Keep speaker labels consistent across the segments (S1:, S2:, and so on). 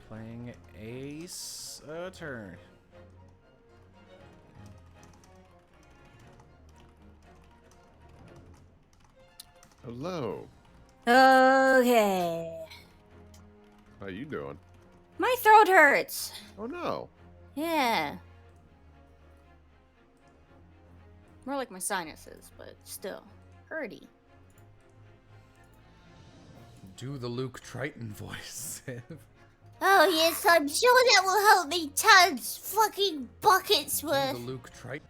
S1: Playing Ace Attorney.
S2: Hello.
S3: Okay.
S2: How you doing?
S3: My throat hurts.
S2: Oh no.
S3: Yeah. More like my sinuses, but still. Hurty.
S1: Do the Luke Triton voice.
S3: Oh yes, I'm sure that will help me tons. Fucking buckets
S1: Do
S3: worth.
S1: the Luke Triton.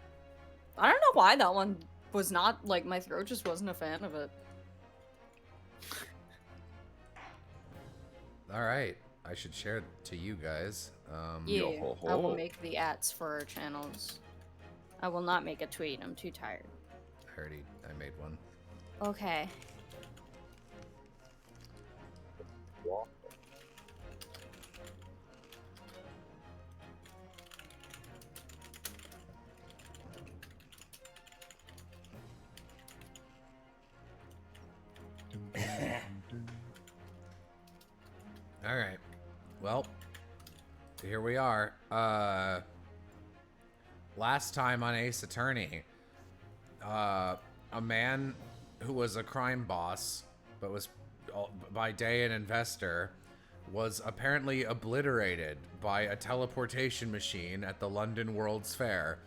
S4: I don't know why that one was not, like, my throat just wasn't a fan of it.
S1: Alright, I should share it to you guys.
S4: Yeah,
S2: ho, ho.
S4: I will make the ats for our channels. I will not make a tweet, I'm too tired.
S1: I made one.
S4: Okay.
S1: Alright. Well, here we are. Last time on Ace Attorney, a man who was a crime boss, but was by day an investor, was apparently obliterated by a teleportation machine at the London World's Fair.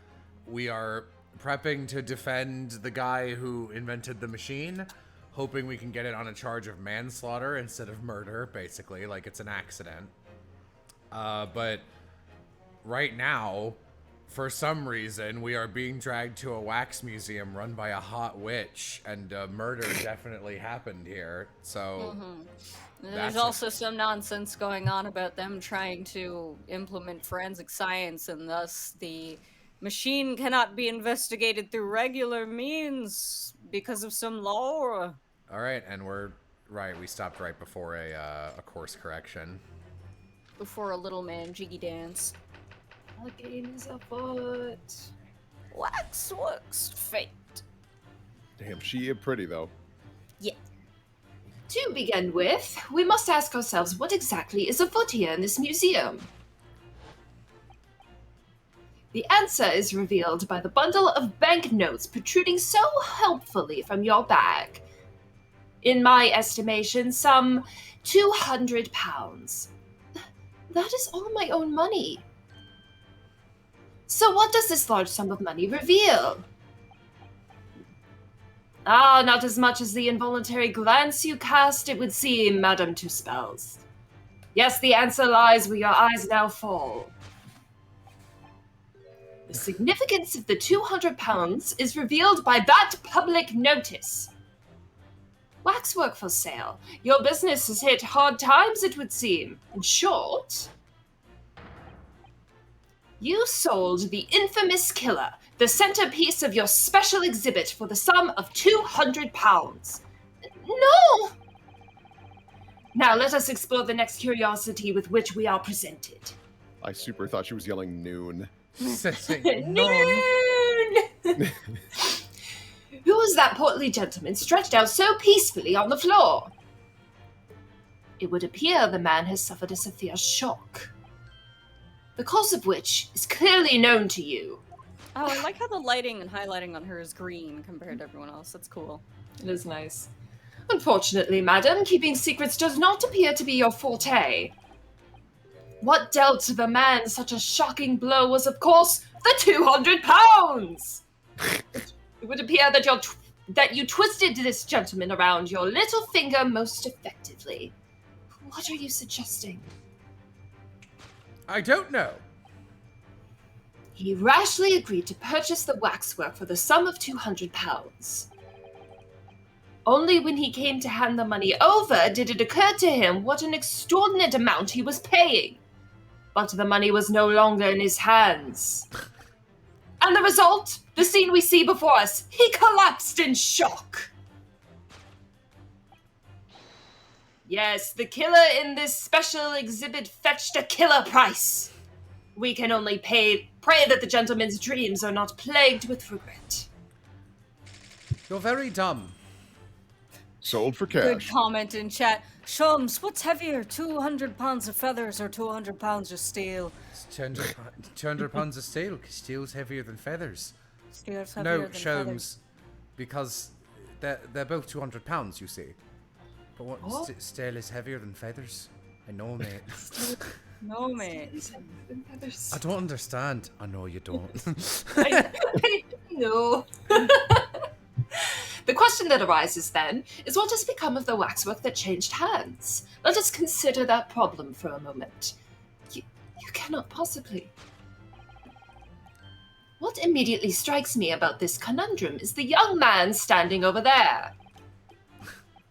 S1: We are prepping to defend the guy who invented the machine, hoping we can get it on a charge of manslaughter instead of murder, basically, like it's an accident. But right now, for some reason, we are being dragged to a wax museum run by a hot witch, and murder definitely happened here, so...
S4: There's also some nonsense going on about them trying to implement forensic science, and thus the machine cannot be investigated through regular means because of some law.
S1: Alright, and we stopped right before a course correction.
S4: Before a little man jiggy dance.
S5: The game is afoot.
S4: Waxworks fate.
S2: Damn, she is pretty though.
S4: Yeah.
S5: To begin with, we must ask ourselves what exactly is afoot here in this museum. The answer is revealed by the bundle of banknotes protruding so helpfully from your bag. In my estimation, some 200 pounds. That is all my own money. So what does this large sum of money reveal? Ah, not as much as the involuntary glance you cast, it would seem, Madame Two Spells. Yes, the answer lies where your eyes now fall. The significance of the 200 pounds is revealed by that public notice. Waxwork for sale. Your business has hit hard times, it would seem. In short, you sold the infamous killer, the centerpiece of your special exhibit, for the sum of 200 pounds. No! Now let us explore the next curiosity with which we are presented.
S2: I super thought she was yelling noon.
S5: Noon! Who was that portly gentleman stretched out so peacefully on the floor? It would appear the man has suffered a severe shock, the cause of which is clearly known to you.
S4: Oh, I like how the lighting and highlighting on her is green compared to everyone else. That's cool.
S5: It is nice. Unfortunately, madam, keeping secrets does not appear to be your forte. What dealt the man such a shocking blow was, of course, the 200 pounds! It would appear that you twisted this gentleman around your little finger most effectively. What are you suggesting?
S1: I don't know.
S5: He rashly agreed to purchase the waxwork for the sum of 200 pounds. Only when he came to hand the money over did it occur to him what an extraordinate amount he was paying. But the money was no longer in his hands. And the result? The scene we see before us. He collapsed in shock. Yes, the killer in this special exhibit fetched a killer price. We can only pray that the gentleman's dreams are not plagued with regret.
S1: You're very dumb.
S2: Sold for
S4: Good
S2: cash.
S4: comment in chat. Shums, what's heavier, 200 pounds of feathers or 200 pounds of steel?
S1: It's 200 pounds of steel, 'cause steel's heavier than feathers.
S4: Steel's heavier
S1: No,
S4: than feathers.
S1: Sholmes, because they're both 200 pounds, you see. But what? Steel is heavier than feathers. I know, mate.
S4: No, mate.
S1: I don't understand. I know you don't.
S5: I know. The question that arises then is what has become of the waxwork that changed hands? Let us consider that problem for a moment. You cannot possibly. What immediately strikes me about this conundrum is the young man standing over there.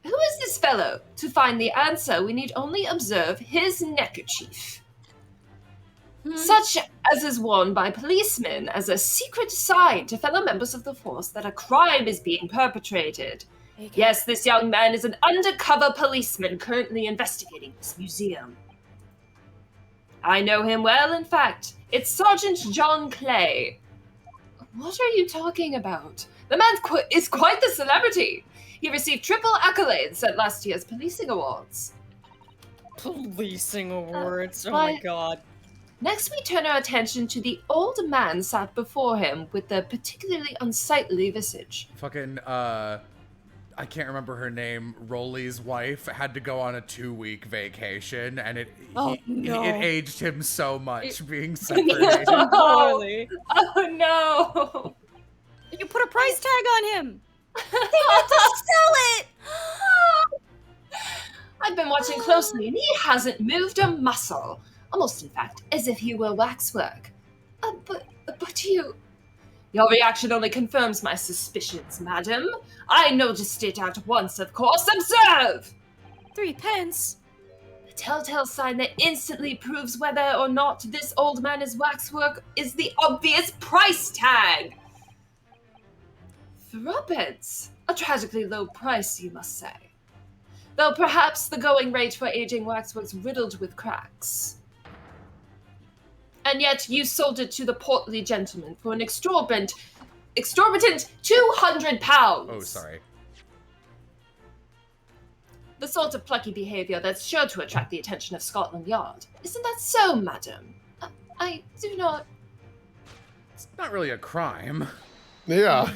S5: Who is this fellow? To find the answer, we need only observe his neckerchief. Such as is worn by policemen as a secret sign to fellow members of the force that a crime is being perpetrated. Yes, this young man is an undercover policeman currently investigating this museum. I know him well, in fact. It's Sergeant John Clay. What are you talking about? The man is quite the celebrity. He received triple accolades at last year's policing awards.
S4: Policing awards, oh
S5: but-
S4: my god.
S5: Next, we turn our attention to the old man sat before him with the particularly unsightly visage.
S1: Fucking, I can't remember her name. Rolly's wife had to go on a 2-week vacation, and it aged him so much being separated.
S4: Rolly.
S5: Oh no!
S4: You put a price tag on him!
S3: Sell it!
S5: I've been watching closely, and he hasn't moved a muscle. Almost, in fact, as if he were waxwork. But you... Your reaction only confirms my suspicions, madam. I noticed it at once, of course. Observe!
S4: 3 pence?
S5: The telltale sign that instantly proves whether or not this old man is waxwork is the obvious price tag. 3pence. A tragically low price, you must say. Though perhaps the going rate for aging waxwork's riddled with cracks. And yet you sold it to the portly gentleman for an exorbitant 200 pounds.
S1: Oh, sorry.
S5: The sort of plucky behavior that's sure to attract the attention of Scotland Yard. Isn't that so, madam? I do not...
S1: It's not really a crime.
S2: Yeah.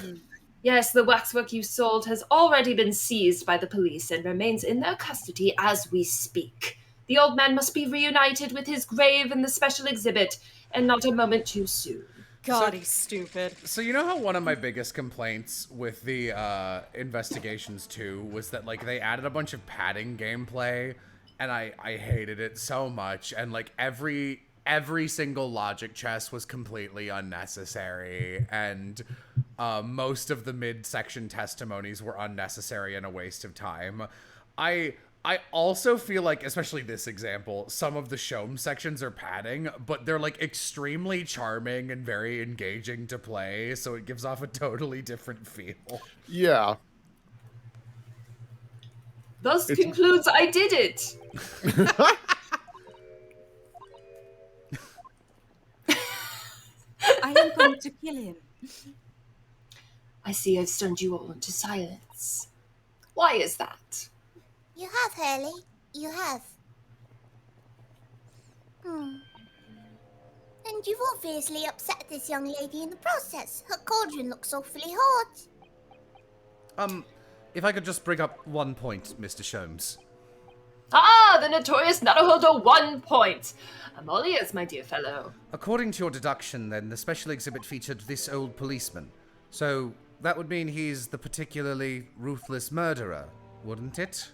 S5: Yes, the waxwork you sold has already been seized by the police and remains in their custody as we speak. The old man must be reunited with his grave in the special exhibit, and not a moment too soon.
S4: God, he's stupid.
S1: So you know how one of my biggest complaints with the investigations too was that like they added a bunch of padding gameplay, and I hated it so much, and like every single logic chest was completely unnecessary, and most of the mid-section testimonies were unnecessary and a waste of time. I also feel like, especially this example, some of the Shome sections are padding, but they're like extremely charming and very engaging to play, so it gives off a totally different feel.
S2: Yeah.
S5: Thus concludes I did it.
S4: I am going to kill him.
S5: I see I've stunned you all into silence. Why is that?
S3: You have, Hurley. You have. And you've obviously upset this young lady in the process. Her cauldron looks awfully hot.
S1: If I could just bring up one point, Mr. Shomes.
S5: Ah, the notorious Naruhodo 1 point. I'm all ears, my dear fellow.
S1: According to your deduction, then, the special exhibit featured this old policeman. So, that would mean he's the particularly ruthless murderer, wouldn't it?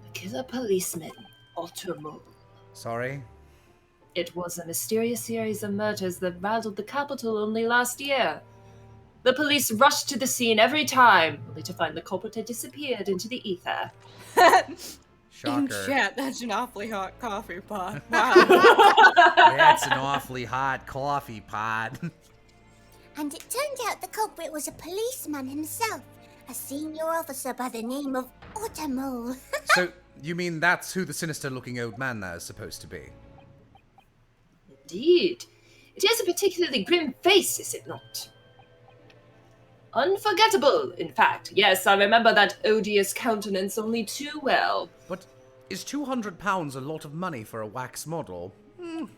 S5: The killer policeman, Ottermole.
S1: Sorry?
S5: It was a mysterious series of murders that rattled the capital only last year. The police rushed to the scene every time, only to find the culprit had disappeared into the ether.
S4: In
S1: Shocker.
S4: chat, that's an awfully hot coffee pot. Wow.
S1: That's an awfully hot coffee pot.
S3: And it turned out the culprit was a policeman himself. A senior officer by the name of Ottermole.
S1: So, you mean that's who the sinister-looking old man there is supposed to be?
S5: Indeed. It has a particularly grim face, is it not? Unforgettable, in fact. Yes, I remember that odious countenance only too well.
S1: But is £200 a lot of money for a wax model?
S5: It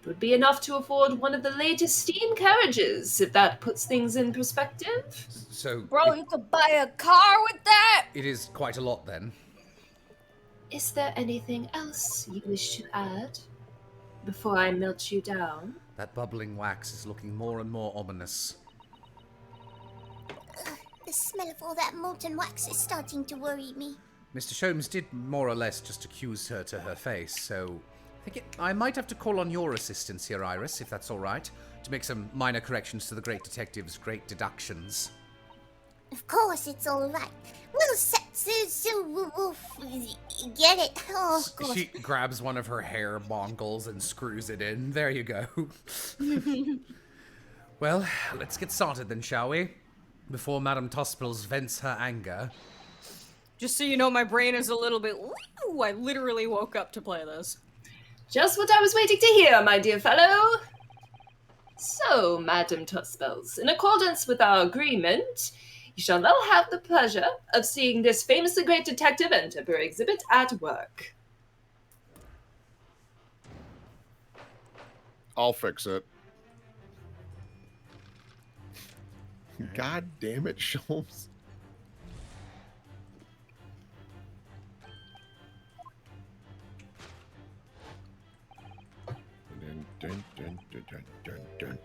S5: would be enough to afford one of the latest steam carriages, if that puts things in perspective.
S1: So,
S4: Bro, you could buy a car with that?
S1: it is quite a lot then.
S5: Is there anything else you wish to add before I melt you down?
S1: That bubbling wax is looking more and more ominous.
S3: The smell of all that molten wax is starting to worry me.
S1: Mr. Sholmes did more or less just accuse her to her face, so I might have to call on your assistance here, Iris, if that's all right, to make some minor corrections to the great detective's great deductions.
S3: Of course, it's all right. We'll get it. Oh, God.
S1: She grabs one of her hair bongles and screws it in. There you go. Well, let's get started then, shall we? Before Madame Tospels vents her anger.
S4: Just so you know, my brain is a little bit... Ooh, I literally woke up to play this.
S5: Just what I was waiting to hear, my dear fellow. So, Madame Tospels, in accordance with our agreement, you shall now have the pleasure of seeing this famously great detective enter her exhibit at work.
S2: I'll fix it. God damn it, Sholmes. Dun, dun, dun, dun, dun, dun.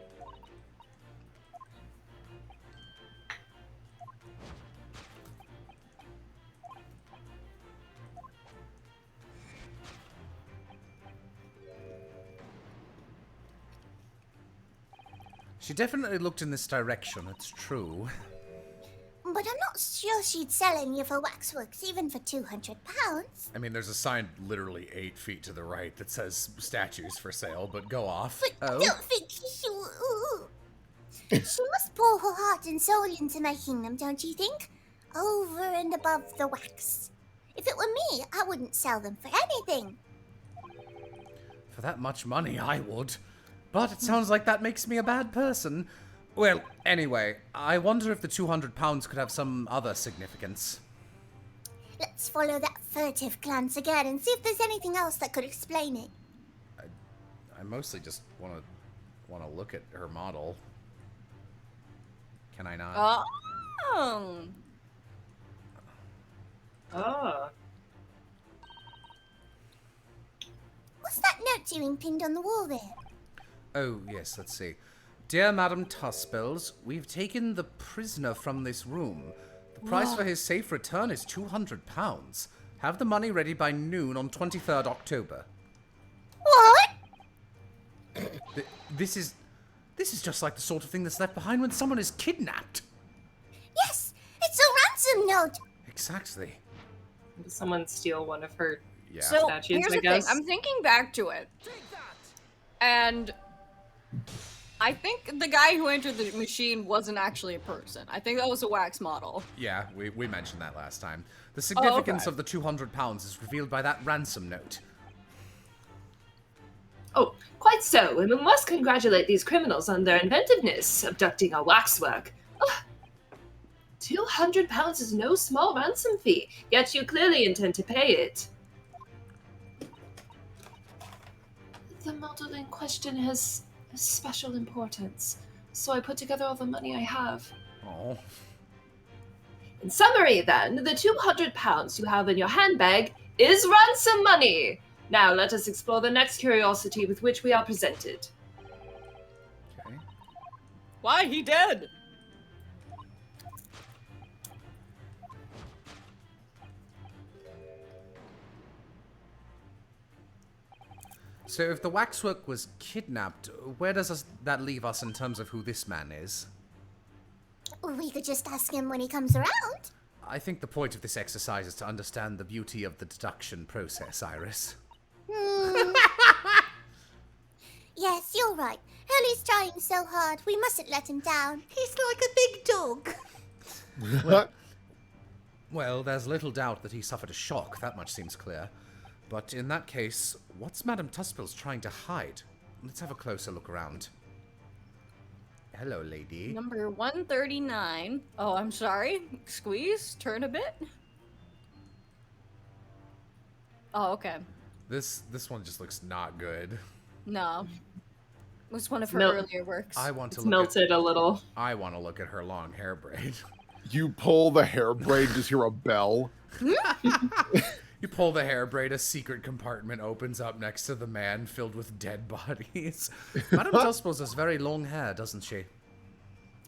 S1: She definitely looked in this direction, it's true.
S3: But I'm not sure she'd sell any of her waxworks, even for £200.
S1: I mean, there's a sign literally 8 feet to the right that says statues for sale, but go off.
S3: But I don't think she must pour her heart and soul into making them, don't you think? Over and above the wax. If it were me, I wouldn't sell them for anything.
S1: For that much money, I would. But it sounds like that makes me a bad person. Well, anyway, I wonder if the £200 could have some other significance.
S3: Let's follow that furtive glance again and see if there's anything else that could explain it.
S1: I mostly just want to look at her model. Can I not?
S4: Oh.
S5: Oh.
S3: What's that note doing pinned on the wall there?
S1: Oh, yes, let's see. Dear Madame Tospels, we've taken the prisoner from this room. The price for his safe return is £200. Have the money ready by noon on 23rd October.
S3: What?
S1: This is just like the sort of thing that's left behind when someone is kidnapped.
S3: Yes, it's a ransom note.
S1: Exactly.
S5: Did someone steal one of her
S1: Yeah.
S4: So,
S5: statues,
S4: here's
S5: I
S4: the
S5: guess?
S4: thing. I'm thinking back to it. And I think the guy who entered the machine wasn't actually a person. I think that was a wax model.
S1: Yeah, we mentioned that last time. The significance
S4: okay.
S1: of the £200 is revealed by that ransom note.
S5: Oh, quite so, and we must congratulate these criminals on their inventiveness, abducting our waxwork. Oh, £200 is no small ransom fee, yet you clearly intend to pay it. The model in question has special importance, so I put together all the money I have.
S1: Oh.
S5: In summary, then, the £200 you have in your handbag is ransom money! Now let us explore the next curiosity with which we are presented.
S1: Okay.
S4: Why? He dead?
S1: So if the waxwork was kidnapped, where does that leave us in terms of who this man is?
S3: We could just ask him when he comes around.
S1: I think the point of this exercise is to understand the beauty of the deduction process, Iris.
S3: Yes, you're right. Hurley's trying so hard. We mustn't let him down. He's like a big dog.
S1: Well, there's little doubt that he suffered a shock, that much seems clear. But in that case, what's Madame Tuspels trying to hide? Let's have a closer look around. Hello, lady.
S4: Number 139. Oh, I'm sorry. Squeeze. Turn a bit. Oh, okay.
S1: This one just looks not good.
S4: No. It was one of her
S5: Mil-
S4: earlier works.
S1: I want to
S5: It's
S1: look
S5: melted a little.
S1: at. I want to look at her long hair braid.
S2: You pull the hair braid, just hear a bell.
S1: You pull the hair braid, a secret compartment opens up next to the man filled with dead bodies. Madame Dustbos has very long hair, doesn't she?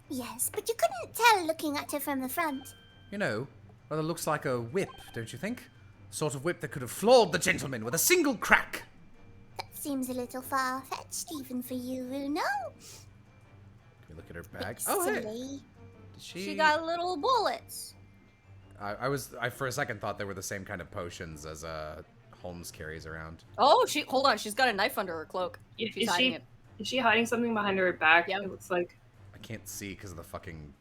S3: Yes, but you couldn't tell looking at her from the front.
S1: You know, well, it looks like a whip, don't you think? Sort of whip that could have floored the gentleman with a single crack.
S3: That seems a little far-fetched even for you, Uno.
S1: Can we look at her bag?
S3: It's
S1: Oh, hey.
S3: silly.
S1: Did she...
S4: She got little bullets.
S1: I for a second thought they were the same kind of potions as Holmes carries around.
S4: Oh, hold on. She's got a knife under her cloak.
S5: Is
S4: She's hiding it.
S5: Is she hiding something behind her back?
S4: Yep.
S5: It looks like.
S1: I can't see because of the fucking.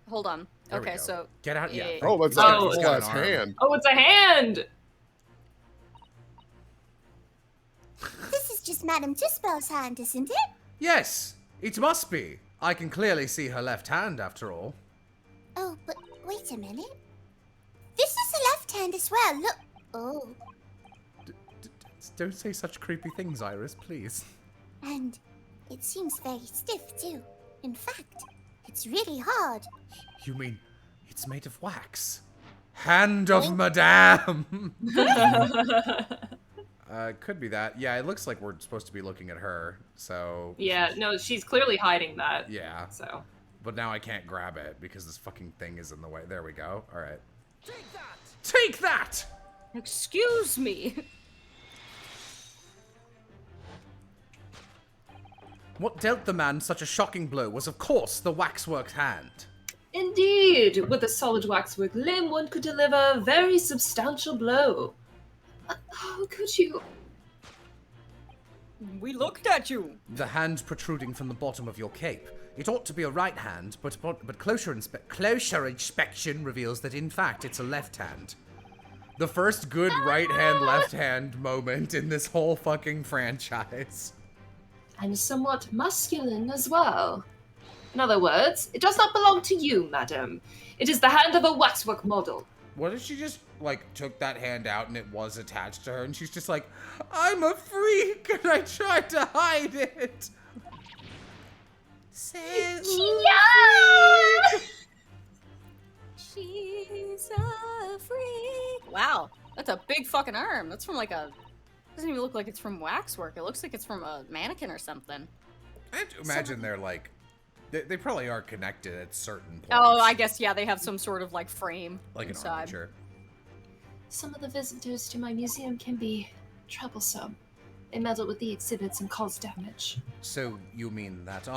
S4: Hold on.
S1: There we
S4: Okay,
S1: go.
S4: so
S1: Get out! Yeah.
S4: Yeah.
S2: Oh, that's
S5: Oh,
S2: a
S1: it's
S2: full
S1: got
S2: ass
S1: an arm.
S2: hand.
S5: Oh, it's a hand!
S3: This is just Madame Tussbell's hand, isn't it?
S1: Yes, it must be. I can clearly see her left hand, after all.
S3: Oh, but wait a minute. This is the left hand as well. Look. Oh,
S1: Don't say such creepy things, Iris, please.
S3: and it seems very stiff too. In fact, it's really hard.
S1: You mean it's made of wax? Hand of Madame. Could be that. Yeah, it looks like we're supposed to be looking at her. So
S5: Yeah, no, she's clearly hiding that.
S1: yeah.
S5: So.
S1: But now I can't grab it because this fucking thing is in the way. There we go. All right. Take that! Take that!
S4: excuse me.
S1: What dealt the man such a shocking blow was, of course, the waxwork hand.
S5: Indeed, with a solid waxwork limb, one could deliver a very substantial blow. How could you?
S4: We looked at you.
S1: The hand protruding from the bottom of your cape. It ought to be a right hand, but closer inspection reveals that, in fact, it's a left hand. The first good right hand, left hand moment in this whole fucking franchise.
S5: And somewhat masculine as well. In other words, it does not belong to you, madam. It is the hand of a waxwork model.
S1: What if she just, like, took that hand out and it was attached to her and she's just like, I'm a freak and I tried to hide it.
S4: She's a freak. Wow, that's a big fucking arm. That's from like a. Doesn't even look like it's from waxwork. It looks like it's from a mannequin or something.
S1: I have to imagine they're like, they probably are connected at certain points.
S4: Oh, I guess yeah. They have some sort of like frame
S1: like an
S4: inside.
S1: armature.
S5: Some of the visitors to my museum can be troublesome. They meddle with the exhibits and cause damage.
S1: So you mean that,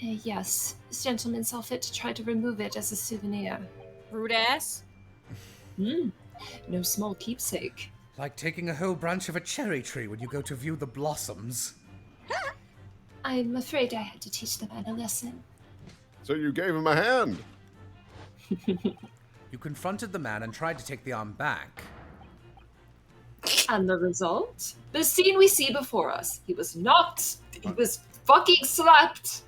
S5: Yes, this gentleman saw fit to try to remove it as a souvenir.
S4: Rude ass.
S5: No small keepsake.
S1: like taking a whole branch of a cherry tree when you go to view the blossoms.
S5: I'm afraid I had to teach the man a lesson.
S2: So you gave him a hand.
S1: You confronted the man and tried to take the arm back.
S5: And the result? The scene we see before us. He was knocked. He was fucking slapped.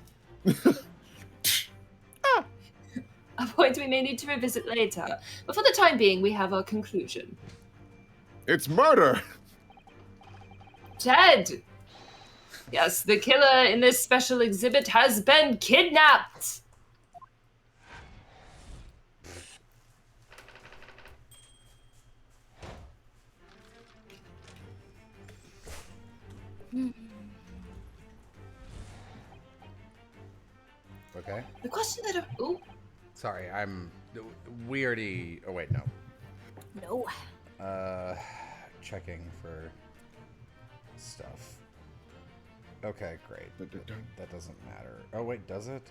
S5: A point we may need to revisit later. But for the time being, we have our conclusion.
S2: It's murder.
S5: Ted! Yes, the killer in this special exhibit has been kidnapped!
S1: Okay.
S5: The question that... Ooh.
S1: Sorry, I'm weirdy. Oh wait, no.
S4: No.
S1: Checking for stuff. Okay, great. That doesn't matter. Oh wait, does it?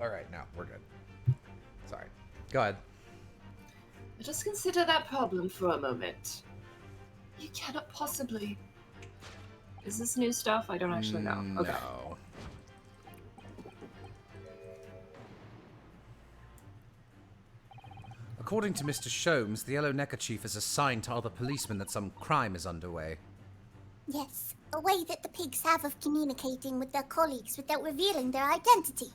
S1: All right, now we're good. Sorry. Go ahead.
S5: Just consider that problem for a moment. You cannot possibly... Is this new stuff? I don't actually know. Okay.
S1: No. According to Mr. Sholmes, the Yellow Neckerchief is a sign to other policemen that some crime is underway.
S3: Yes, a way that the pigs have of communicating with their colleagues without revealing their identity.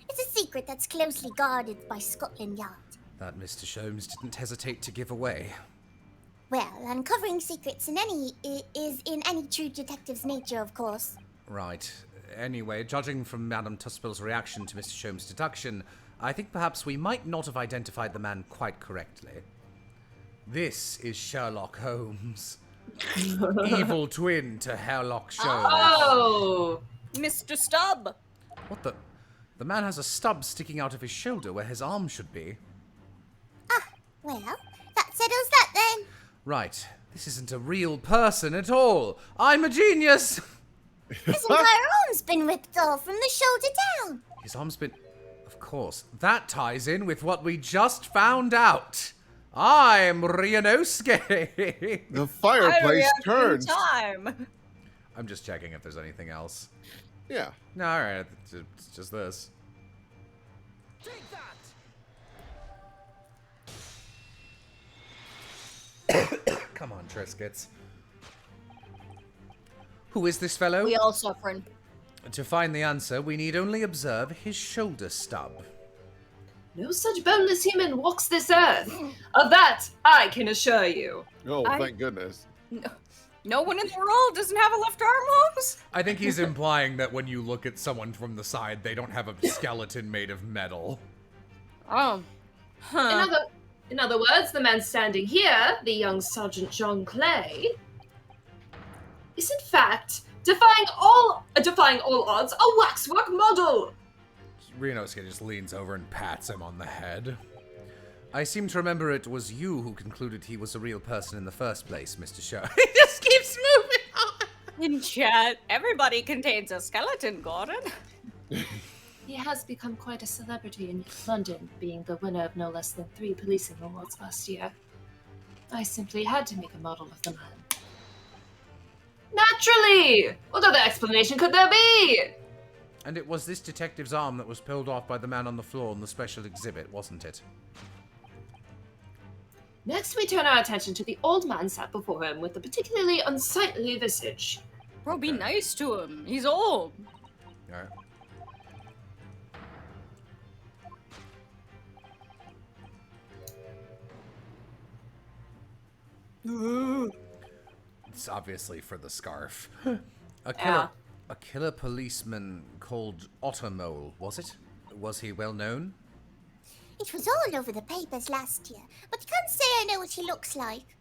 S3: It's a secret that's closely guarded by Scotland Yard.
S1: That Mr. Sholmes didn't hesitate to give away.
S3: Well, uncovering secrets is in any true detective's nature, of course.
S1: Right. Anyway, judging from Madame Tuspill's reaction to Mr. Sholmes' deduction, I think perhaps we might not have identified the man quite correctly. This is Sherlock Holmes. Evil twin to Sherlock Sholmes.
S5: Oh!
S4: Mr. Stubb!
S1: What the? The man has a stub sticking out of his shoulder where his arm should be.
S3: Well, that settles that then.
S1: Right. This isn't a real person at all. I'm a genius!
S3: His entire arm's been ripped off from the shoulder down.
S1: His arm's been... Of course. That ties in with what we just found out. I'm Rianowski.
S2: The fireplace turns.
S4: Time.
S1: I'm just checking if there's anything else.
S2: Yeah.
S1: No, alright. It's just this.
S6: Take that!
S1: Come on, Triscuits. Who is this fellow?
S4: We all suffering.
S1: To find the answer, we need only observe his shoulder stub.
S5: No such boneless human walks this earth. Of that, I can assure you.
S2: Oh, thank goodness.
S4: No one in the world doesn't have a left arm, Holmes?
S1: I think he's implying that when you look at someone from the side, they don't have a skeleton made of metal.
S4: Oh. Huh.
S5: In other words, the man standing here, the young Sergeant John Clay, is in fact defying all odds a waxwork model.
S1: Rianowski just leans over and pats him on the head. I seem to remember it was you who concluded he was a real person in the first place, Mr. Shaw. He just keeps moving on.
S4: In chat, everybody contains a skeleton, Gordon.
S5: He has become quite a celebrity in London, being the winner of no less than 3 policing awards last year. I simply had to make a model of the man. Naturally! What other explanation could there be?
S1: And it was this detective's arm that was pulled off by the man on the floor in the special exhibit, wasn't it?
S5: Next, we turn our attention to the old man sat before him with a particularly unsightly visage.
S4: Bro, be nice to him. He's old.
S1: Alright. It's obviously for the scarf. A killer policeman called Ottermole, was it? Was he well known?
S3: It was all over the papers last year, but I can't say I know what he looks like.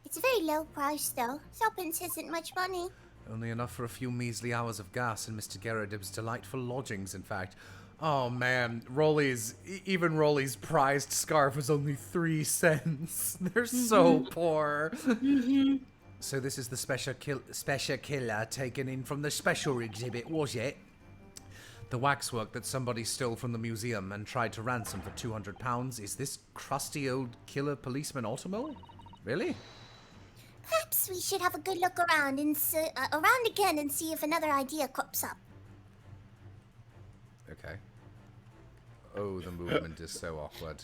S3: It's a very low price, though. Threepence isn't much money.
S1: Only enough for a few measly hours of gas in Mr. Gerardib's delightful lodgings, in fact. Oh man, even Rolly's prized scarf was only 3 cents. They're so poor. So this is the special killer taken in from the special exhibit, was it? The waxwork that somebody stole from the museum and tried to ransom for £200. Is this crusty old killer policeman Ottermole? Really?
S3: Perhaps we should have a good look around and around again and see if another idea crops up.
S1: Okay. Oh, the movement is so awkward.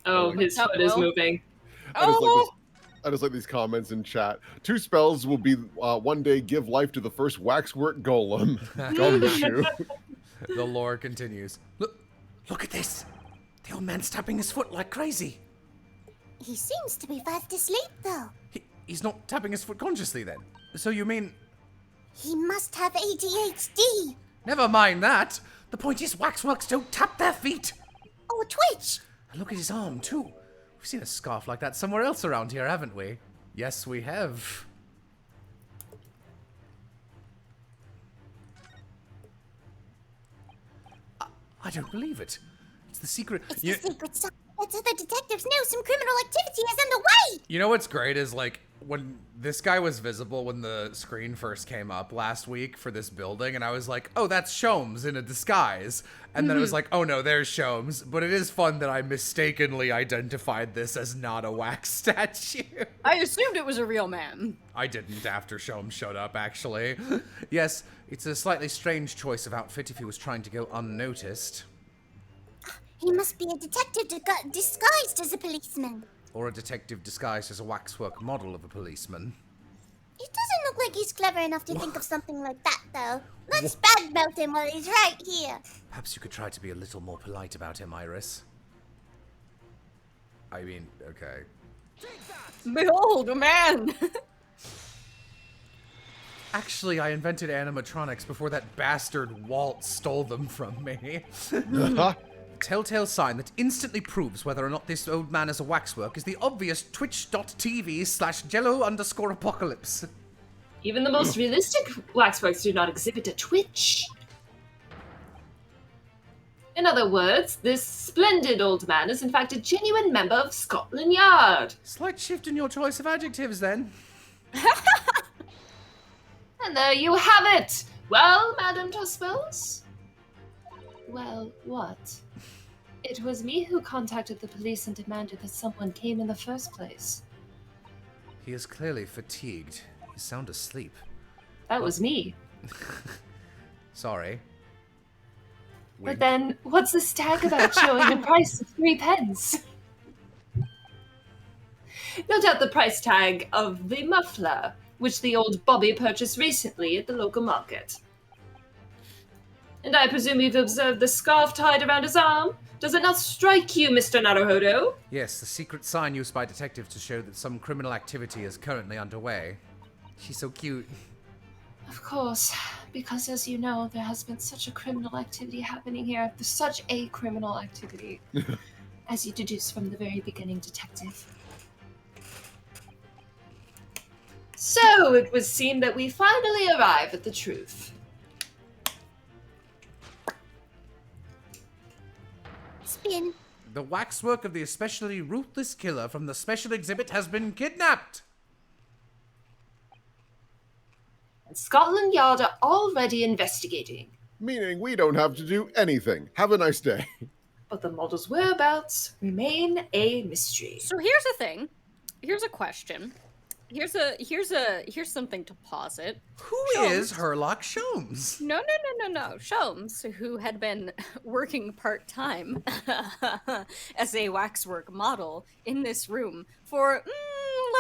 S5: Oh, his foot is moving.
S2: I just like these comments in chat. 2 spells will be one day give life to the first waxwork golem. Gumshoe.
S1: The lore continues. Look at this. The old man's tapping his foot like crazy.
S3: He seems to be fast asleep, though.
S1: He's not tapping his foot consciously then. So you mean...
S3: He must have ADHD.
S1: Never mind that. The point is waxworks don't tap their feet.
S3: Or twitch.
S1: And look at his arm, too. We've seen a scarf like that somewhere else around here, haven't we? Yes, we have. I don't believe it. It's the secret...
S3: It's the secret stuff. That's how the detectives know some criminal activity is underway.
S1: You know what's great is, like, when this guy was visible when the screen first came up last week for this building, and I was like, oh, that's Sholmes in a disguise. And then it was like, oh no, there's Sholmes. But it is fun that I mistakenly identified this as not a wax statue.
S4: I assumed it was a real man.
S1: I didn't after Sholmes showed up, actually. Yes, it's a slightly strange choice of outfit if he was trying to go unnoticed.
S3: He must be a detective disguised as a policeman.
S1: Or a detective disguised as a waxwork model of a policeman.
S3: It doesn't look like he's clever enough to think of something like that, though. Let's badmouth him while he's right here.
S1: Perhaps you could try to be a little more polite about him, Iris. I mean, okay.
S4: Behold, a man!
S1: Actually, I invented animatronics before that bastard Walt stole them from me. Telltale sign that instantly proves whether or not this old man is a waxwork is the obvious twitch.tv/Jello_apocalypse.
S5: Even the most realistic waxworks do not exhibit a twitch. In other words, this splendid old man is in fact a genuine member of Scotland Yard.
S1: Slight shift in your choice of adjectives, then.
S5: And there you have it! Well, Madam Tosswells? Well, what? It was me who contacted the police and demanded that someone came in the first place.
S1: He is clearly fatigued. He's sound asleep.
S5: That was me.
S1: Sorry.
S5: But then, what's this tag about showing a price of 3 pence? No doubt the price tag of the muffler, which the old Bobby purchased recently at the local market. And I presume you've observed the scarf tied around his arm? Does it not strike you, Mr. Naruhodo?
S1: Yes, the secret sign used by detectives to show that some criminal activity is currently underway. She's so cute.
S5: Of course, because as you know, there has been such a criminal activity happening here. There's such a criminal activity. As you deduce from the very beginning, detective. So, it would seem that we finally arrive at the truth.
S3: Spin.
S1: The waxwork of the especially ruthless killer from the special exhibit has been kidnapped.
S5: And Scotland Yard are already investigating.
S2: Meaning we don't have to do anything. Have a nice day.
S5: But the model's whereabouts remain a mystery.
S4: So here's the thing. Here's a question. Here's something to posit.
S1: Who is Herlock Sholmes?
S4: No. Sholmes, who had been working part-time as a waxwork model in this room for,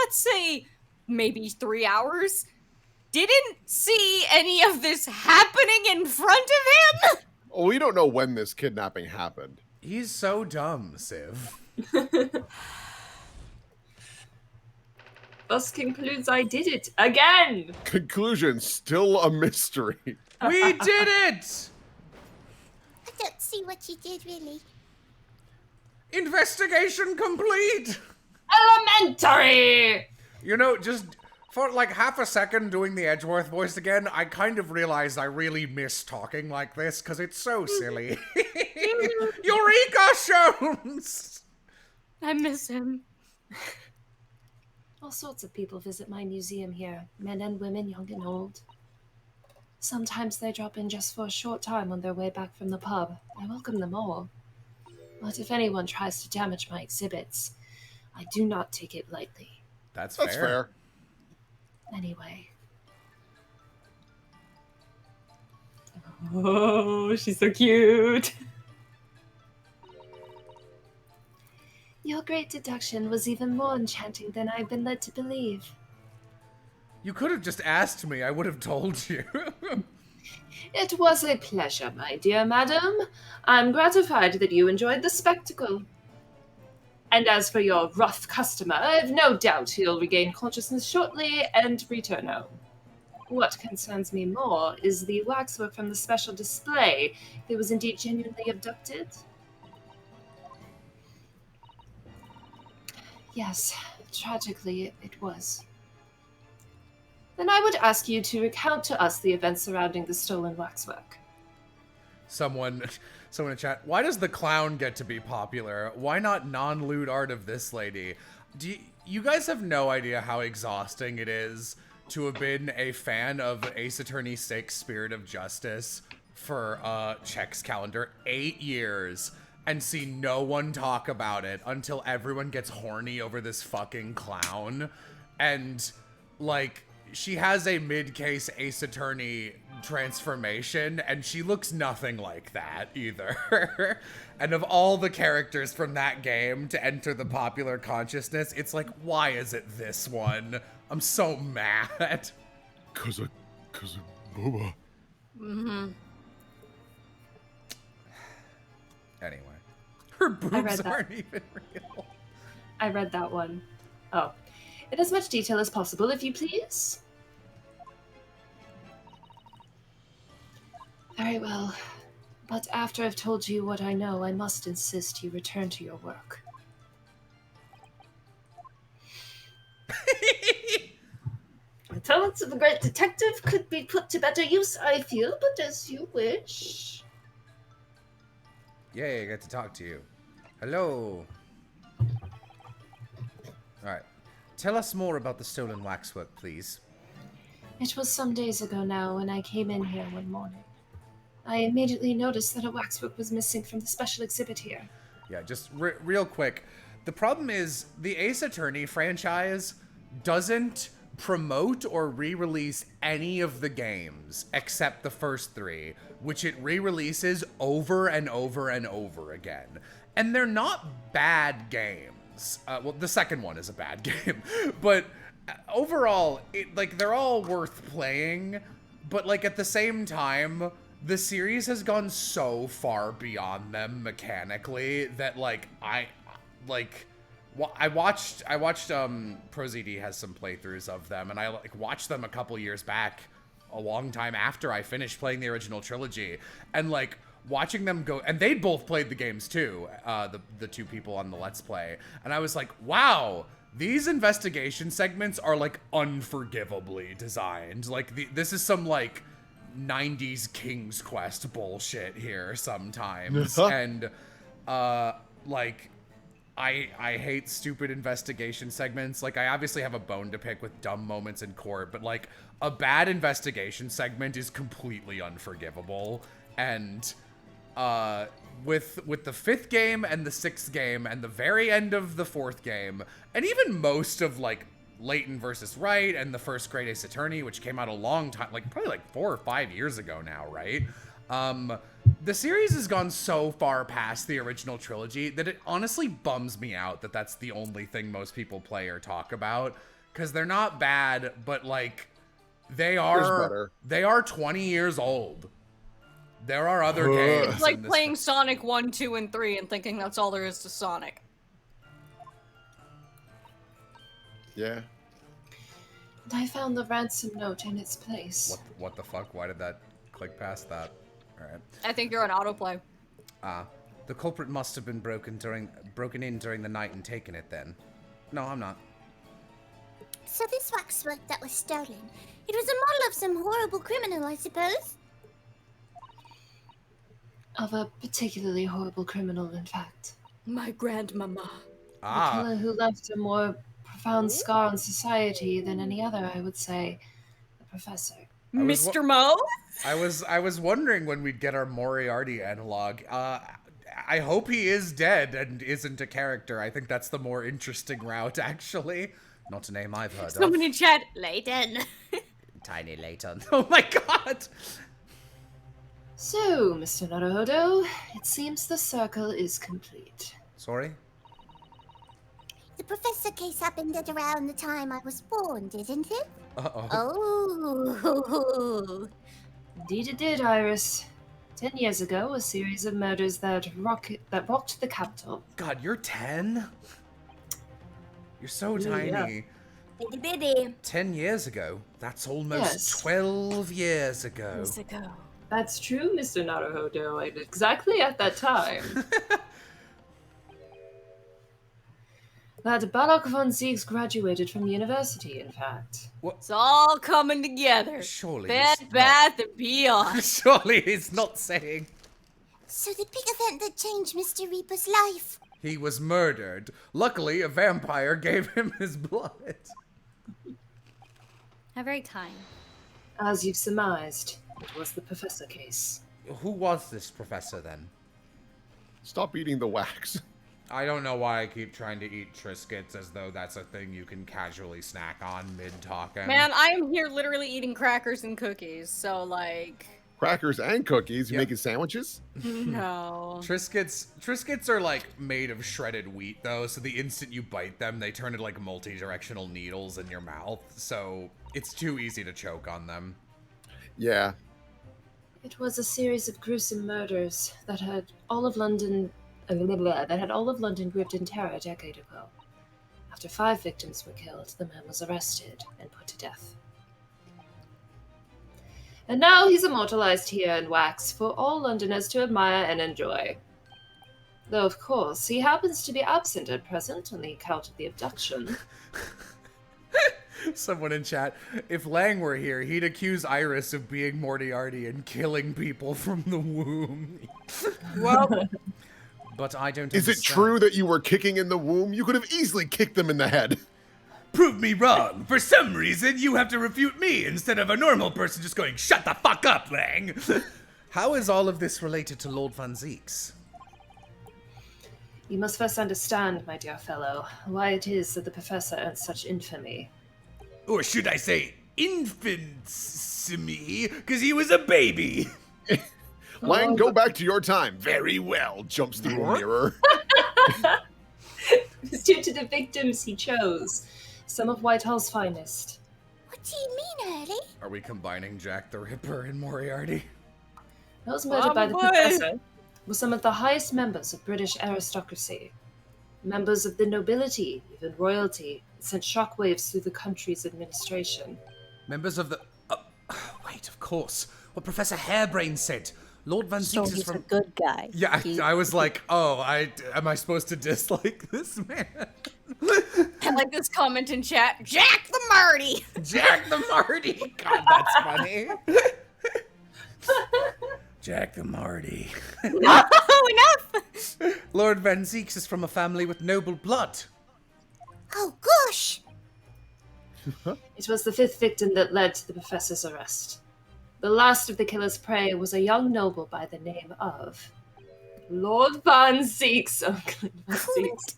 S4: let's say, maybe 3 hours, didn't see any of this happening in front of him?
S2: Oh, we don't know when this kidnapping happened.
S1: He's so dumb, Civ.
S5: Thus concludes I did it again!
S2: Conclusion, still a mystery.
S1: We did it!
S3: I don't see what you did, really.
S1: Investigation complete!
S5: Elementary!
S1: You know, just for like half a second doing the Edgeworth voice again, I kind of realized I really miss talking like this because it's so silly. Eureka, Sholmes!
S4: I miss him.
S5: All sorts of people visit my museum here, men and women, young and old. Sometimes they drop in just for a short time on their way back from the pub. I welcome them all. But if anyone tries to damage my exhibits, I do not take it lightly.
S1: That's
S2: fair.
S5: Anyway. Oh, she's so cute. Your great deduction was even more enchanting than I've been led to believe.
S1: You could have just asked me, I would have told you.
S5: It was a pleasure, my dear madam. I'm gratified that you enjoyed the spectacle. And as for your rough customer, I've no doubt he'll regain consciousness shortly and return home. What concerns me more is the waxwork from the special display. If it was indeed genuinely abducted. Yes, tragically it was. Then I would ask you to recount to us the events surrounding the stolen waxwork.
S1: Someone in chat, why does the clown get to be popular? Why not non-lewd art of this lady? You guys have no idea how exhausting it is to have been a fan of Ace Attorney 6 Spirit of Justice for Check's calendar 8 years and see no one talk about it until everyone gets horny over this fucking clown. And, like, she has a mid-case Ace Attorney transformation, and she looks nothing like that either. And of all the characters from that game to enter the popular consciousness, it's like, why is it this one? I'm so mad.
S2: Cause of Boba.
S4: Mm-hmm.
S1: Anyway, her boobs
S5: read that.
S1: aren't even real.
S5: I read that one. Oh. In as much detail as possible, if you please. Very well. But after I've told you what I know, I must insist you return to your work. The talents of a great detective could be put to better use, I feel, but as you wish.
S1: Yay, I get to talk to you. Hello. Alright. Tell us more about the stolen waxwork, please.
S5: It was some days ago now when I came in here one morning. I immediately noticed that a waxwork was missing from the special exhibit here.
S1: Yeah, just real quick. The problem is the Ace Attorney franchise doesn't promote or re-release any of the games except the first 3, which it re-releases over and over and over again. And they're not bad games. Well, the second one is a bad game, but overall, they're all worth playing. But like at the same time, the series has gone so far beyond them mechanically that I watched ProZD has some playthroughs of them, and I watched them a couple years back, a long time after I finished playing the original trilogy, and watching them go, and they both played the games too, the two people on the Let's Play, and I was like, wow, these investigation segments are unforgivably designed. This is some 90s King's Quest bullshit here sometimes, and I hate stupid investigation segments. I obviously have a bone to pick with dumb moments in court, but a bad investigation segment is completely unforgivable. And with the 5th game and the 6th game and the very end of the 4th game, and even most of Layton versus Wright and the first Great Ace Attorney, which came out a long time, probably 4 or 5 years ago now, right? The series has gone so far past the original trilogy that it honestly bums me out that that's the only thing most people play or talk about, because they're not bad, but they are 20 years old. There are other games.
S4: It's like playing Sonic 1, 2, and 3 and thinking that's all there is to Sonic.
S2: Yeah.
S5: And I found the ransom note in its place.
S1: What the fuck? Why did that click past that? Alright.
S4: I think you're on autoplay.
S1: The culprit must have been broken in during the night and taken it then. No, I'm not.
S3: So this waxwork that was stolen, it was a model of some horrible criminal, I suppose?
S5: Of a particularly horrible criminal, in fact.
S4: My grandmama.
S5: A killer who left a more profound scar on society than any other, I would say. The professor.
S4: Mr. Mo?
S1: I was wondering when we'd get our Moriarty analog. I hope he is dead and isn't a character. I think that's the more interesting route, actually. Not a name I've heard of.
S4: Someone in chat, Layton.
S1: Tiny Layton. Oh my god!
S5: So, Mr. Naruhodo, it seems the circle is complete.
S1: Sorry?
S3: The professor case happened at around the time I was born, didn't it?
S1: Uh-oh.
S3: Oh.
S5: Indeed it did, Iris. 10 years ago, a series of murders that rocked the capital.
S1: God, you're 10? You're so tiny.
S3: Bitty bitty.
S1: 10 years ago? That's almost
S5: Yes.
S1: 12 years ago.
S4: Years ago.
S5: That's true, Mr. Naruhodo. Exactly at that time. That Balak von Ziegs graduated from university, in fact.
S4: It's all coming together.
S1: Surely
S4: Bed,
S1: he's
S4: Bath, and Beyond.
S1: Surely he's not saying
S3: So the big event that changed Mr. Reaper's life.
S1: he was murdered. Luckily, a vampire gave him his blood.
S4: How very kind.
S5: As you've surmised, it was the professor case.
S1: Who was this professor then?
S2: Stop eating the wax.
S1: I don't know why I keep trying to eat Triscuits as though that's a thing you can casually snack on mid-talking.
S4: Man, I'm here literally eating crackers and cookies, so like...
S2: Crackers and cookies. You
S1: Yep.
S2: making sandwiches?
S4: No.
S1: Triscuits are like made of shredded wheat though, so the instant you bite them, they turn into like multi-directional needles in your mouth, so it's too easy to choke on them.
S2: Yeah.
S5: It was a series of gruesome murders that had all of London gripped in terror a decade ago. After 5 victims were killed, the man was arrested and put to death. And now he's immortalized here in wax for all Londoners to admire and enjoy. Though, of course, he happens to be absent at present on the account of the abduction.
S1: Someone in chat, if Lang were here, he'd accuse Iris of being Moriarty and killing people from the womb.
S4: Well,
S1: But I don't
S2: Is it
S1: understand.
S2: true that you were kicking in the womb? You could have easily kicked them in the head.
S1: Prove me wrong. For some reason, you have to refute me instead of a normal person just going, shut the fuck up, Lang. How is all of this related to Lord Van Zeeks?
S5: You must first understand, my dear fellow, why it is that the professor earns such infamy.
S1: Or should I say, infamy, because he was a baby.
S2: Lang, go back to your time. Very well. Jumps through a mirror.
S5: It's due to the victims he chose, some of Whitehall's finest.
S3: What do you mean, Early?
S1: Are we combining Jack the Ripper and Moriarty?
S5: Those murdered by the
S4: Probably.
S5: professor were some of the highest members of British aristocracy, members of the nobility, even royalty, that sent shockwaves through the country's administration.
S1: Members of the... wait, of course. What Professor Harebrain said. Lord Van
S7: So
S1: Zeeks is
S7: he's a
S1: from...
S7: good guy.
S1: Yeah,
S7: He-
S1: I was like, oh, am I supposed to dislike this man?
S4: I like this comment in chat. Jack the Marty!
S1: Jack the Marty! God, that's funny. Jack the Marty.
S4: Oh, enough!
S1: Lord Van Zeeks is from a family with noble blood.
S3: Oh, gosh!
S5: It was the 5th victim that led to the professor's arrest. The last of the killer's prey was a young noble by the name of Lord Van Zeeks. Oh, Van Zeeks.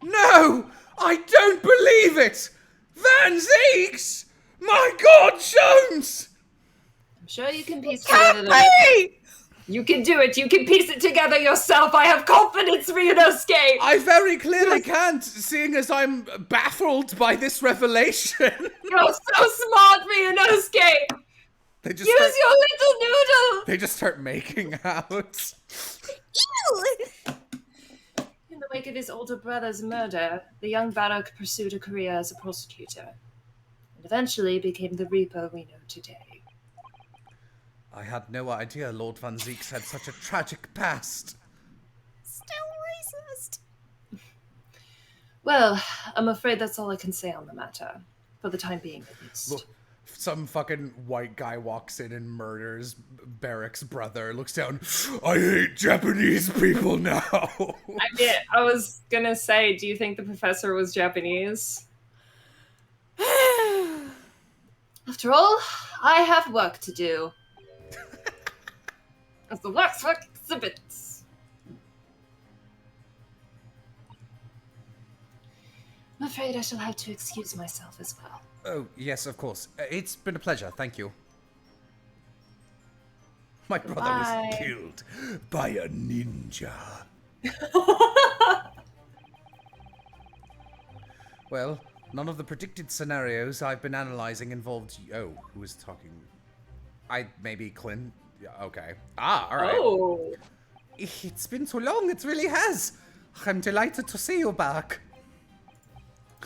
S1: No! I don't believe it! Van Zeeks! My God, Jones!
S5: I'm sure you can piece together the... You can do it. You can piece it together yourself. I have confidence, Ryunosuke.
S1: I very clearly can't, seeing as I'm baffled by this revelation.
S5: You're so smart, Ryunosuke.
S1: They just
S5: Use
S1: start,
S5: your little noodle.
S1: they just start making out.
S3: Ew!
S5: In the wake of his older brother's murder, the young Barak pursued a career as a prosecutor, and eventually became the Reaper we know today.
S1: I had no idea Lord Van Zeeks had such a tragic past.
S3: Still racist.
S5: Well, I'm afraid that's all I can say on the matter, for the time being at least.
S1: Look, some fucking white guy walks in and murders Barrick's brother, looks down, I hate Japanese people now.
S5: I was gonna say, do you think the professor was Japanese? After all, I have work to do. As the waxwork exhibits. I'm afraid I shall have to excuse myself as well.
S1: Oh, yes, of course. It's been a pleasure, thank you. My brother
S5: Bye.
S1: was killed by a ninja. Well, none of the predicted scenarios I've been analyzing involved... Oh, who was talking? Maybe Clint? Yeah, okay. Ah, alright.
S5: Oh.
S1: It's been so long, it really has. I'm delighted to see you back.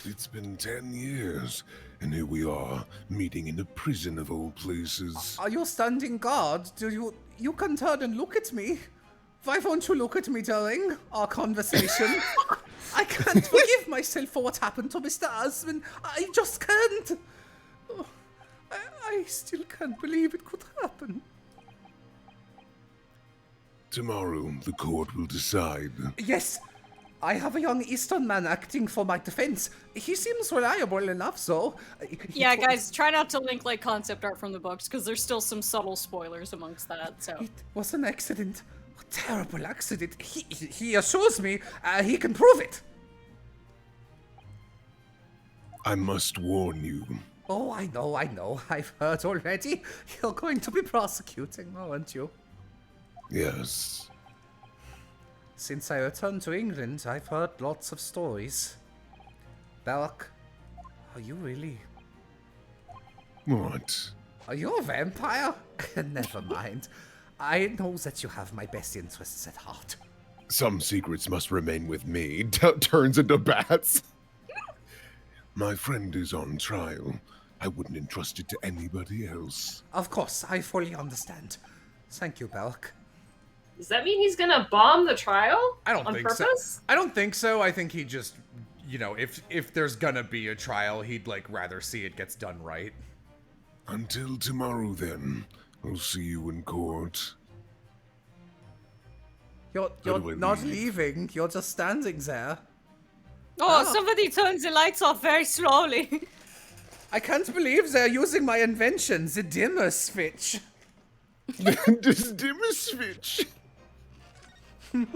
S8: It's been 10 years, and here we are, meeting in a prison of all places.
S1: Are you standing guard? You can turn and look at me. Why won't you look at me during our conversation? I can't forgive myself for what happened to Mr. Asman. I just can't. Oh, I still can't believe it could happen.
S8: Tomorrow, the court will decide.
S1: Yes, I have a young Eastern man acting for my defense. He seems reliable enough, so...
S4: Yeah, guys, try not to link like concept art from the books because there's still some subtle spoilers amongst that. So
S1: It was an accident. A terrible accident. He assures me he can prove it.
S8: I must warn you.
S1: Oh, I know. I've heard already. You're going to be prosecuting, aren't you?
S8: Yes.
S1: Since I returned to England, I've heard lots of stories. Belk, are you really...
S8: What?
S1: Are you a vampire? Never mind. I know that you have my best interests at heart.
S8: Some secrets must remain with me.
S2: Turns into bats.
S8: My friend is on trial. I wouldn't entrust it to anybody else.
S1: Of course, I fully understand. Thank you, Belk.
S5: Does that mean he's gonna bomb the trial?
S1: I don't
S5: on
S1: think
S5: purpose?
S1: so. I don't think so. I think he just, you know, if there's gonna be a trial, he'd like rather see it gets done right.
S8: Until tomorrow, then. I'll see you in court.
S1: You're
S8: How do I
S1: not
S8: leave?
S1: leaving. You're just standing there.
S4: Oh, somebody turns the lights off very slowly.
S1: I can't believe they're using my invention, the dimmer switch.
S2: Just dimmer switch.
S1: No,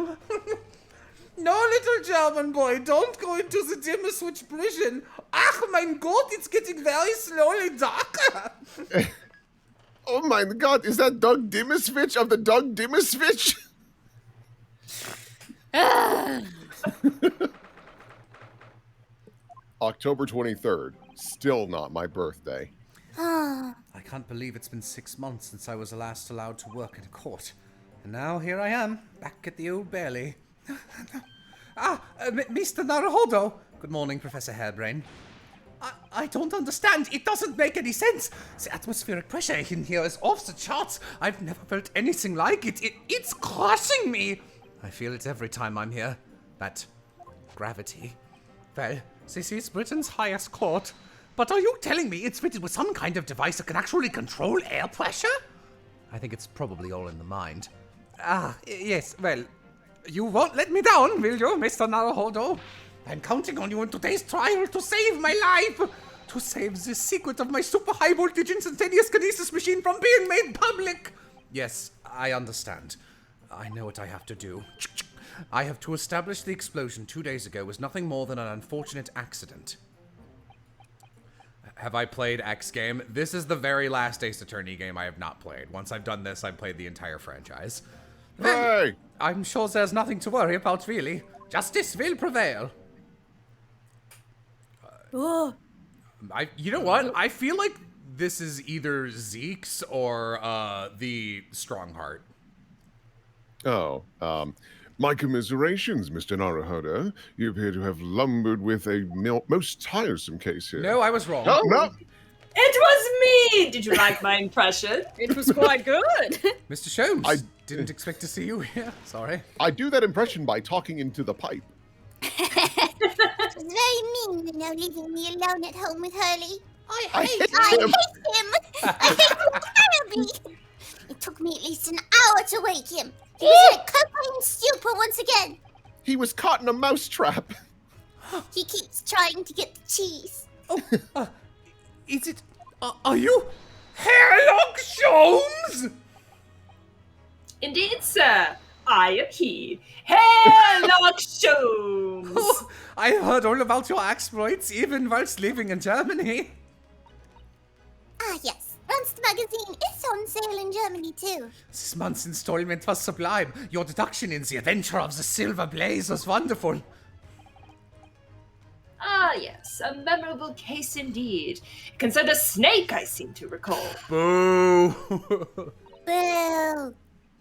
S1: little German boy, don't go into the dimmer switch prison. Ach, mein Gott, it's getting very slowly darker.
S2: Oh my god, is that Doug Dimmerswitch of the Doug Dimmerswitch? October 23rd. Still not my birthday.
S1: I can't believe it's been 6 months since I was last allowed to work in court. And now here I am, back at the Old Bailey. Mr. Naruhodo. Good morning, Professor Hairbrain. I don't understand. It doesn't make any sense. The atmospheric pressure in here is off the charts. I've never felt anything like it. It's crushing me. I feel it every time I'm here. That gravity. Well, this is Britain's highest court. But are you telling me it's fitted with some kind of device that can actually control air pressure? I think it's probably all in the mind. Yes, well, you won't let me down, will you, Mr. Naruhodo? I'm counting on you in today's trial to save my life! To save the secret of my super high voltage instantaneous kinesis machine from being made public! Yes, I understand. I know what I have to do. I have to establish the explosion 2 days ago was nothing more than an unfortunate accident. Have I played X game? This is the very last Ace Attorney game I have not played. Once I've done this, I've played the entire franchise.
S2: Hey!
S1: I'm sure there's nothing to worry about, really. Justice will prevail. You know what? I feel like this is either Zeke's or the Strongheart.
S2: Oh, my commiserations, Mr. Naruhodo. You appear to have lumbered with a most tiresome case here.
S1: No, I was wrong.
S2: Oh, no.
S5: It was me! Did you like my impression?
S4: It was quite good.
S1: Mr. Sholmes,
S2: I-
S1: didn't expect to see you here. Sorry.
S2: I do that impression by talking into the pipe.
S3: It's very mean, leaving me alone at home with Hurley.
S2: I hate
S3: I
S2: him.
S3: hate him! I hate him terribly! It took me at least an hour to wake him. He was in a cocaine stupor once again.
S2: He was caught in a mousetrap.
S3: He keeps trying to get the cheese.
S1: Is it... are you... Sherlock Sholmes?
S5: Indeed, sir. I am he. Sherlock Sholmes.
S1: I heard all about your exploits, even whilst living in Germany.
S3: Ah, yes. Runst magazine is on sale in Germany, too.
S1: This month's installment was sublime. Your deduction in The Adventure of the Silver Blaze was wonderful.
S5: Ah, yes. A memorable case indeed. Concerned a snake, I seem to recall.
S1: Boo!
S3: Boo.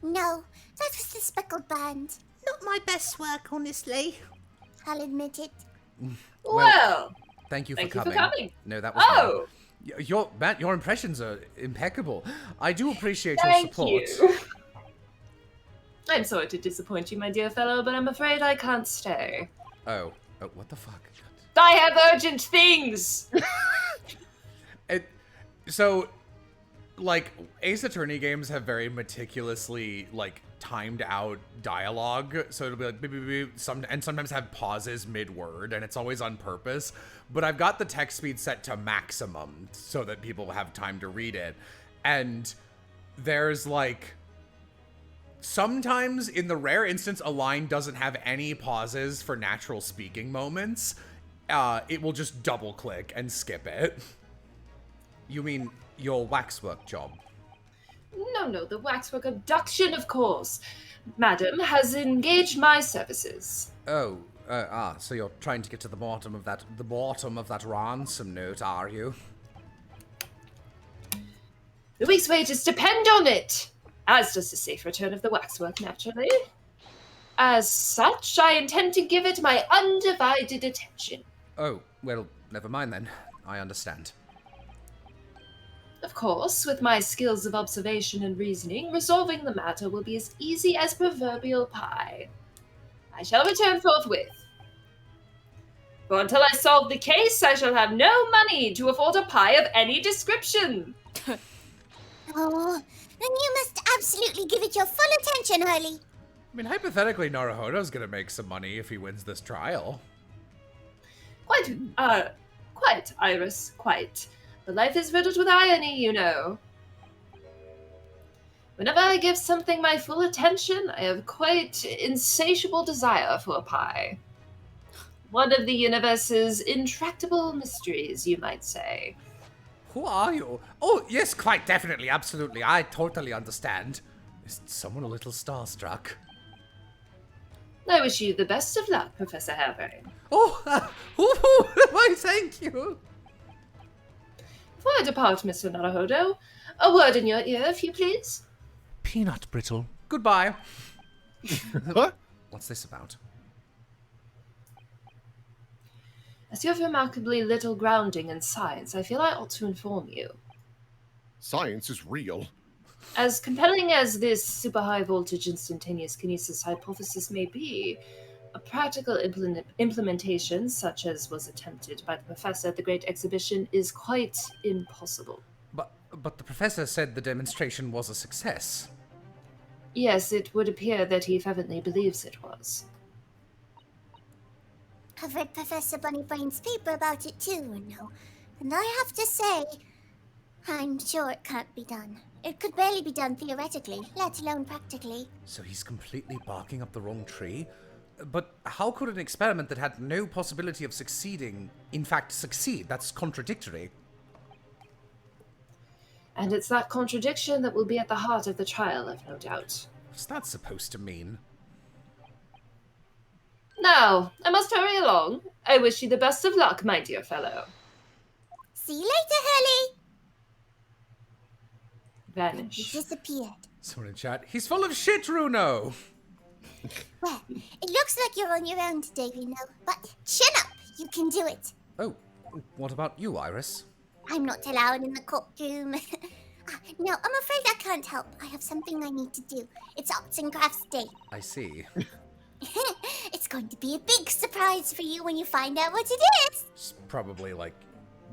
S3: No, that was the speckled band.
S7: Not my best work, honestly.
S3: I'll admit it.
S5: Well,
S1: Thank you for
S5: thank you
S1: coming.
S5: for coming.
S1: No, that was
S5: Oh,
S1: me. Your impressions are impeccable. I do appreciate your
S5: thank
S1: support.
S5: you. I'm sorry to disappoint you, my dear fellow, but I'm afraid I can't stay.
S1: Oh, what the fuck?
S5: I have urgent things.
S1: So, like, Ace Attorney games have very meticulously, like, timed out dialogue. So it'll be like, beep, beep, beep, and sometimes have pauses mid-word, and it's always on purpose. But I've got the text speed set to maximum so that people have time to read it. And there's, like, sometimes, in the rare instance a line doesn't have any pauses for natural speaking moments, it will just double click and skip it. You mean your waxwork job?
S5: No, the waxwork abduction, of course. Madam has engaged my services.
S1: Oh, so you're trying to get to the bottom of that ransom note, are you?
S5: The week's wages depend on it, as does the safe return of the waxwork, naturally. As such, I intend to give it my undivided attention.
S1: Oh, well, never mind then. I understand.
S5: Of course, with my skills of observation and reasoning, resolving the matter will be as easy as proverbial pie. I shall return forthwith. For until I solve the case, I shall have no money to afford a pie of any description.
S3: Oh, then you must absolutely give it your full attention, Hurley.
S1: I mean, hypothetically, Naruhodo's gonna make some money if he wins this trial.
S5: Quite, Iris, quite. But life is riddled with irony, you know. Whenever I give something my full attention, I have quite insatiable desire for a pie. One of the universe's intractable mysteries, you might say.
S1: Who are you? Oh, yes, quite definitely, absolutely. I totally understand. Is someone a little starstruck?
S5: I wish you the best of luck, Professor Harebrain.
S1: Oh, why, thank you.
S5: Before I depart, Mr. Naruhodo, a word in your ear, if you please.
S1: Peanut brittle. Goodbye.
S2: What?
S1: What's this about?
S5: As you have remarkably little grounding in science, I feel I ought to inform you.
S2: Science is real.
S5: As compelling as this super high voltage instantaneous kinesis hypothesis may be, a practical implementation, such as was attempted by the professor at the Great Exhibition, is quite impossible.
S1: But the professor said the demonstration was a success.
S5: Yes, it would appear that he fervently believes it was.
S3: I've read Professor Bunnybrain's paper about it too, no, and I have to say, I'm sure it can't be done. It could barely be done theoretically, let alone practically.
S1: So he's completely barking up the wrong tree? But how could an experiment that had no possibility of succeeding, in fact, succeed? That's contradictory.
S5: And it's that contradiction that will be at the heart of the trial, I've no doubt.
S1: What's that supposed to mean?
S5: Now, I must hurry along. I wish you the best of luck, my dear fellow.
S3: See you later, Hurley!
S5: Vanish.
S3: He disappeared.
S1: Someone in chat, he's full of shit, Runo!
S3: Well, it looks like you're on your own today, Reno, but chin up! You can do it!
S1: Oh, what about you, Iris?
S3: I'm not allowed in the courtroom. No, I'm afraid I can't help. I have something I need to do. It's Arts and Crafts Day.
S1: I see.
S3: It's going to be a big surprise for you when you find out what it is.
S1: It's probably like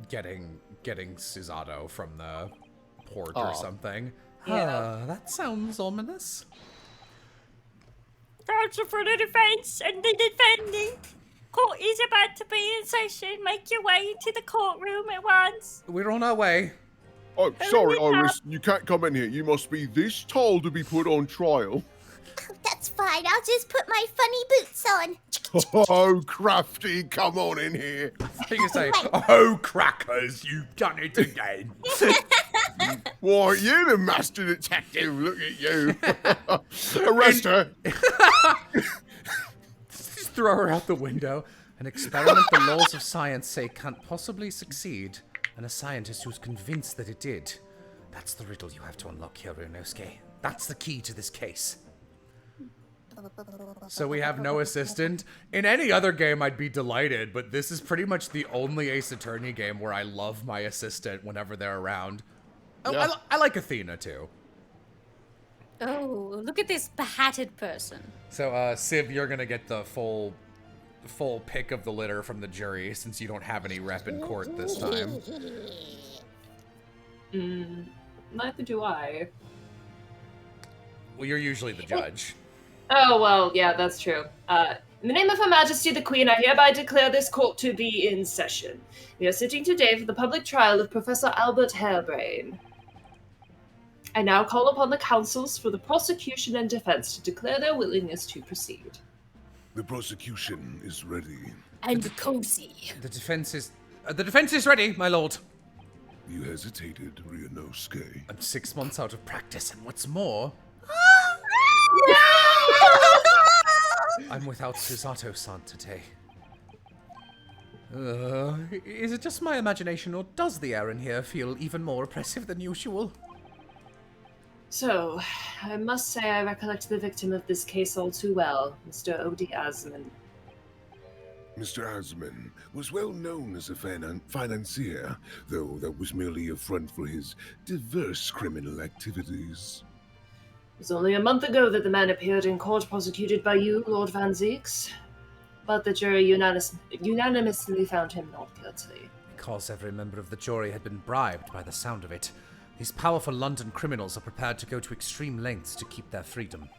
S1: getting Susato from the port
S2: Aw.
S1: or something.
S5: Yeah.
S1: That sounds ominous.
S9: Counsel for the defense and the defending. Court is about to be in session. Make your way into the courtroom at once.
S1: We're on our way.
S2: Oh, sorry, Iris. You can't come in here. You must be this tall to be put on trial.
S3: Oh, that's fine. I'll just put my funny boots on.
S2: Oh, Crafty, come on in here.
S1: You can say, oh, crackers, you've done it again.
S2: Why, you're the master detective. Look at you. Arrest her.
S1: Just throw her out the window. An experiment the laws of science say can't possibly succeed, and a scientist who's convinced that it did. That's the riddle you have to unlock here, Runosuke. That's the key to this case. So we have no assistant. In any other game, I'd be delighted, but this is pretty much the only Ace Attorney game where I love my assistant whenever they're around. Oh,
S2: Yeah.
S1: I like Athena, too.
S4: Oh, look at this behatted person.
S1: So, Civ, you're gonna get the full pick of the litter from the jury, since you don't have any rep in court this time.
S5: Neither do I.
S1: Well, you're usually the judge.
S5: Oh, well, yeah, that's true. In the name of Her Majesty the Queen, I hereby declare this court to be in session. We are sitting today for the public trial of Professor Albert Harebrain. I now call upon the counsels for the prosecution and defense to declare their willingness to proceed.
S8: The prosecution is ready.
S4: And cozy.
S1: The defense is ready, my lord.
S8: You hesitated, Ryunosuke.
S1: I'm 6 months out of practice, and what's more, I'm without Susato-san today. Is it just my imagination, or does the air in here feel even more oppressive than usual?
S5: So, I must say I recollect the victim of this case all too well, Mr. O.D. Asman.
S8: Mr. Asman was well known as a financier, though that was merely a front for his diverse criminal activities.
S5: It was only a month ago that the man appeared in court prosecuted by you, Lord Van Zeeks, but the jury unanimously found him not guilty.
S1: Because every member of the jury had been bribed by the sound of it. These powerful London criminals are prepared to go to extreme lengths to keep their freedom.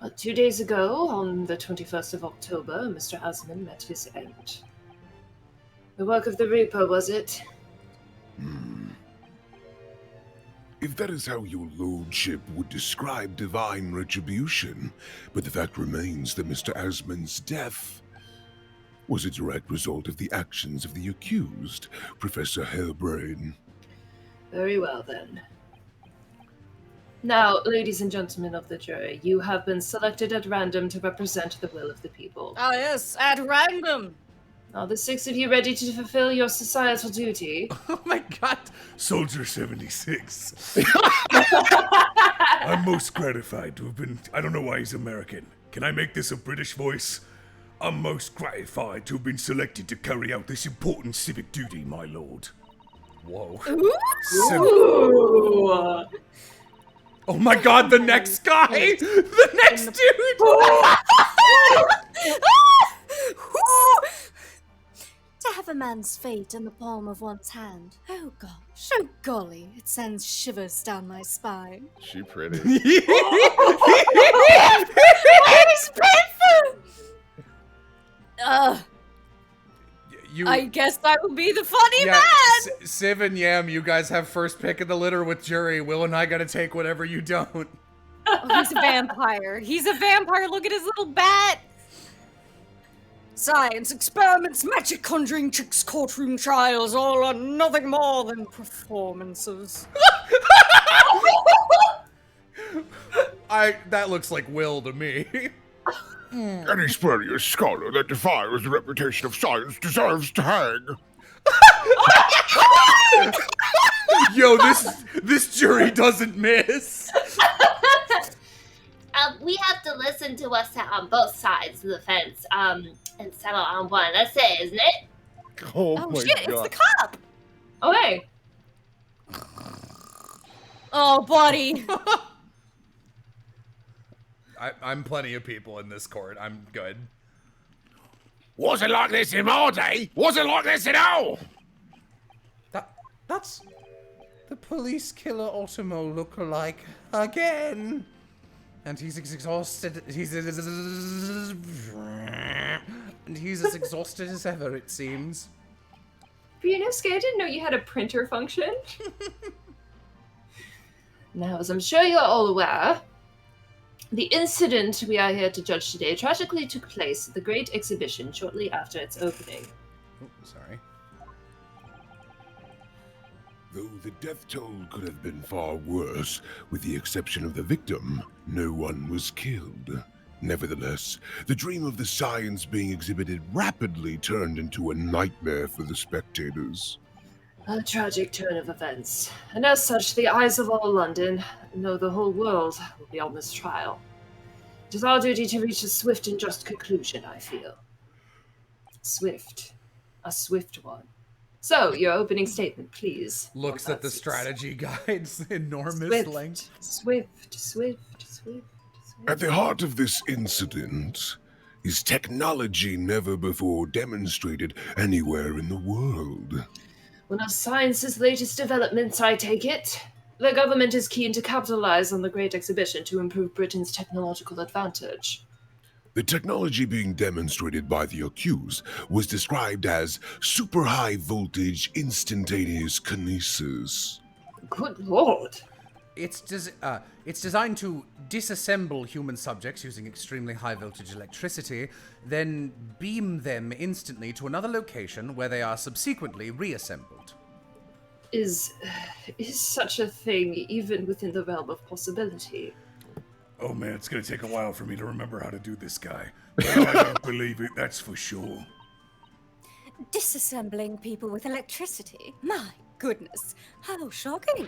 S5: But 2 days ago, on the 21st of October, Mr. Asman met his end. The work of the Reaper, was it?
S8: If that is how your lordship would describe divine retribution, but the fact remains that Mr. Asman's death was a direct result of the actions of the accused, Professor Harebrain.
S5: Very well, then. Now, ladies and gentlemen of the jury, you have been selected at random to represent the will of the people.
S4: Oh yes, at random.
S5: Are the 6 of you ready to fulfill your societal duty?
S1: Oh my god!
S10: Soldier 76. I'm most gratified to have been... I don't know why he's American. Can I make this a British voice? I'm most gratified to have been selected to carry out this important civic duty, my lord.
S1: Whoa.
S5: Ooh.
S1: Oh my god, the next guy! The next dude!
S4: To have a man's fate in the palm of one's hand. Oh gosh, oh golly, it sends shivers down my spine.
S2: She pretty.
S4: I guess I will be the funny
S1: Yeah,
S4: man!
S1: Civ and Yam, you guys have first pick of the litter with jury. Will and I gotta take whatever you don't.
S4: Oh, he's a vampire. He's a vampire. Look at his little bat. Science, experiments, magic, conjuring tricks, courtroom trials, all are nothing more than performances.
S1: That looks like Will to me.
S8: Any spurious scholar that defiles the reputation of science deserves to hang.
S1: Yo, this jury doesn't miss.
S11: We have to listen to us on both sides of the fence, and settle on one. That's it, isn't it?
S2: Oh my
S4: shit,
S2: god.
S4: it's the cop!
S5: Oh, hey.
S4: Oh, buddy.
S1: I'm plenty of people in this court. I'm good.
S8: Wasn't like this in my day. Wasn't like this at all.
S1: That's the police killer Ultimo lookalike again. And he's exhausted. He's as exhausted as ever, it seems.
S5: Ryunosuke, I didn't know you had a printer function. Now, as I'm sure you're all aware, the incident we are here to judge today tragically took place at the Great Exhibition shortly after its opening.
S1: Oh, sorry.
S8: Though the death toll could have been far worse, with the exception of the victim, no one was killed. Nevertheless, the dream of the science being exhibited rapidly turned into a nightmare for the spectators.
S5: A tragic turn of events, and as such, the eyes of all London, no, the whole world, will be on this trial. It is our duty to reach a swift and just conclusion, I feel. Swift. A swift one. So, your opening statement, please.
S1: Looks at the strategy guide's enormous
S5: Swift,
S1: length.
S5: swift, swift, swift.
S8: At the heart of this incident is technology never before demonstrated anywhere in the world.
S5: One of science's latest developments, I take it. The government is keen to capitalize on the Great Exhibition to improve Britain's technological advantage.
S8: The technology being demonstrated by the accused was described as super high voltage instantaneous kinesis.
S5: Good lord.
S1: It's designed to disassemble human subjects using extremely high voltage electricity, then beam them instantly to another location where they are subsequently reassembled.
S5: Is such a thing even within the realm of possibility?
S10: Oh man, it's gonna take a while for me to remember how to do this guy. But I don't believe it, that's for sure.
S9: Disassembling people with electricity? My goodness, how shocking.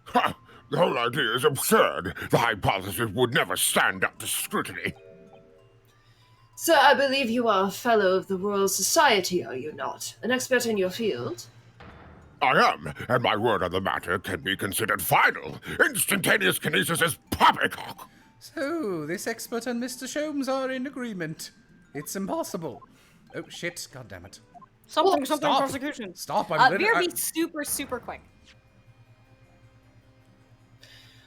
S8: Ha! The whole idea is absurd. The hypothesis would never stand up to scrutiny.
S5: Sir, I believe you are a fellow of the Royal Society, are you not? An expert in your field?
S8: I am, and my word on the matter can be considered final. Instantaneous kinesis is poppycock.
S1: So, this expert and Mr. Sholmes are in agreement. It's impossible. Oh, shit. God damn it.
S4: Something,
S1: Stop.
S4: prosecution.
S1: Stop, I'm literally...
S4: BRB super, super quick.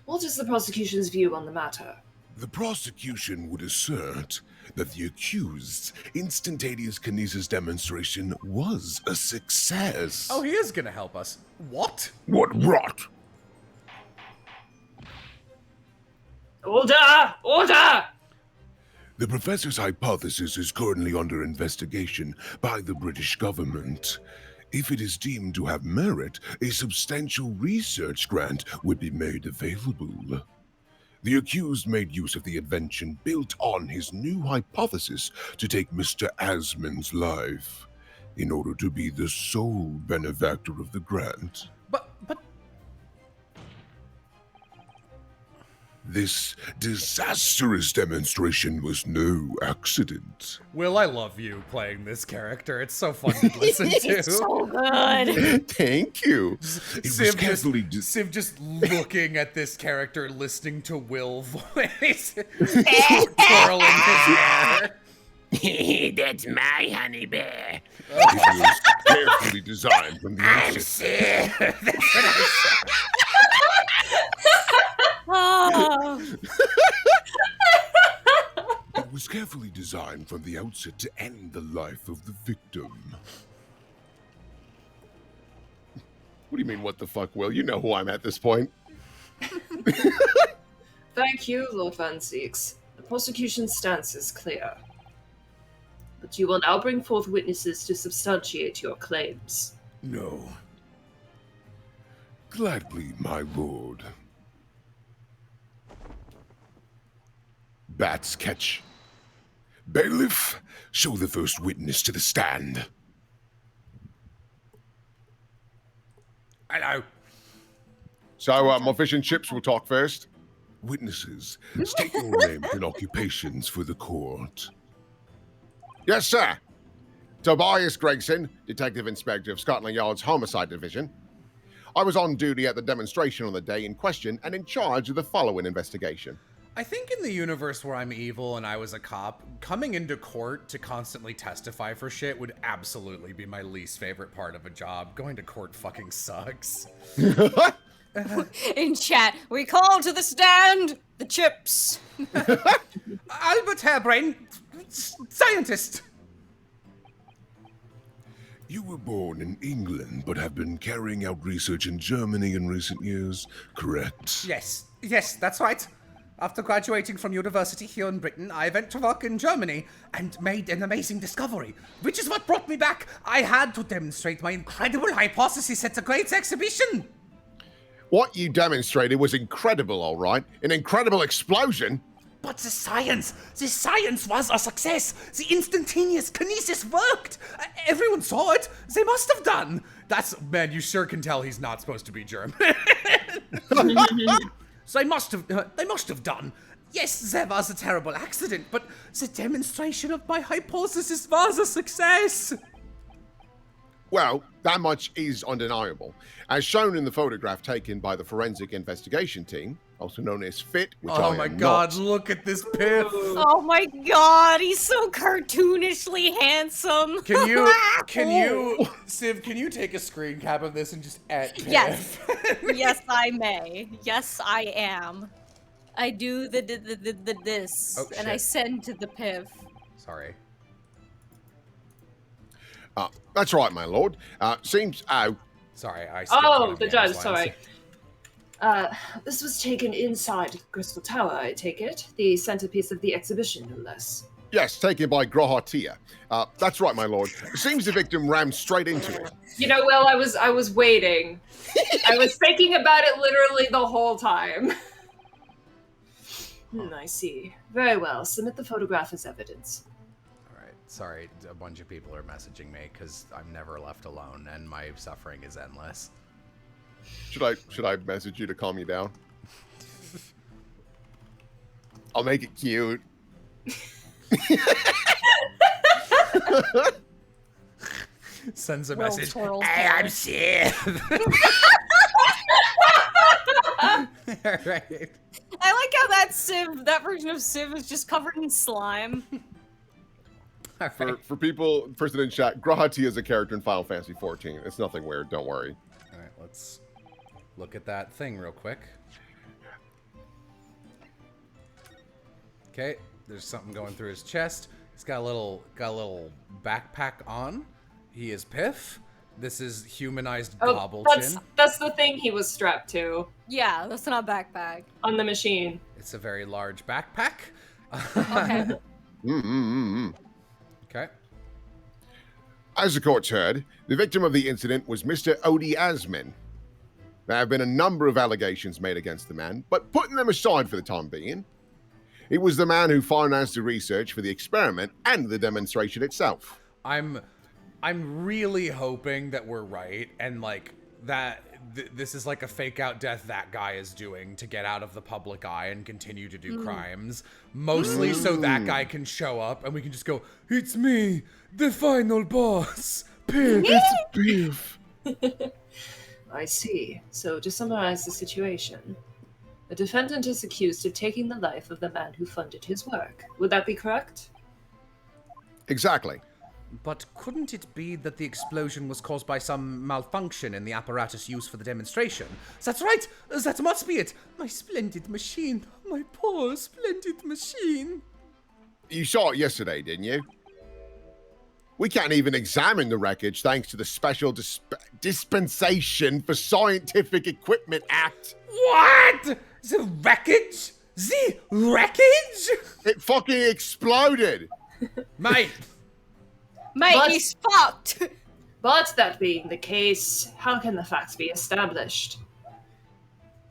S5: What is the prosecution's view on the matter?
S8: The prosecution would assert that the accused's instantaneous kinesis demonstration was a success.
S1: Oh, he is gonna help us. What?
S8: What rot!
S5: Order! Order!
S8: The professor's hypothesis is currently under investigation by the British government. If it is deemed to have merit, a substantial research grant would be made available. The accused made use of the invention built on his new hypothesis to take Mr. Asmon's life, in order to be the sole benefactor of the grant.
S1: But...
S8: This disastrous demonstration was no accident.
S1: Will, I love you playing this character. It's so fun to listen to.
S4: It's so good.
S2: Thank you.
S1: Civ just looking at this character, listening to Will voice, twirling his hair.
S8: That's my honey bear. It was carefully designed from the outset.
S1: That's what I said.
S4: Oh.
S8: It was carefully designed from the outset to end the life of the victim.
S2: What do you mean, what the fuck, Will? You know who I'm at this point.
S5: Thank you, Lord Van Zeeks. The prosecution's stance is clear. But you will now bring forth witnesses to substantiate your claims.
S8: No. Gladly, my lord. Bats catch. Bailiff, show the first witness to the stand.
S1: Hello.
S2: So, my fish and chips will talk first.
S8: Witnesses, state your names and occupations for the court.
S2: Yes, sir. Tobias Gregson, Detective Inspector of Scotland Yard's Homicide Division. I was on duty at the demonstration on the day in question and in charge of the following investigation.
S1: I think in the universe where I'm evil and I was a cop, coming into court to constantly testify for shit would absolutely be my least favorite part of a job. Going to court fucking sucks.
S4: In chat, we call to the stand the chips.
S1: Albert Hairbrain, scientist.
S8: You were born in England, but have been carrying out research in Germany in recent years, correct?
S1: Yes, that's right. After graduating from university here in Britain, I went to work in Germany and made an amazing discovery, which is what brought me back. I had to demonstrate my incredible hypothesis at a great exhibition.
S2: What you demonstrated was incredible, all right. An incredible explosion.
S1: But the science was a success. The instantaneous kinesis worked. Everyone saw it. They must have done. Man, you sure can tell he's not supposed to be German. So they must have done. Yes, there was a terrible accident, but the demonstration of my hypothesis was a success.
S2: Well, that much is undeniable. As shown in the photograph taken by the forensic investigation team, also known as FIT, which
S1: oh my god, look at this piff.
S4: Oh my god, he's so cartoonishly handsome.
S1: Civ, can you take a screen cap of this and just add piff?
S4: Yes. Yes, I may. Yes, I am. I do this,
S1: Oh,
S4: and I
S1: shit.
S4: send to the piv.
S1: Sorry.
S2: That's right, my lord. Seems...
S1: Sorry, I skipped one
S5: Oh,
S1: of
S5: the
S1: Anna's
S5: judge,
S1: lines.
S5: sorry. This was taken inside Crystal Tower, I take it. The centerpiece of the exhibition, no less.
S2: Yes, taken by Grohartia. That's right, my lord. It seems the victim rammed straight into it.
S5: You know, well, I was waiting. I was thinking about it literally the whole time. I see. Very well. Submit the photograph as evidence.
S1: All right. Sorry, a bunch of people are messaging me because I'm never left alone and my suffering is endless.
S2: Should I message you to calm you down? I'll make it cute.
S1: Sends a
S4: Well,
S1: message.
S4: twirls
S1: Hey,
S4: hair.
S1: I'm Sith. All right.
S4: I like how that version of Civ is just covered in slime.
S1: All right.
S2: For people, person in chat, Grohartia is a character in Final Fantasy 14. It's nothing weird. Don't worry.
S1: All right, let's look at that thing real quick. Okay, there's something going through his chest. He's got a little backpack on. He is Piff. This is humanized Gobblechin.
S5: That's the thing he was strapped to
S4: Yeah, that's not a backpack.
S5: on the machine.
S1: It's a very large backpack.
S4: Okay.
S1: Okay.
S2: As the court's heard, the victim of the incident was Mr. Odie Asmin. There have been a number of allegations made against the man, but putting them aside for the time being, it was the man who financed the research for the experiment and the demonstration itself.
S1: I'm really hoping that we're right and like that this is like a fake out death that guy is doing to get out of the public eye and continue to do crimes, mostly so that guy can show up and we can just go, it's me, the final boss, Piff.
S2: Piff.
S5: I see. So, to summarize the situation, the defendant is accused of taking the life of the man who funded his work. Would that be correct?
S2: Exactly.
S1: But couldn't it be that the explosion was caused by some malfunction in the apparatus used for the demonstration? That's right! That must be it! My splendid machine! My poor splendid machine!
S2: You saw it yesterday, didn't you? We can't even examine the wreckage thanks to the Special Dispensation for Scientific Equipment Act.
S1: What? The wreckage? The wreckage?
S2: It fucking exploded!
S1: Mate!
S4: Mate,
S5: But-
S4: he's fucked!
S5: But that being the case, how can the facts be established?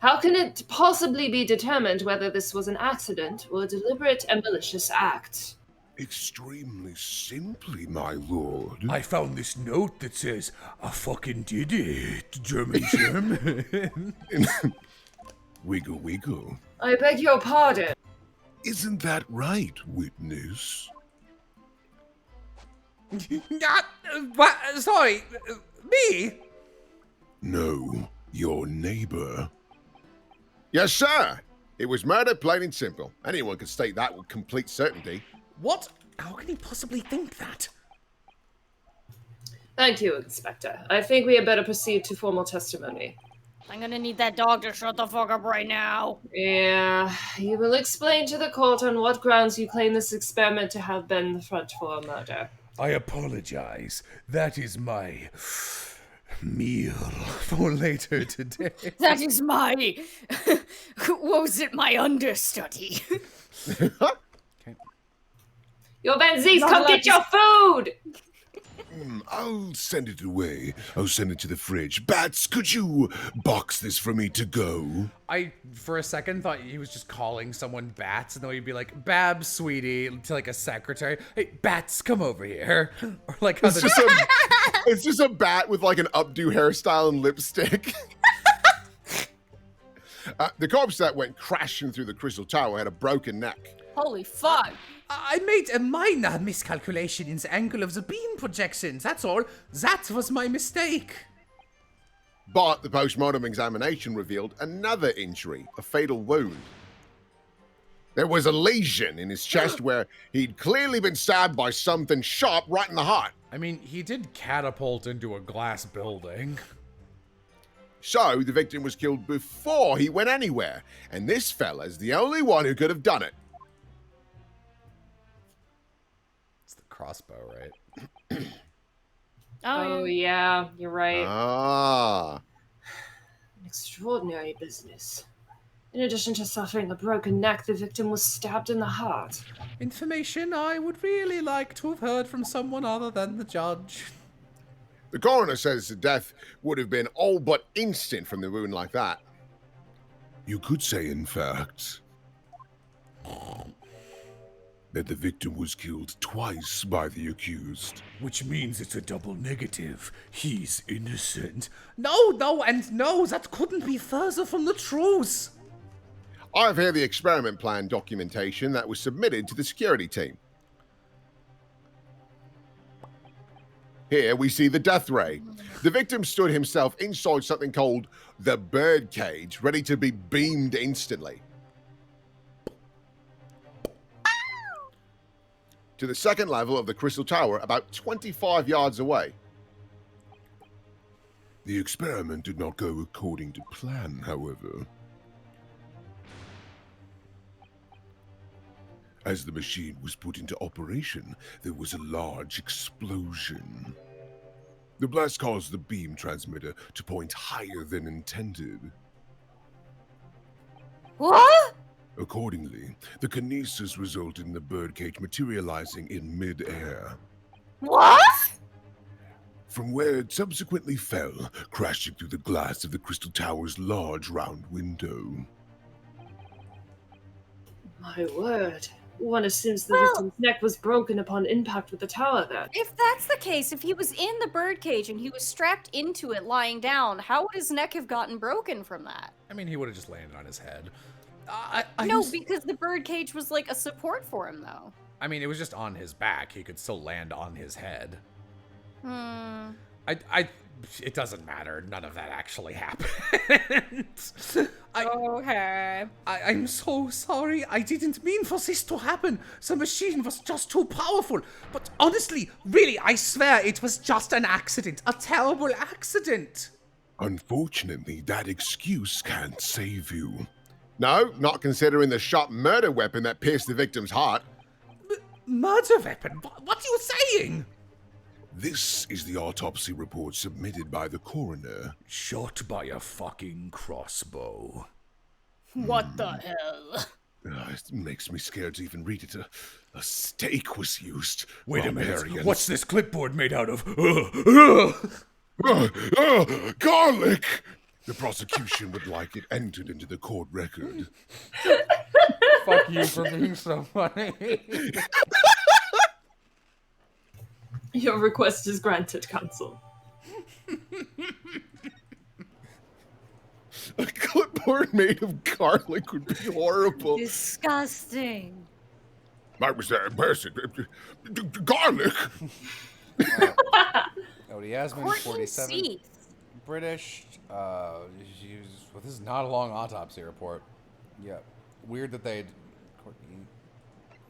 S5: How can it possibly be determined whether this was an accident or a deliberate and malicious act?
S8: Extremely simply, my lord.
S10: I found this note that says, I fucking did it, German.
S8: Wiggle, wiggle.
S5: I beg your pardon.
S8: Isn't that right, witness?
S1: What? Sorry, me?
S8: No, your neighbor.
S2: Yes, sir. It was murder, plain and simple. Anyone could state that with complete certainty.
S1: What? How can he possibly think that?
S5: Thank you, Inspector. I think we had better proceed to formal testimony.
S4: I'm gonna need that dog to shut the fuck up right now.
S5: Yeah, you will explain to the court on what grounds you claim this experiment to have been the front for a murder.
S10: I apologize. That is my meal for later today.
S4: That is my... what was it? My understudy.
S5: Your Benzies,
S4: Not
S5: come
S4: allowed
S5: get
S4: to-
S5: your food!
S8: I'll send it away. I'll send it to the fridge. Bats, could you box this for me to go?
S1: I, for a second, thought he was just calling someone Bats, and then he'd be like, Babs, sweetie, to like a secretary. Hey, Bats, come over here. Or like how
S2: It's just a bat with like an updo hairstyle and lipstick. The corpse that went crashing through the Crystal Tower had a broken neck.
S4: Holy fuck.
S1: I made a minor miscalculation in the angle of the beam projections, that's all. That was my mistake.
S2: But the post-mortem examination revealed another injury, a fatal wound. There was a lesion in his chest where he'd clearly been stabbed by something sharp right in the heart.
S1: I mean, he did catapult into a glass building.
S2: So the victim was killed before he went anywhere, and this fella's the only one who could have done it.
S1: It's the crossbow, right?
S5: Oh, yeah, you're right.
S2: Ah.
S5: Extraordinary business. In addition to suffering a broken neck, the victim was stabbed in the heart.
S1: Information I would really like to have heard from someone other than the judge.
S2: The coroner says the death would have been all but instant from the wound like that.
S8: You could say, in fact, that the victim was killed twice by the accused.
S10: Which means it's a double negative. He's innocent.
S1: No, that couldn't be further from the truth.
S2: I have here the experiment plan documentation that was submitted to the security team. Here we see the death ray. The victim stood himself inside something called the bird cage, ready to be beamed instantly. To the second level of the Crystal Tower, about 25 yards away.
S8: The experiment did not go according to plan, however. As the machine was put into operation, there was a large explosion. The blast caused the beam transmitter to point higher than intended.
S4: What?
S8: Accordingly, the kinesis resulted in the birdcage materializing in mid-air,
S4: What?
S8: from where it subsequently fell, crashing through the glass of the Crystal Tower's large round window.
S5: My word. One assumes the victim's neck was broken upon impact with the tower then.
S4: If that's the case, if he was in the birdcage and he was strapped into it lying down, how would his neck have gotten broken from that?
S1: I mean, he would have just landed on his head.
S4: No, because the birdcage was like a support for him, though.
S1: I mean, it was just on his back. He could still land on his head. It doesn't matter. None of that actually happened.
S4: Okay.
S1: I'm so sorry. I didn't mean for this to happen. The machine was just too powerful. But honestly, really, I swear it was just an accident. A terrible accident.
S8: Unfortunately, that excuse can't save you.
S2: No, not considering the sharp murder weapon that pierced the victim's heart.
S1: Murder weapon? What are you saying?
S8: This is the autopsy report submitted by the coroner.
S10: Shot by a fucking crossbow.
S4: What the hell?
S8: It makes me scared to even read it. A stake was used.
S10: Wait a minute.
S8: Barbarians.
S10: What's this clipboard made out of?
S8: Garlic! The prosecution would like it entered into the court record.
S1: Fuck you for being so funny.
S5: Your request is granted, counsel.
S2: A clipboard made of garlic would be horrible.
S4: Disgusting.
S8: I was there in person. Garlic!
S1: Odie Yasmin, 47. British. This is not a long autopsy report. Yeah. Weird that they'd.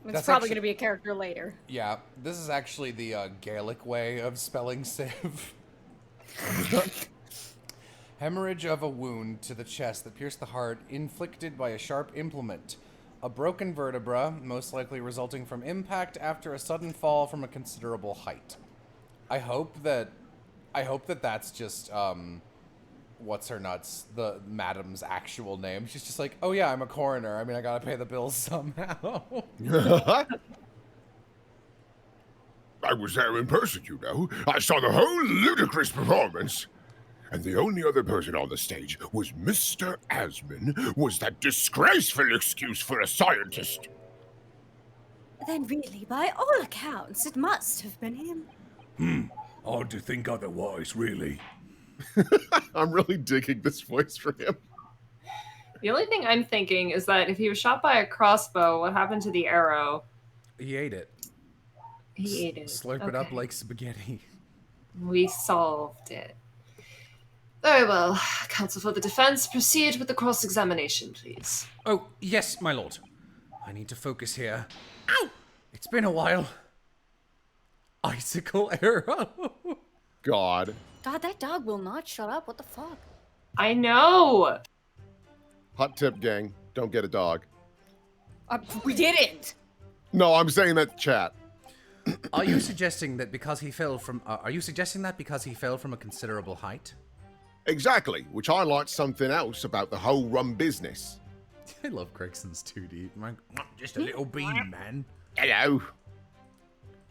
S4: It's probably going to be a character later.
S1: Yeah, this is actually the Gaelic way of spelling sieve. Hemorrhage of a wound to the chest that pierced the heart, inflicted by a sharp implement. A broken vertebra, most likely resulting from impact after a sudden fall from a considerable height. I hope that that's just what's her nuts, the madam's actual name. She's just like, oh yeah, I'm a coroner. I mean, I gotta pay the bills somehow.
S8: I was there in person, you know. I saw the whole ludicrous performance. And the only other person on the stage was Mr. Asman. Was that disgraceful excuse for a scientist?
S4: Then really, by all accounts, it must have been him.
S10: Hard to think otherwise, really.
S2: I'm really digging this voice for him.
S5: The only thing I'm thinking is that if he was shot by a crossbow, what happened to the arrow?
S1: He ate it.
S5: He ate it.
S1: Slurp it up like spaghetti.
S5: We solved it. Very well. Counsel for the defense, proceed with the cross-examination, please.
S1: Oh, yes, my lord. I need to focus here. Ow! It's been a while. Icicle arrow.
S2: God,
S4: that dog will not shut up. What the fuck?
S5: I know!
S2: hot tip, gang. Don't get a dog.
S4: We didn't!
S2: No, I'm saying that chat.
S1: Are you suggesting that because he fell from? Are you suggesting that because he fell from a considerable height?
S2: Exactly, which highlights something else about the whole rum business.
S1: I love Gregson's 2D. Just a little bean, man.
S2: Hello.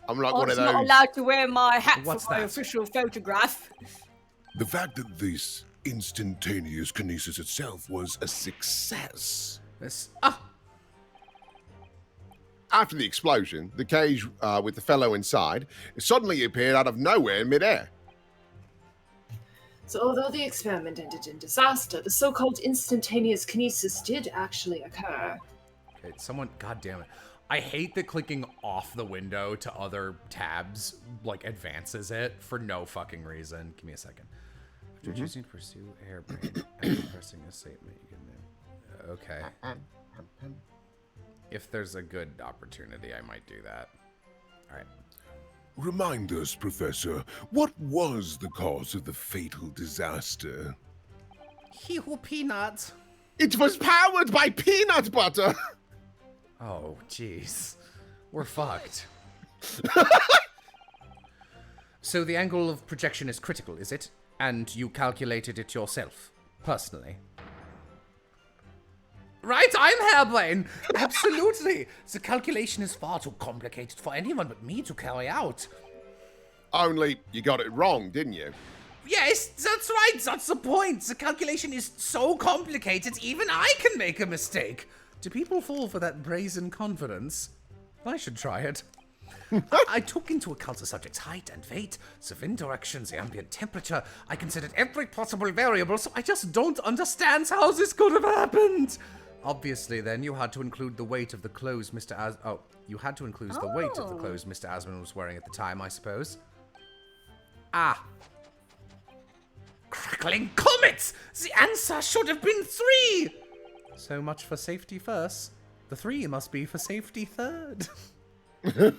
S2: I'm like one of those.
S4: I'm not allowed to wear my hat
S1: What's
S4: for my
S1: that?
S4: official photograph.
S8: The fact that this instantaneous kinesis itself was a success.
S2: After the explosion, the cage with the fellow inside suddenly appeared out of nowhere in midair.
S5: So although the experiment ended in disaster, the so-called instantaneous kinesis did actually occur.
S1: Okay, someone, god damn it. I hate that clicking off the window to other tabs, like, advances it for no fucking reason. Give me a second. After choosing to pursue hairbrain and pressing a statement, you can... Okay. If there's a good opportunity, I might do that. Alright.
S8: Remind us, Professor, what was the cause of the fatal disaster?
S7: You peanut.
S2: It was powered by peanut butter!
S1: Oh, jeez. We're fucked. So the angle of projection is critical, is it? And you calculated it yourself, personally? Right, I'm harebrained. Absolutely. The calculation is far too complicated for anyone but me to carry out.
S2: Only you got it wrong, didn't you?
S1: Yes, that's right. That's the point. The calculation is so complicated, even I can make a mistake. Do people fall for that brazen confidence? I should try it. I took into account the subject's height and weight, the wind direction, the ambient temperature. I considered every possible variable, so I just don't understand how this could have happened. Obviously, then, you had to include the weight of the clothes you had to include the weight of the clothes Mr. Asman was wearing at the time, I suppose. Ah. Crackling comets! The answer should have been 3! So much for safety first. The 3 must be for safety third. Okay.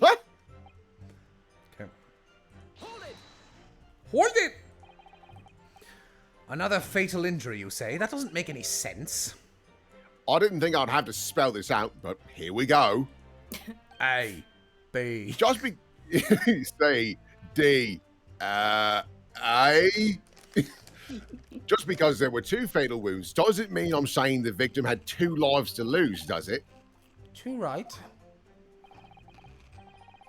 S1: Hold it! Another fatal injury, you say? That doesn't make any sense.
S2: I didn't think I'd have to spell this out, but here we go.
S1: A. B.
S2: Just be... say D. A. Just because there were 2 fatal wounds doesn't mean I'm saying the victim had 2 lives to lose, does it?
S1: Too right.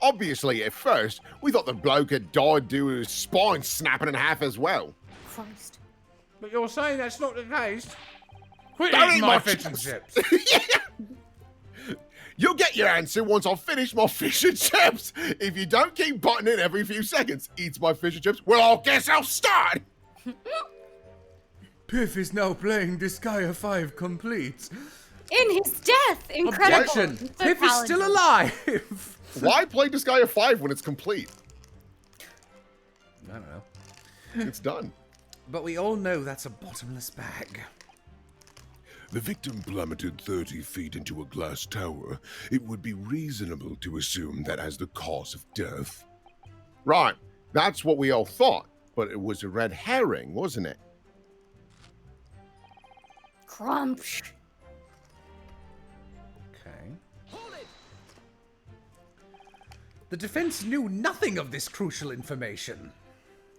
S2: Obviously, at first, we thought the bloke had died due to his spine snapping in half as well.
S4: Christ.
S1: But you're saying that's not the case? Quit
S2: Don't
S1: eating
S2: eat
S1: my
S2: my
S1: fish and
S2: chips.
S1: chips.
S2: You'll get your answer once I've finished my fish and chips. If you don't keep butting in every few seconds, eats my fish and chips, well, I guess I'll start.
S1: Piff is now playing Disgaea 5 complete.
S4: In his death! Incredible!
S1: Objection! Piff is still alive!
S2: Why play Disgaea 5 when it's complete?
S1: I don't know.
S2: It's done.
S1: But we all know that's a bottomless bag.
S8: The victim plummeted 30 feet into a glass tower. It would be reasonable to assume that as the cause of death.
S2: Right. That's what we all thought. But it was a red herring, wasn't it?
S4: Crunch.
S1: Okay. The defense knew nothing of this crucial information.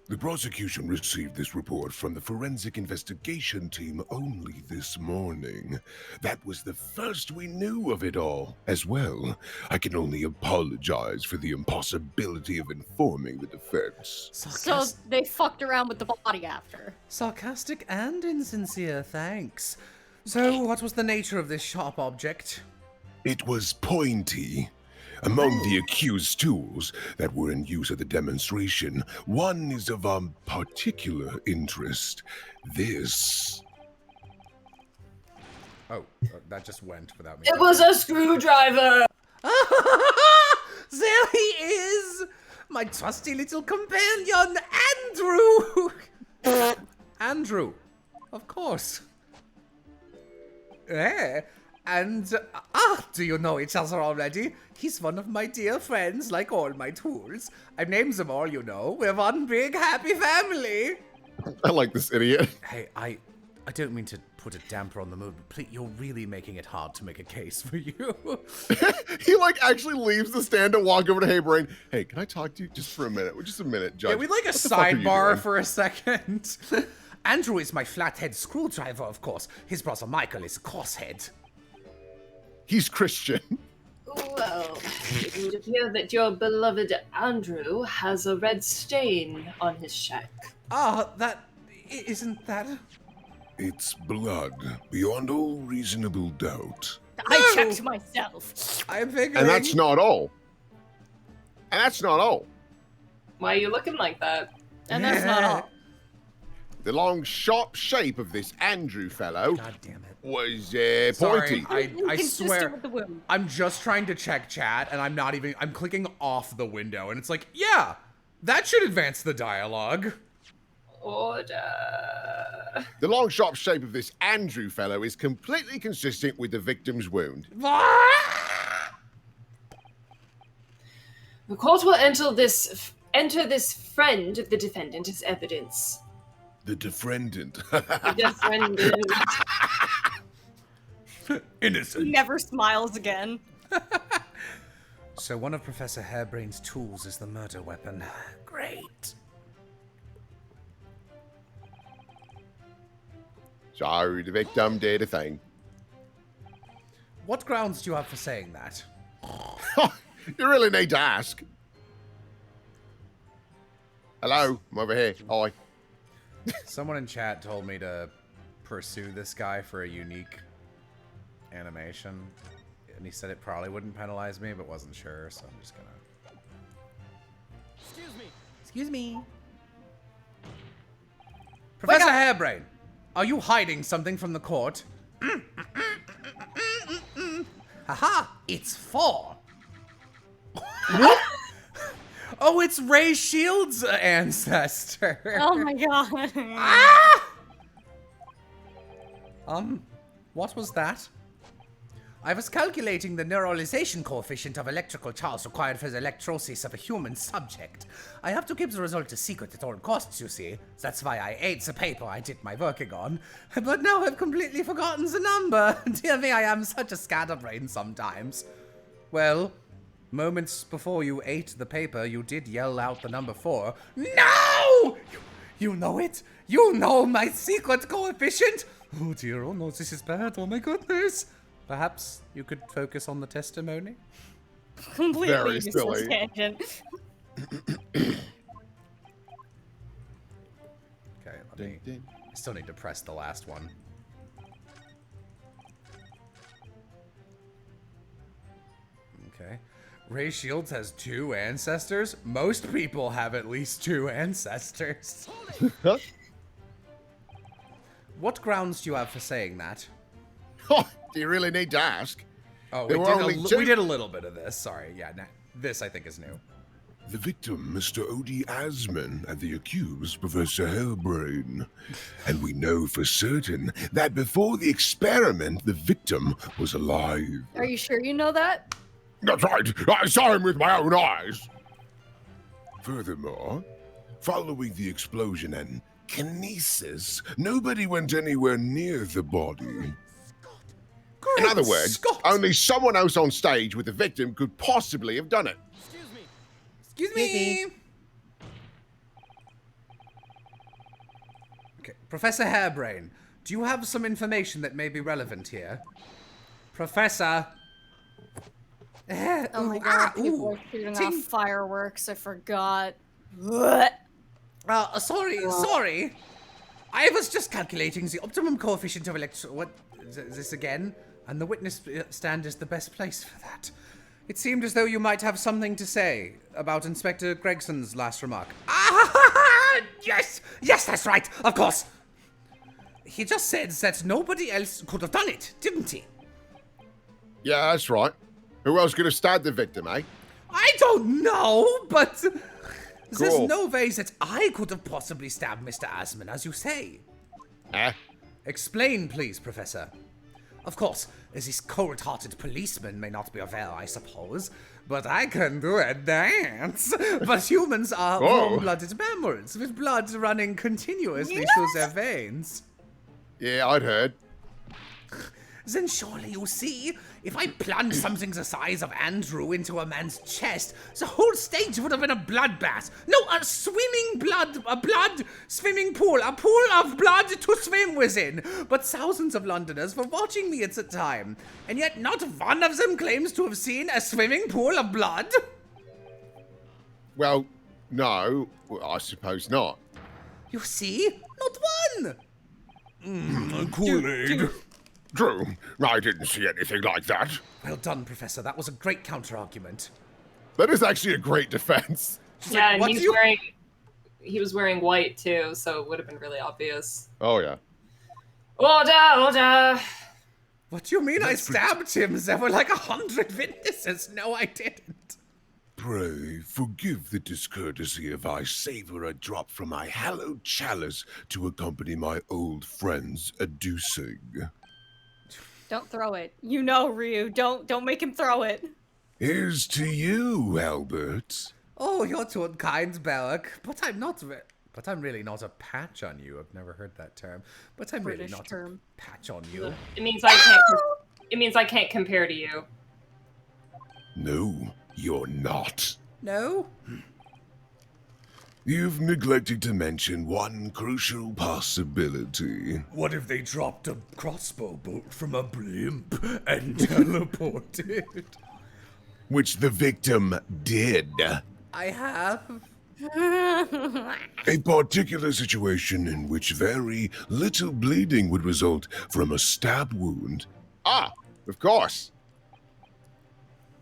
S8: The prosecution received this report from the forensic investigation team only this morning. That was the first we knew of it all. As well, I can only apologize for the impossibility of informing the defense.
S4: So they fucked around with the body after.
S1: Sarcastic and insincere, thanks. So, what was the nature of this sharp object?
S8: It was pointy. Among the accused tools that were in use at the demonstration, one is of particular interest. This.
S1: Oh, that just went without me.
S5: It was a screwdriver!
S1: There he is! My trusty little companion, Andrew! Andrew, of course. And, do you know each other already? He's one of my dear friends, like all my tools. I've named them all, you know. We're one big happy family.
S2: I like this idiot.
S1: Hey, I don't mean to put a damper on the mood, but please, you're really making it hard to make a case for you.
S2: He, actually leaves the stand to walk over to Haberbrain. Hey, can I talk to you just for a minute? Just a minute, Judge.
S1: Yeah, we'd like a
S2: What the fuck are you
S1: sidebar
S2: doing?
S1: for a second.
S7: Andrew is my flathead screwdriver, of course. His brother Michael is crosshead.
S2: He's Christian.
S5: Well, it would appear that your beloved Andrew has a red stain on his shack.
S7: Ah, isn't that...
S8: It's blood, beyond all reasonable doubt.
S4: I checked myself.
S7: I'm figuring...
S2: And that's not all. And that's not all.
S5: Why are you looking like that?
S4: And that's not all.
S2: The long, sharp shape of this Andrew fellow
S7: God damn it.
S2: was
S7: Sorry,
S2: pointy.
S7: I
S4: Inconsistent
S7: swear,
S4: with the wound.
S7: I'm just trying to check chat, and I'm clicking off the window, and it's like, yeah, that should advance the dialogue.
S5: Order.
S2: The long, sharp shape of this Andrew fellow is completely consistent with the victim's wound.
S5: The court will enter this friend of the defendant as evidence.
S8: The defendant.
S5: The defendant.
S10: Innocent.
S4: He never smiles again.
S7: So one of Professor Hairbrain's tools is the murder weapon. Great.
S2: So the victim did a thing.
S7: What grounds do you have for saying that?
S2: You really need to ask. Hello, I'm over here. Hi.
S1: Someone in chat told me to pursue this guy for a unique animation. And he said it probably wouldn't penalize me, but wasn't sure, so I'm just gonna...
S6: Excuse me.
S7: Excuse me. Professor Hairbrain, are you hiding something from the court? Haha, it's 4. What? Oh, it's Ray Shields' ancestor.
S4: Oh my god.
S7: What was that? I was calculating the neuralization coefficient of electrical charge required for the electrosis of a human subject. I have to keep the result a secret at all costs, you see. That's why I ate the paper I did my working on. But now I've completely forgotten the number. Dear me, I am such a scatterbrain sometimes. Well, moments before you ate the paper, you did yell out the number 4. No! You know it? You know my secret coefficient? Oh dear, oh no, this is bad, oh my goodness. Perhaps you could focus on the testimony?
S4: Completely
S2: Very
S4: useless
S2: silly.
S4: tangent.
S1: Okay, let me... I still need to press the last one. Okay. Ray Shields has 2 ancestors? Most people have at least 2 ancestors. What grounds do you have for saying that?
S2: Do you really need to ask?
S1: Oh,
S2: There
S1: we
S2: were
S1: did,
S2: only 2.
S1: we did a little bit of this. Sorry. Yeah, this I think is new.
S8: The victim, Mr. Odie Asman, and the accused, Professor Hairbrain. And we know for certain that before the experiment, the victim was alive.
S4: Are you sure you know that?
S2: That's right. I saw him with my own eyes.
S8: Furthermore, following the explosion and kinesis, nobody went anywhere near the body.
S2: In other words,
S7: Scott!
S2: only someone else on stage with the victim could possibly have done it.
S6: Excuse me.
S7: Excuse me. Okay, Professor Hairbrain, do you have some information that may be relevant here? Professor.
S4: Oh my god, people are shooting off fireworks, I forgot. What?
S7: Sorry. I was just calculating the optimum coefficient of what is this again? And the witness stand is the best place for that. It seemed as though you might have something to say about Inspector Gregson's last remark. Ah, yes, that's right, of course. He just said that nobody else could have done it, didn't he?
S2: Yeah, that's right. Who else could have stabbed the victim, eh?
S7: I don't know, but there's
S2: Cool.
S7: no way that I could have possibly stabbed Mr. Asman, as you say.
S2: Eh?
S7: Explain, please, Professor. Of course, this cold-hearted policeman may not be aware, I suppose, but I can do a dance. But humans are warm-blooded mammals, with blood running continuously through their veins.
S2: Yeah, I'd heard.
S7: Then surely you see, if I plunged something the size of Andrew into a man's chest, the whole stage would have been a bloodbath. No, a swimming pool, a pool of blood to swim within. But thousands of Londoners were watching me at the time, and yet not one of them claims to have seen a swimming pool of blood.
S2: Well, no, I suppose not.
S7: You see? Not one!
S10: Kool-Aid.
S2: True, I didn't see anything like that.
S7: Well done, Professor. That was a great counter-argument.
S2: That is actually a great defense.
S5: Yeah,
S7: like,
S5: and he was wearing white too, so it would have been really obvious.
S2: Oh, yeah.
S5: Order!
S7: What do you mean I stabbed him? There were like 100 witnesses. No, I didn't.
S8: Pray, forgive the discourtesy if I savor a drop from my hallowed chalice to accompany my old friend's adducing.
S4: Don't throw it. You know, Ryu. Don't make him throw it.
S8: Here's to you, Albert.
S7: Oh, you're too unkind, Bellic. But I'm really not a patch on you. I've never heard that term. But I'm
S4: British
S7: really not
S4: term.
S7: a patch on you.
S5: It means I can't compare to you.
S8: No, you're not.
S7: No?
S8: You've neglected to mention one crucial possibility.
S10: What if they dropped a crossbow bolt from a blimp and teleported?
S8: Which the victim did.
S7: I have.
S8: A particular situation in which very little bleeding would result from a stab wound.
S2: Ah, of course.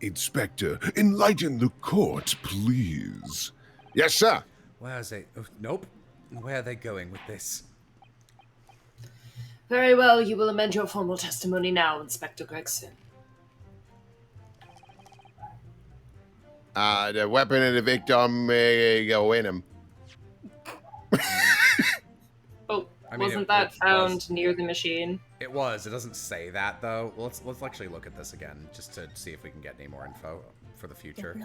S8: Inspector, enlighten the court, please.
S2: Yes, sir.
S7: Where is it? Oh, nope. Where are they going with this?
S5: Very well, you will amend your formal testimony now, Inspector Gregson.
S2: The weapon of the victim, go in him.
S5: Oh,
S1: I mean,
S5: wasn't
S1: it
S5: that found
S1: was.
S5: near the machine?
S1: It was. It doesn't say that though. Let's actually look at this again just to see if we can get any more info for the future.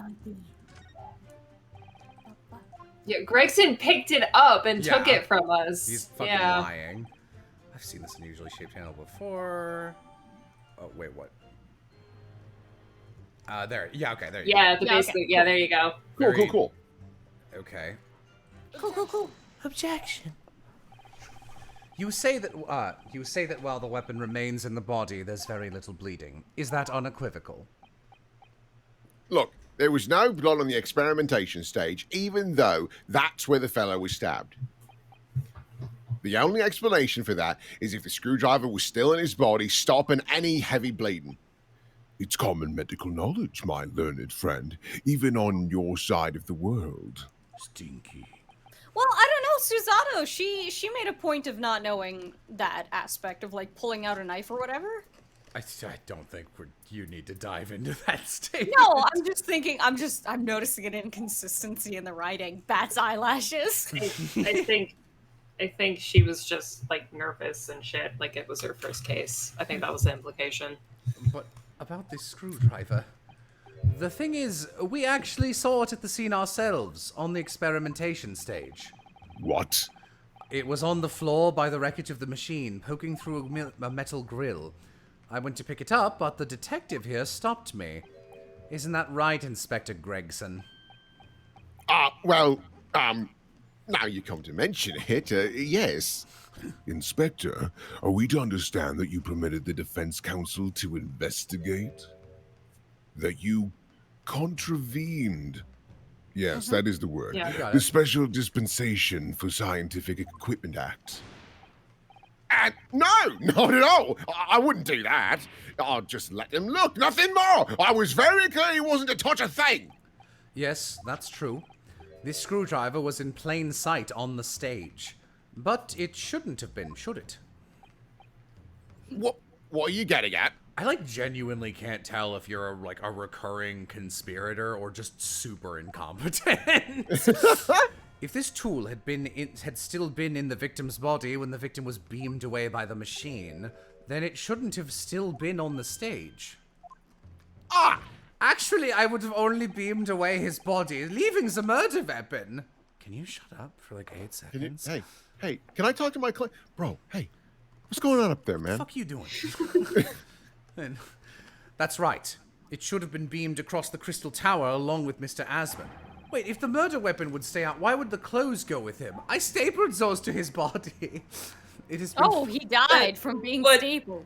S5: Yeah, Gregson picked it up and took
S1: Yeah.
S5: it from us.
S1: He's fucking
S5: yeah.
S1: lying. I've seen this unusually shaped handle before. Oh wait, what? There. Yeah. Okay. There. You
S5: Yeah,
S1: go.
S5: basically. Yeah, there you go.
S2: Cool.
S1: Okay.
S7: Cool. Objection.
S1: You say that while the weapon remains in the body, there's very little bleeding. Is that unequivocal?
S2: Look, there was no blood on the experimentation stage, even though that's where the fellow was stabbed. The only explanation for that is if the screwdriver was still in his body, stopping any heavy bleeding.
S8: It's common medical knowledge, my learned friend, even on your side of the world.
S10: Stinky.
S4: Well, I don't know, Susato. She made a point of not knowing that aspect of like pulling out a knife or whatever.
S1: I don't think you need to dive into that statement.
S4: No, I'm just thinking. I'm noticing an inconsistency in the writing. Bat's eyelashes.
S5: I think she was just like nervous and shit. Like it was her first case. I think that was the implication.
S1: But about this screwdriver, the thing is, we actually saw it at the scene ourselves on the experimentation stage.
S8: What?
S1: It was on the floor by the wreckage of the machine, poking through a metal grill. I went to pick it up, but the detective here stopped me. Isn't that right, Inspector Gregson?
S2: Well, now you come to mention it, yes.
S8: Inspector, are we to understand that you permitted the defense counsel to investigate? That you contravened? Yes, that is the word.
S5: Yeah.
S1: You got
S8: The
S1: it.
S8: Special Dispensation for Scientific Equipment Act.
S2: No, not at all. I wouldn't do that. I'll just let him look, nothing more. I was very clear he wasn't to touch a thing.
S1: Yes, that's true. This screwdriver was in plain sight on the stage. But it shouldn't have been, should it?
S2: What are you getting at?
S1: I genuinely can't tell if you're a recurring conspirator or just super incompetent. If this tool had still been in the victim's body when the victim was beamed away by the machine, then it shouldn't have still been on the stage. Actually, I would have only beamed away his body, leaving the murder weapon. Can you shut up for 8 seconds?
S2: Hey, can I talk to my client? Bro, hey, what's going on up there, man?
S1: What the fuck are you doing?
S7: And that's right. It should have been beamed across the Crystal Tower along with Mr. Asman. Wait, if the murder weapon would stay out, why would the clothes go with him? I stapled those to his body. It has been...
S4: Oh, he died from being stapled.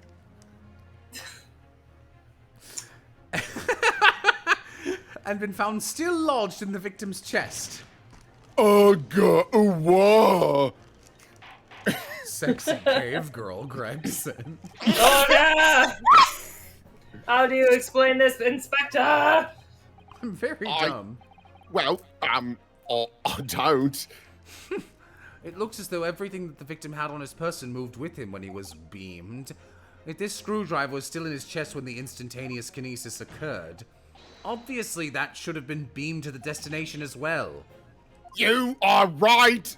S7: And been found still lodged in the victim's chest.
S2: Oh, God. Oh, whoa.
S1: Sexy cave girl, Gregson.
S5: Oh, yeah! How do you explain this, Inspector?
S7: I'm very dumb.
S2: Well, I don't.
S7: It looks as though everything that the victim had on his person moved with him when he was beamed. If this screwdriver was still in his chest when the instantaneous kinesis occurred, obviously that should have been beamed to the destination as well.
S2: You are right!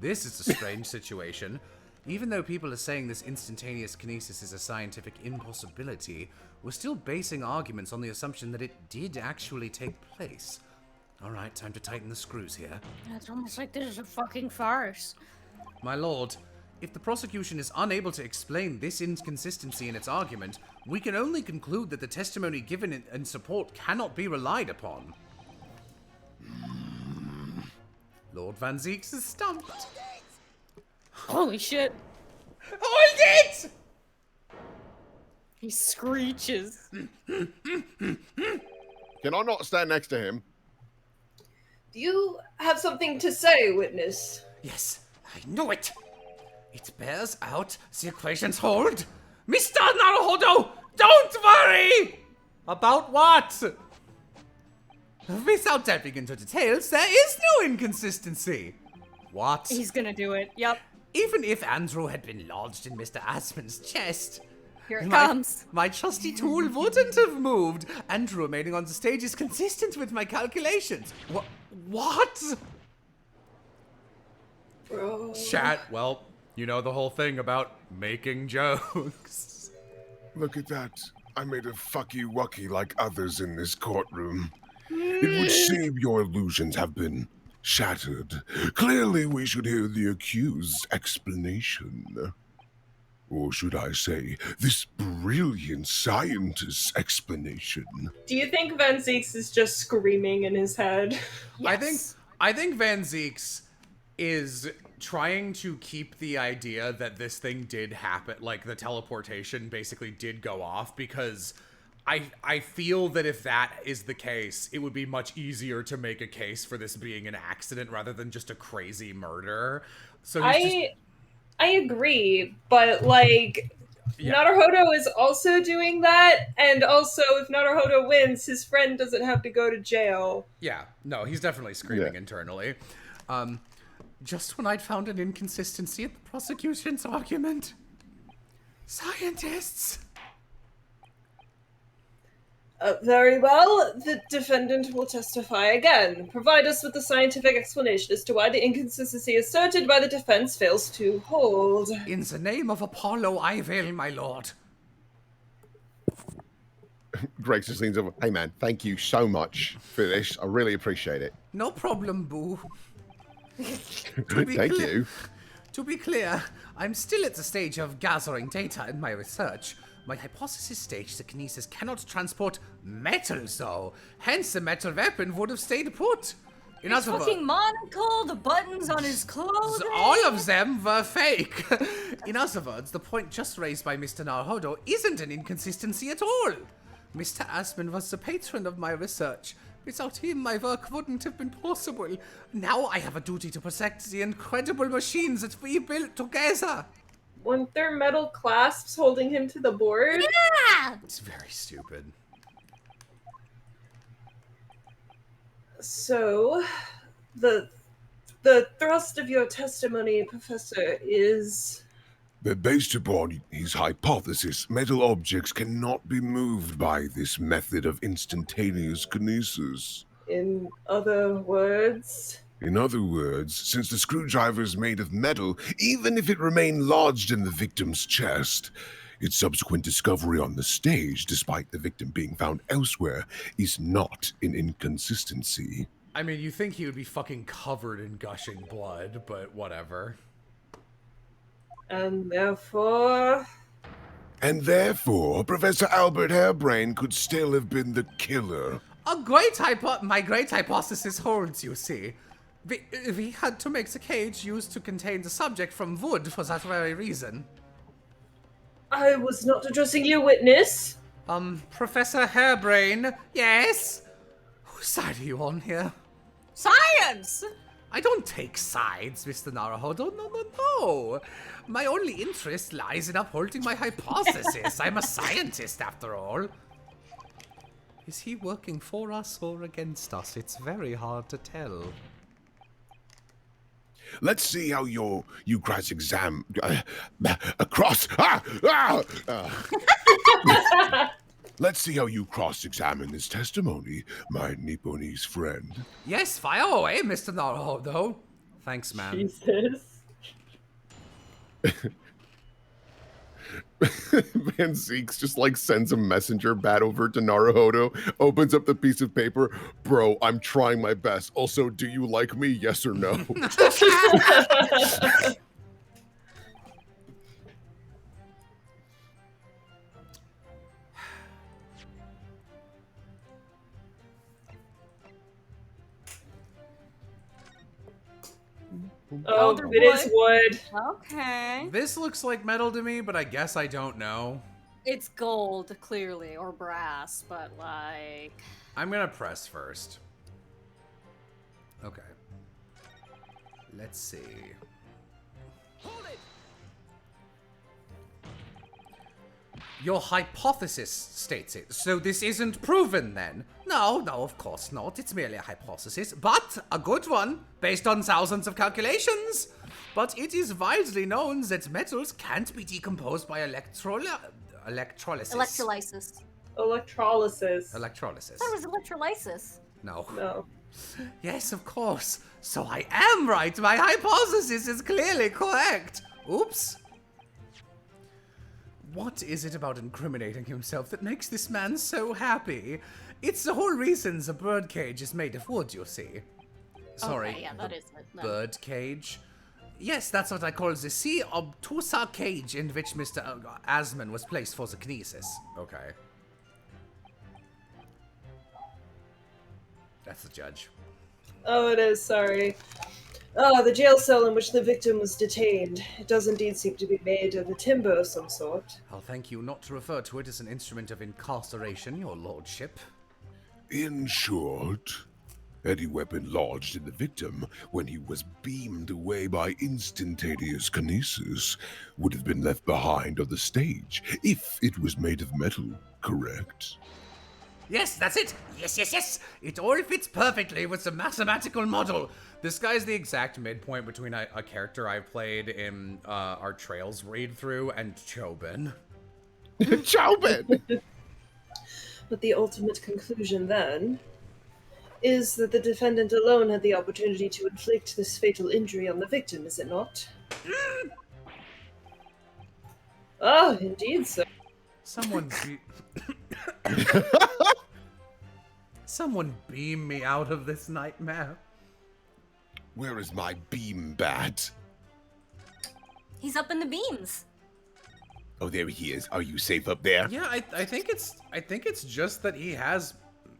S7: This is a strange situation. Even though people are saying this instantaneous kinesis is a scientific impossibility, we're still basing arguments on the assumption that it did actually take place. Alright, time to tighten the screws here.
S4: It's almost like this is a fucking farce.
S7: My lord, if the prosecution is unable to explain this inconsistency in its argument, we can only conclude that the testimony given in support cannot be relied upon. Lord Van Zeeks is stumped.
S4: Holy shit.
S7: Hold it!
S4: He screeches.
S2: Can I not stand next to him?
S5: Do you have something to say, witness?
S7: Yes, I knew it. It bears out the equation's hold. Mr. Naruhodo, don't worry! About what? Without diving into details, there is no inconsistency. What?
S4: He's gonna do it. Yep.
S7: Even if Andrew had been lodged in Mr. Asman's chest,
S4: here it comes.
S7: My trusty tool wouldn't have moved. Andrew remaining on the stage is consistent with my calculations. What?
S5: Bro.
S1: Chat, well, you know the whole thing about making jokes.
S8: Look at that. I made a fucky wucky like others in this courtroom. It would seem your illusions have been shattered. Clearly, we should hear the accused's explanation. Or should I say, this brilliant scientist's explanation.
S5: Do you think Van Zeeks is just screaming in his head?
S4: Yes.
S1: I think Van Zeeks is trying to keep the idea that this thing did happen, like the teleportation basically did go off, because I feel that if that is the case, it would be much easier to make a case for this being an accident rather than just a crazy murder. So
S5: I agree, but like Naruhodo is also doing that, and also if Naruhodo wins, his friend doesn't have to go to jail.
S1: Yeah, no, he's definitely screaming internally.
S7: Just when I'd found an inconsistency in the prosecution's argument. Scientists!
S5: Very well, the defendant will testify again. Provide us with a scientific explanation as to why the inconsistency asserted by the defense fails to hold.
S7: In the name of Apollo, I will, my lord.
S2: Greg just leans over. Hey, man, thank you so much for this. I really appreciate it.
S7: No problem, boo.
S2: Thank you.
S7: To be clear, I'm still at the stage of gathering data in my research. My hypothesis states the kinesis cannot transport metal, though. Hence, the metal weapon would have stayed put.
S4: His fucking monocle, the buttons on his clothes.
S7: All of them were fake. In other words, the point just raised by Mr. Naruhodo isn't an inconsistency at all. Mr. Asman was the patron of my research. Without him, my work wouldn't have been possible. Now I have a duty to protect the incredible machines that we built together.
S5: Weren't there metal clasps holding him to the board?
S3: Yeah!
S1: It's very stupid.
S5: So, the thrust of your testimony, Professor, is...
S8: That based upon his hypothesis, metal objects cannot be moved by this method of instantaneous kinesis.
S5: In other words...
S8: In other words, since the screwdriver is made of metal, even if it remained lodged in the victim's chest, its subsequent discovery on the stage, despite the victim being found elsewhere, is not an inconsistency.
S1: I mean, you think he would be fucking covered in gushing blood, but whatever.
S5: And therefore...
S8: And therefore, Professor Albert Hairbrain could still have been the killer.
S7: My great hypothesis holds, you see. We had to make the cage used to contain the subject from wood for that very reason.
S12: I was not addressing you, witness.
S7: Professor Hairbrain, yes? Whose side are you on here?
S4: Science!
S7: I don't take sides, Mr. Naruhodo. No. My only interest lies in upholding my hypothesis. I'm a scientist, after all. Is he working for us or against us? It's very hard to tell.
S8: Let's see how you cross-examine... Let's see how you cross-examine this testimony, my Nipponese friend.
S7: Yes, fire away, Mr. Naruhodo. Thanks, man.
S12: Jesus.
S2: Van Zeeks just like sends a messenger bat over to Naruhodo, opens up the piece of paper. Bro, I'm trying my best. Also, do you like me? Yes or no?
S12: Oh, it is wood.
S4: Okay.
S1: This looks like metal to me, but I guess I don't know.
S4: It's gold, clearly, or brass, but like...
S1: I'm gonna press first. Okay. Let's see.
S6: Hold it!
S7: Your hypothesis states it, so this isn't proven then? No, of course not. It's merely a hypothesis, but a good one, based on thousands of calculations. But it is widely known that metals can't be decomposed by electrolysis.
S4: Electrolysis.
S12: Electrolysis.
S7: Electrolysis.
S4: That was electrolysis.
S12: No.
S7: Yes, of course. So I am right. My hypothesis is clearly correct. Oops. What is it about incriminating himself that makes this man so happy? It's the whole reason the birdcage is made of wood, you see. Sorry,
S4: Okay, yeah, that is it. No.
S7: birdcage? Yes, that's what I call the sea obtusa cage in which Mr. Asman was placed for the kinesis.
S1: Okay.
S7: That's the judge.
S12: Oh, it is, sorry. The jail cell in which the victim was detained. It does indeed seem to be made of a timber of some sort.
S7: I'll thank you not to refer to it as an instrument of incarceration, your lordship.
S8: In short, any weapon lodged in the victim when he was beamed away by instantaneous kinesis would have been left behind on the stage if it was made of metal, correct?
S7: Yes, that's it! Yes! It all fits perfectly with the mathematical model.
S1: This guy's the exact midpoint between a character I've played in our Trails read-through and Chobin.
S2: Chobin!
S12: But the ultimate conclusion, then, is that the defendant alone had the opportunity to inflict this fatal injury on the victim, is it not? Oh, indeed, sir.
S7: Someone beam me out of this nightmare.
S8: Where is my beam bat?
S4: He's up in the beams.
S8: Oh, there he is. Are you safe up there?
S1: Yeah, I think it's just that he has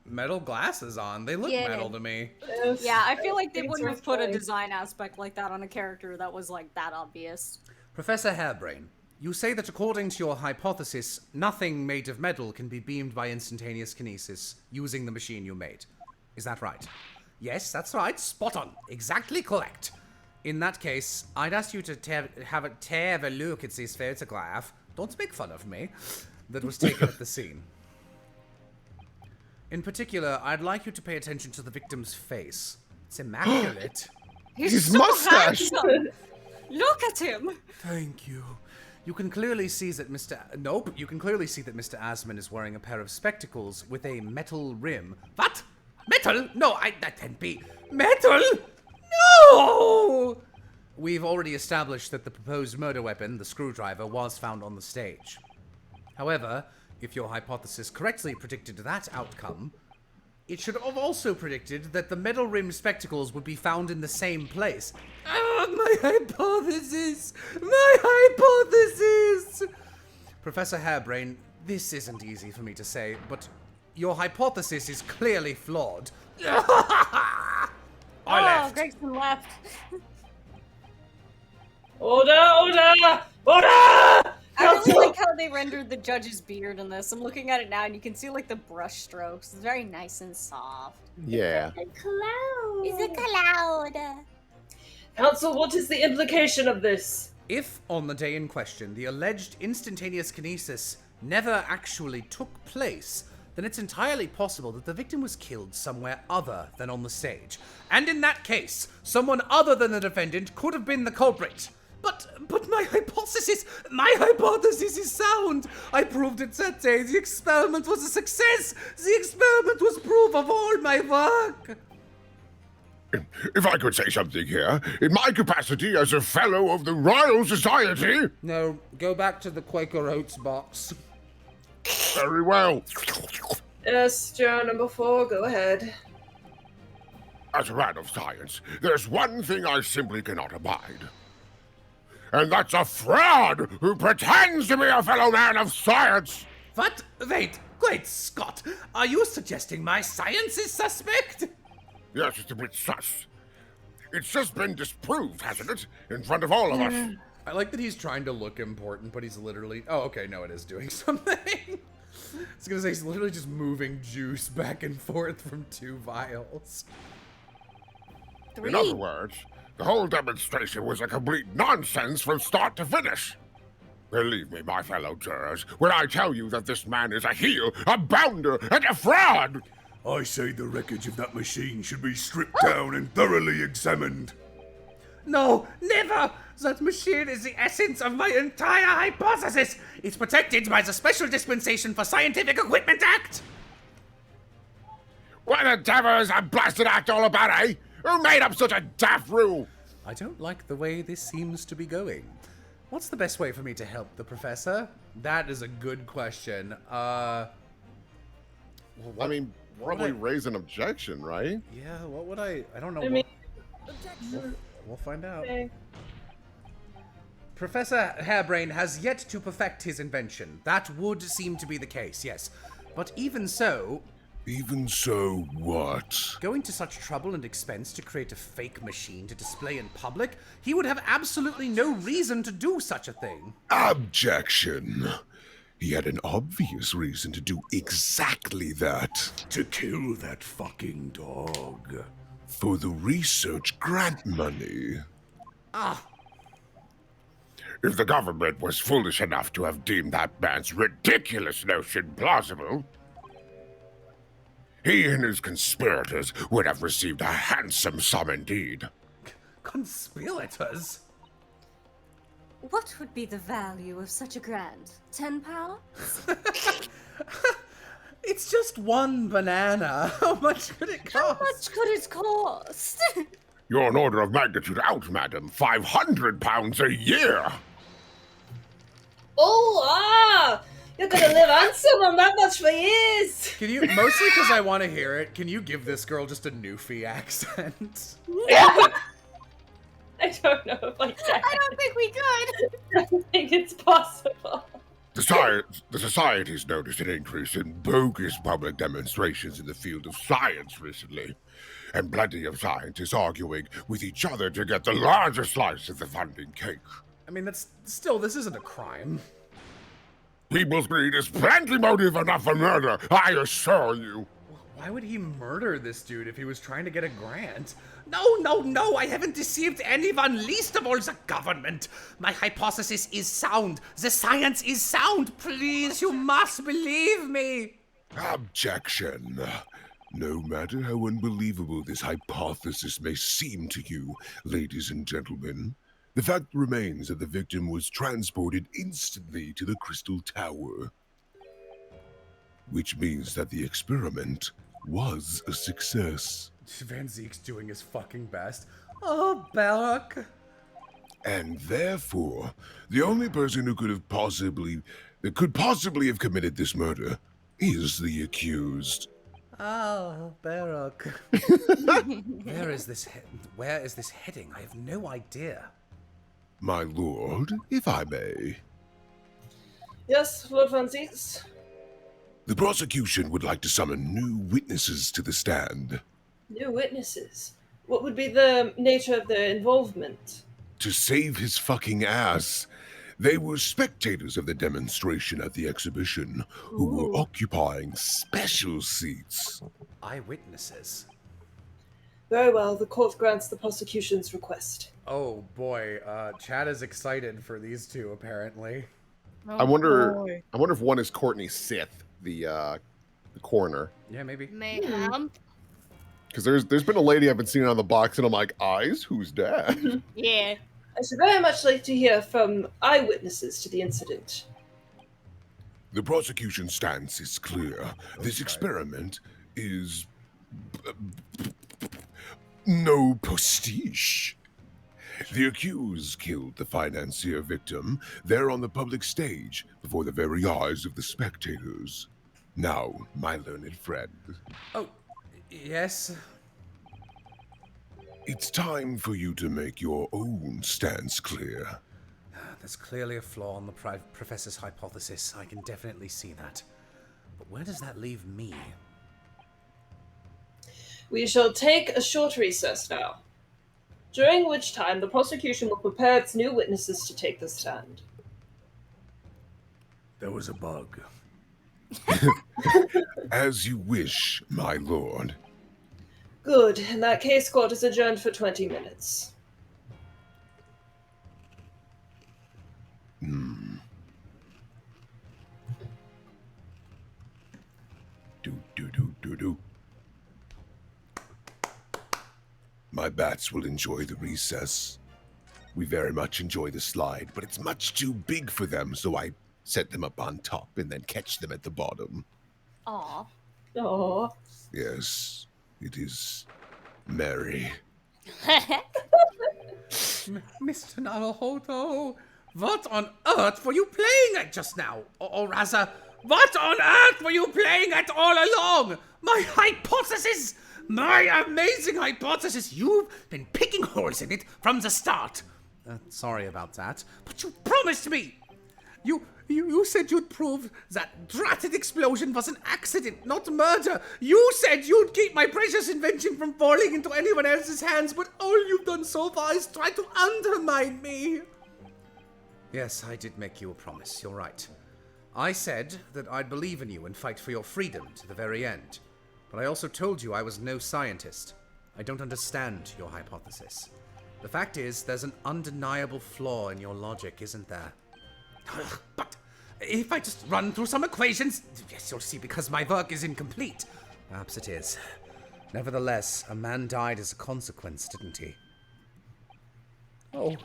S1: metal glasses on. They look metal to me.
S4: Yeah, I feel like they
S12: Things
S4: wouldn't
S12: are
S4: have put a
S12: fine.
S4: design aspect like that on a character that was like that obvious.
S7: Professor Hairbrain, you say that according to your hypothesis, nothing made of metal can be beamed by instantaneous kinesis using the machine you made. Is that right? Yes, that's right. Spot on. Exactly correct. In that case, I'd ask you to have a look at this photograph. Don't make fun of me. That was taken at the scene. In particular, I'd like you to pay attention to the victim's face. It's immaculate.
S2: His mustache!
S4: handsome. Look at him!
S7: Thank you. You can clearly see that You can clearly see that Mr. Asman is wearing a pair of spectacles with a metal rim. What? Metal? No, that can't be. Metal? No! We've already established that the proposed murder weapon, the screwdriver, was found on the stage. However, if your hypothesis correctly predicted that outcome, it should have also predicted that the metal-rimmed spectacles would be found in the same place. Ah, my hypothesis! My hypothesis! Professor Harebrain, this isn't easy for me to say, but your hypothesis is clearly flawed. I left.
S4: Gregson left.
S12: Order!
S4: I really like how they rendered the judge's beard in this. I'm looking at it now, and you can see like the brush strokes. It's very nice and soft.
S2: Yeah.
S11: A cloud.
S3: It's a cloud.
S12: Counsel, what is the implication of this?
S7: If, on the day in question, the alleged instantaneous kinesis never actually took place, then it's entirely possible that the victim was killed somewhere other than on the stage. And in that case, someone other than the defendant could have been the culprit. But my hypothesis is sound. I proved it that day. The experiment was a success. The experiment was proof of all my work.
S8: If I could say something here, in my capacity as a fellow of the Royal Society...
S7: No, go back to the Quaker Oats box.
S8: Very well.
S12: Yes, Joe, number 4, go ahead.
S8: As a man of science, there's one thing I simply cannot abide. And that's a fraud who pretends to be a fellow man of science!
S7: What? Wait, great Scott! Are you suggesting my science is suspect?
S8: Yes, it's a bit sus. It's just been disproved, hasn't it? In front of all of us.
S1: I like that he's trying to look important, but he's literally... Oh, okay, no, it is doing something. I was gonna say, he's literally just moving juice back and forth from 2 vials.
S3: 3.
S8: In other words, the whole demonstration was a complete nonsense from start to finish. Believe me, my fellow jurors, when I tell you that this man is a heel, a bounder, and a fraud!
S10: I say the wreckage of that machine should be stripped down and thoroughly examined.
S7: No, never! That machine is the essence of my entire hypothesis! It's protected by the Special Dispensation for Scientific Equipment Act!
S8: What the devil is that blasted act all about, eh? Who made up such a daft rule?
S7: I don't like the way this seems to be going. What's the best way for me to help the professor?
S1: That is a good question.
S2: I mean, probably raise an objection, right?
S1: Yeah, what would I don't know.
S12: I mean,
S1: We'll find out.
S12: okay.
S7: Professor Harebrain has yet to perfect his invention. That would seem to be the case, yes. But even so...
S8: Even so, what?
S7: Going to such trouble and expense to create a fake machine to display in public, he would have absolutely no reason to do such a thing.
S8: Objection. He had an obvious reason to do exactly that.
S10: To kill that fucking dog.
S8: For the research grant money.
S7: Ah,
S8: If the government was foolish enough to have deemed that man's ridiculous notion plausible, he and his conspirators would have received a handsome sum indeed.
S7: conspirators?
S4: What would be the value of such a grant? £10?
S7: It's just one banana. How much could it cost?
S4: How much could it cost?
S8: You're an order of magnitude out, madam. £500 a year.
S12: You're gonna live handsome on that much for years!
S1: Can you, mostly because I want to hear it, can you give this girl just a Newfie accent?
S12: I don't know if I can.
S4: I don't think we could.
S12: I don't think it's possible.
S8: The Society's noticed an increase in bogus public demonstrations in the field of science recently, and plenty of scientists arguing with each other to get the larger slice of the funding cake.
S1: I mean, that's still, this isn't a crime.
S8: People's greed is plenty motive enough for murder, I assure you.
S1: Why would he murder this dude if he was trying to get a grant?
S7: No, I haven't deceived anyone, least of all the government. My hypothesis is sound. The science is sound. Please, you must believe me.
S8: Objection. No matter how unbelievable this hypothesis may seem to you, ladies and gentlemen, the fact remains that the victim was transported instantly to the Crystal Tower. Which means that the experiment was a success.
S1: Van Zeke's doing his fucking best.
S7: Oh, Belloc.
S8: And therefore, the only person who could possibly have committed this murder is the accused.
S7: Oh, Belloc. Where is this heading? I have no idea.
S8: My lord, if I may.
S12: Yes, Lord Francis.
S8: The prosecution would like to summon new witnesses to the stand.
S12: New witnesses. What would be the nature of their involvement?
S8: To save his fucking ass. They were spectators of the demonstration at the exhibition who were occupying special seats.
S7: Eyewitnesses.
S12: Very well, the court grants the prosecution's request.
S1: Oh boy, Chad is excited for these two apparently.
S2: I wonder if one is Courtney Sith, the coroner.
S1: Yeah, maybe.
S4: Mayhem.
S2: Because there's been a lady I've been seeing on the box, and I'm like, eyes? Who's that?
S4: Yeah.
S12: I should very much like to hear from eyewitnesses to the incident.
S8: The prosecution's stance is clear. This experiment is no pastiche. The accused killed the financier victim there on the public stage before the very eyes of the spectators. Now, my learned friend.
S1: Oh, yes.
S8: It's time for you to make your own stance clear.
S7: There's clearly a flaw in the professor's hypothesis. I can definitely see that. But where does that leave me?
S12: We shall take a short recess now, during which time the prosecution will prepare its new witnesses to take the stand.
S10: There was a bug.
S8: As you wish, my lord.
S12: Good. In that case, court is adjourned for 20 minutes.
S8: Do. My bats will enjoy the recess. We very much enjoy the slide, but it's much too big for them, so I set them up on top and then catch them at the bottom.
S4: Aw.
S12: Aww.
S8: Yes, it is merry.
S7: Mr. Naruhodo, what on earth were you playing at just now? Or rather, what on earth were you playing at all along? My hypothesis! My amazing hypothesis! You've been picking holes in it from the start. Sorry about that, but you promised me! You said you'd prove that dratted explosion was an accident, not murder. You said you'd keep my precious invention from falling into anyone else's hands, but all you've done so far is try to undermine me. Yes, I did make you a promise, you're right. I said that I'd believe in you and fight for your freedom to the very end. But I also told you I was no scientist. I don't understand your hypothesis. The fact is, there's an undeniable flaw in your logic, isn't there? But if I just run through some equations, yes, you'll see, because my work is incomplete. Perhaps it is. Nevertheless, a man died as a consequence, didn't he? Oh.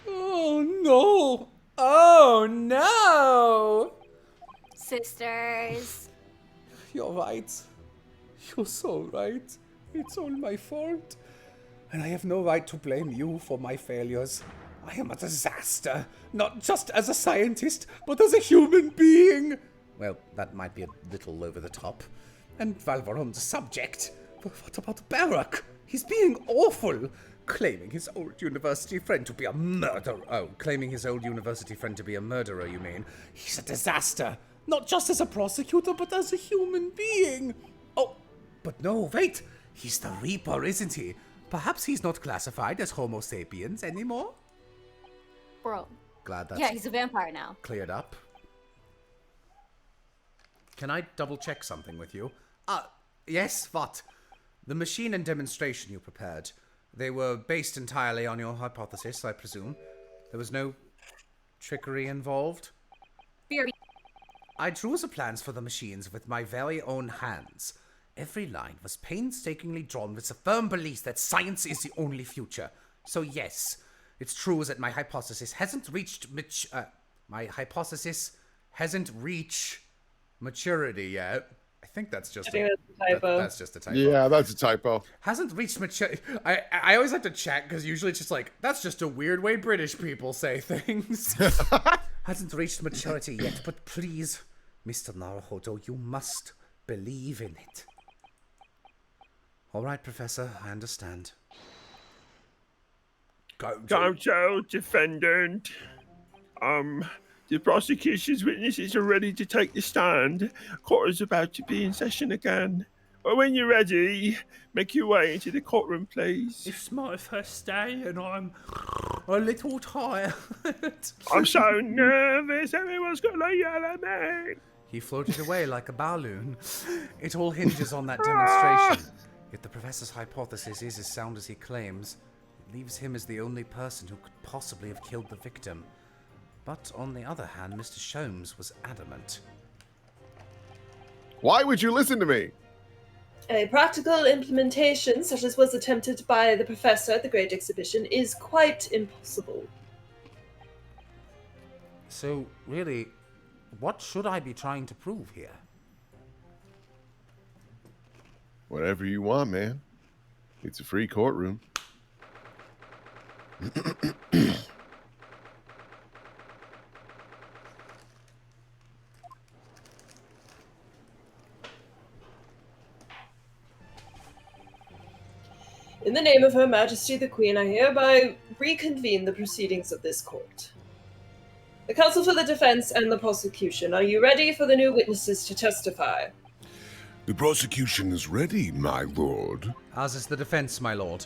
S7: Oh, no. Oh, no.
S4: Sisters.
S7: You're right. You're so right. It's all my fault. And I have no right to blame you for my failures. I am a disaster, not just as a scientist, but as a human being. Well, that might be a little over the top. And while we're on the subject, what about Barack? He's being awful, claiming his old university friend to be a murderer. Oh, claiming his old university friend to be a murderer, you mean? He's a disaster, not just as a prosecutor, but as a human being. Oh, but no, wait. He's the Reaper, isn't he? Perhaps he's not classified as Homo sapiens anymore?
S4: Bro.
S1: Glad that's
S4: Yeah, he's a vampire now.
S1: cleared up. Can I double check something with you? Yes, what? The machine and demonstration you prepared, they were based entirely on your hypothesis, I presume. There was no trickery involved?
S4: Fear.
S7: I drew the plans for the machines with my very own hands. Every line was painstakingly drawn with the firm belief that science is the only future. So yes, it's true that my hypothesis hasn't reached maturity yet. I think that's just
S12: a typo.
S1: That's just a typo.
S2: Yeah, that's a typo.
S1: Hasn't reached maturity. I always have to check because usually it's just like, that's just a weird way British people say things. Hasn't reached maturity yet, but please, Mr. Naruhodo, you must believe in it. All right, Professor, I understand.
S10: Counsel, defendant.
S13: The prosecution's witnesses are ready to take the stand. Court is about to be in session again. But when you're ready, make your way into the courtroom, please.
S10: It's my first day and I'm a little tired.
S13: I'm so nervous. Everyone's gonna yell at me.
S7: He floated away like a balloon. It all hinges on that demonstration. Yet the professor's hypothesis is as sound as he claims. It leaves him as the only person who could possibly have killed the victim. But on the other hand, Mr. Sholmes was adamant.
S2: Why would you listen to me?
S12: A practical implementation, such as was attempted by the professor at the Great Exhibition, is quite impossible.
S7: So, really, what should I be trying to prove here?
S2: Whatever you want, man. It's a free courtroom.
S12: In the name of Her Majesty the Queen, I hereby reconvene the proceedings of this court. The counsel for the defense and the prosecution, are you ready for the new witnesses to testify?
S8: The prosecution is ready, my lord.
S7: As is the defense, my lord.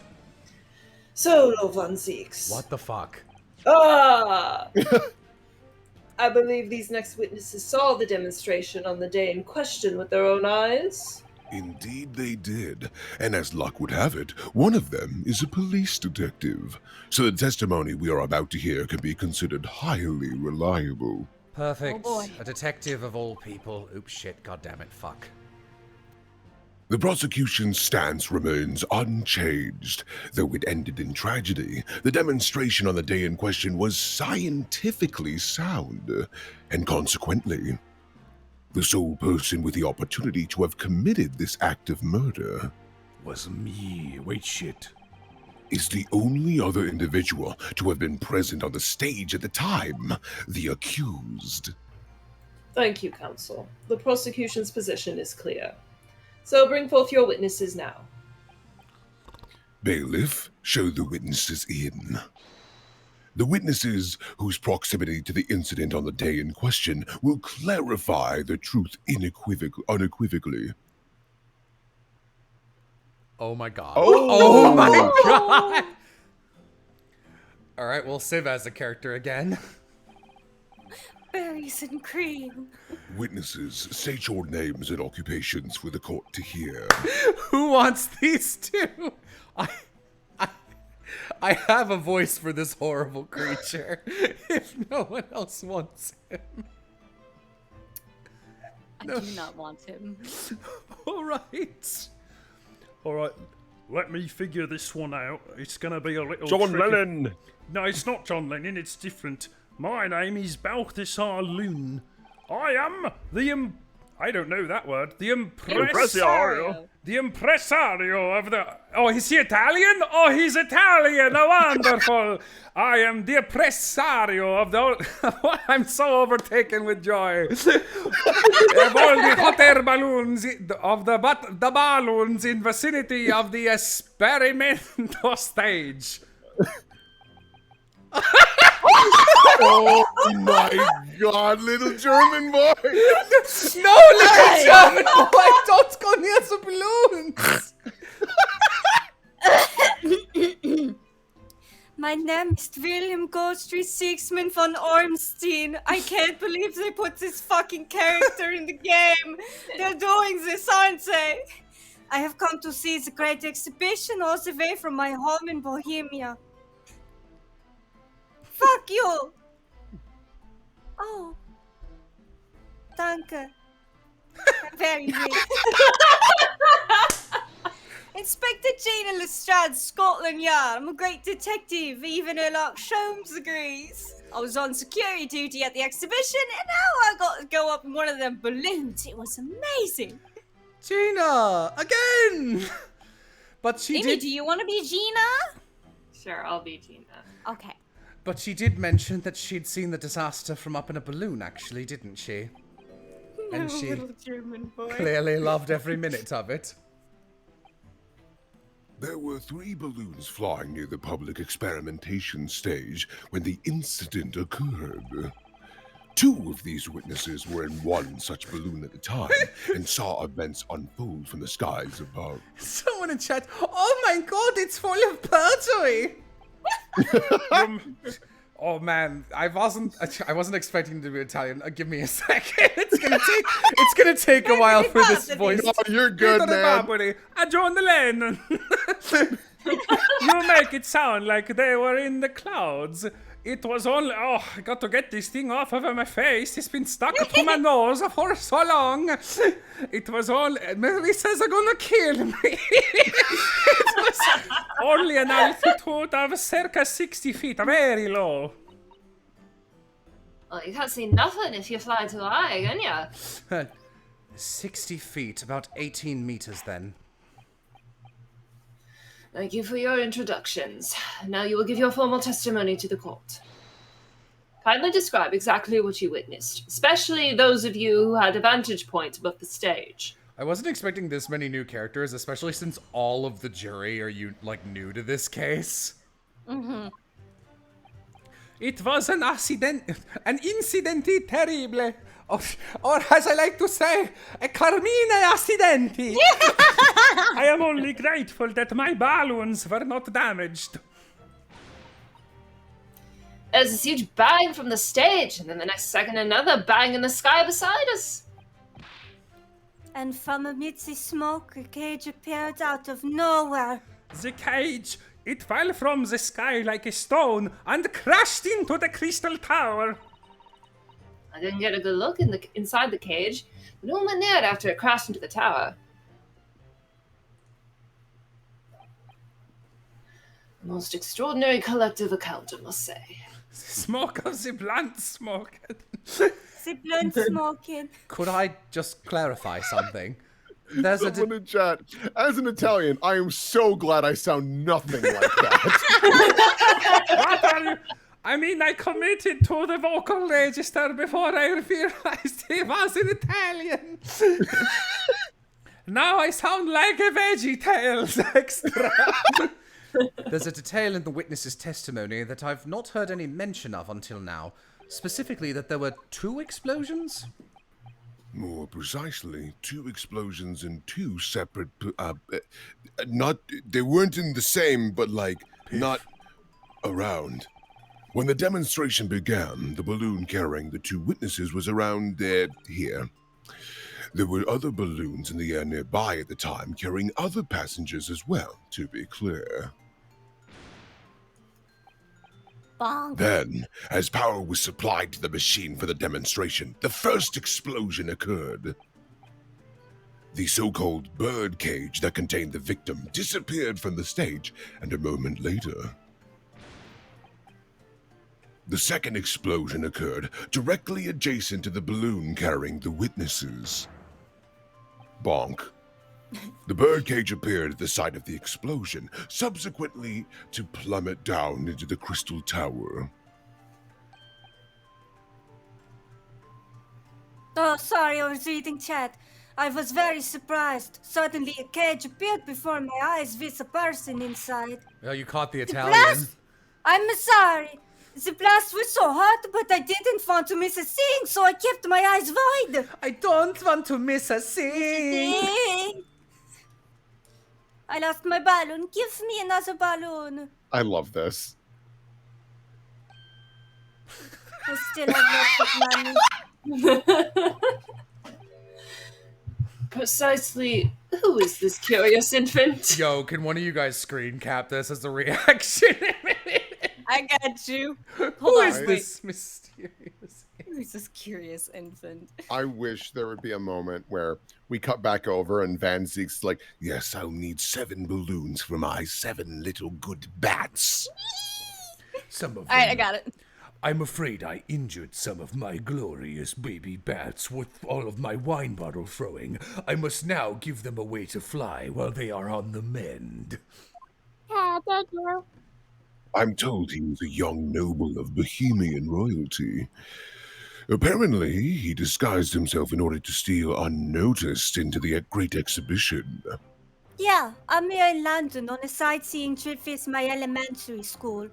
S12: Solo von Zeeks.
S7: What the fuck?
S12: Ah! I believe these next witnesses saw the demonstration on the day in question with their own eyes.
S8: Indeed they did, and as luck would have it, one of them is a police detective, so the testimony we are about to hear can be considered highly reliable.
S7: Perfect.
S4: Oh boy.
S7: A detective of all people. Oops, shit, goddammit, fuck.
S8: The prosecution's stance remains unchanged. Though it ended in tragedy, the demonstration on the day in question was scientifically sound, and consequently, the sole person with the opportunity to have committed this act of murder
S10: Was me. Wait, shit.
S8: is the only other individual to have been present on the stage at the time, the accused.
S12: Thank you, counsel. The prosecution's position is clear. So bring forth your witnesses now.
S8: Bailiff, show the witnesses in. The witnesses whose proximity to the incident on the day in question will clarify the truth unequivocally.
S7: Oh my god.
S2: Oh,
S7: my god! Alright, well, Civ as a character again.
S9: Berries and cream.
S8: Witnesses, state your names and occupations for the court to hear.
S7: Who wants these two? I have a voice for this horrible creature. If no one else wants him.
S4: I do not want him.
S7: Alright.
S10: Alright, let me figure this one out. It's gonna be a little
S13: John
S10: tricky.
S13: Lennon.
S10: No, it's not John Lennon, it's different. My name is Balthasar Loon. I am the I don't know that word. The
S13: Impresario.
S10: The impresario of the... Oh, is he Italian? Oh, he's Italian. Oh, wonderful. I am the impresario of the... I'm so overtaken with joy. Of all the hot air balloons, of the balloons in vicinity of the experimento stage.
S2: Oh my god, little German boy!
S7: No, little German boy, don't go near the balloons!
S9: My name is William Goldstreet Sixman von Ormstein. I can't believe they put this fucking character in the game. They're doing this, aren't they? I have come to see the Great Exhibition all the way from my home in Bohemia. Fuck you! Oh. Danke. Very weird. Inspector Gina Lestrade, Scotland Yard. I'm a great detective, even Sherlock Holmes agrees. I was on security duty at the exhibition, and now I got to go up in one of them balloons. It was amazing.
S7: Gina! Again! But she
S4: Amy,
S7: did...
S4: do you want to be Gina?
S5: Sure, I'll be Gina.
S4: Okay.
S7: But she did mention that she'd seen the disaster from up in a balloon, actually, didn't she? And she
S9: Little German boy.
S7: clearly loved every minute of it.
S8: There were 3 balloons flying near the public experimentation stage when the incident occurred. 2 of these witnesses were in one such balloon at the time and saw events unfold from the skies above.
S7: Someone in chat, oh my god, it's full of perjury!
S1: Oh man, I wasn't expecting to be Italian. Give me a second. It's gonna take a while for this voice.
S2: No, you're good, man.
S10: John Lennon. You make it sound like they were in the clouds. It was only, I got to get this thing off of my face. It's been stuck to my nose for so long. It was only, he says they're gonna kill me. It was only an altitude of circa 60 feet, very low.
S5: Well, you can't see nothing if you fly too high, can ya?
S7: 60 feet, about 18 meters then.
S5: Thank you for your introductions. Now you will give your formal testimony to the court. Kindly describe exactly what you witnessed, especially those of you who had a vantage point above the stage.
S1: I wasn't expecting this many new characters, especially since all of the jury are new to this case.
S4: Mm-hmm.
S10: It was an incidente terrible. Or as I like to say, a carmine accidenti. I am only grateful that my balloons were not damaged.
S5: There's this huge bang from the stage, and then the next second another bang in the sky beside us.
S9: And from amidst the smoke, a cage appeared out of nowhere.
S10: The cage, it fell from the sky like a stone and crashed into the crystal tower.
S5: I didn't get a good look inside the cage, but no one went near it after it crashed into the tower. A most extraordinary collective account, I must say.
S10: The smoke of the blunt smoke.
S9: The blunt smoking.
S1: Could I just clarify something?
S2: There's someone in chat. As an Italian, I am so glad I sound nothing like that.
S10: What are you? I mean, I committed to the vocal register before I realized he was an Italian. Now I sound like a VeggieTales extra.
S1: There's a detail in the witness's testimony that I've not heard any mention of until now. Specifically that there were 2 explosions?
S8: More precisely, 2 explosions in 2 separate, they weren't in the same, but not around. When the demonstration began, the balloon carrying the 2 witnesses was around here. There were other balloons in the air nearby at the time carrying other passengers as well, to be clear.
S3: Bonk.
S8: Then, as power was supplied to the machine for the demonstration, the first explosion occurred. The so-called bird cage that contained the victim disappeared from the stage, and a moment later, the second explosion occurred directly adjacent to the balloon carrying the witnesses. Bonk. The birdcage appeared at the site of the explosion, subsequently to plummet down into the crystal tower.
S9: Oh, sorry, I was reading chat. I was very surprised. Suddenly a cage appeared before my eyes with a person inside.
S1: Oh, you caught the
S9: The
S1: Italian.
S9: blast! I'm sorry. The blast was so hot, but I didn't want to miss a thing, so I kept my eyes wide.
S7: I don't want to miss a thing.
S9: I lost my balloon. Give me another balloon.
S2: I love this.
S9: I still have lots of money.
S5: Precisely, who is this curious infant?
S1: Yo, can one of you guys screen cap this as a reaction?
S4: I got you.
S1: Who
S4: Hold
S1: is
S4: on,
S1: this mysterious?
S4: Who's this curious infant?
S2: I wish there would be a moment where we cut back over and Van Zeke's like,
S8: Yes, I'll need 7 balloons for my 7 little good bats.
S7: Some of
S4: Alright, I got it.
S7: I'm afraid I injured some of my glorious baby bats with all of my wine bottle throwing. I must now give them a way to fly while they are on the mend.
S3: Yeah, thank you.
S8: I'm told he was a young noble of Bohemian royalty. Apparently, he disguised himself in order to steal unnoticed into the Great Exhibition.
S9: Yeah, I'm here in London on a sightseeing trip with my elementary school.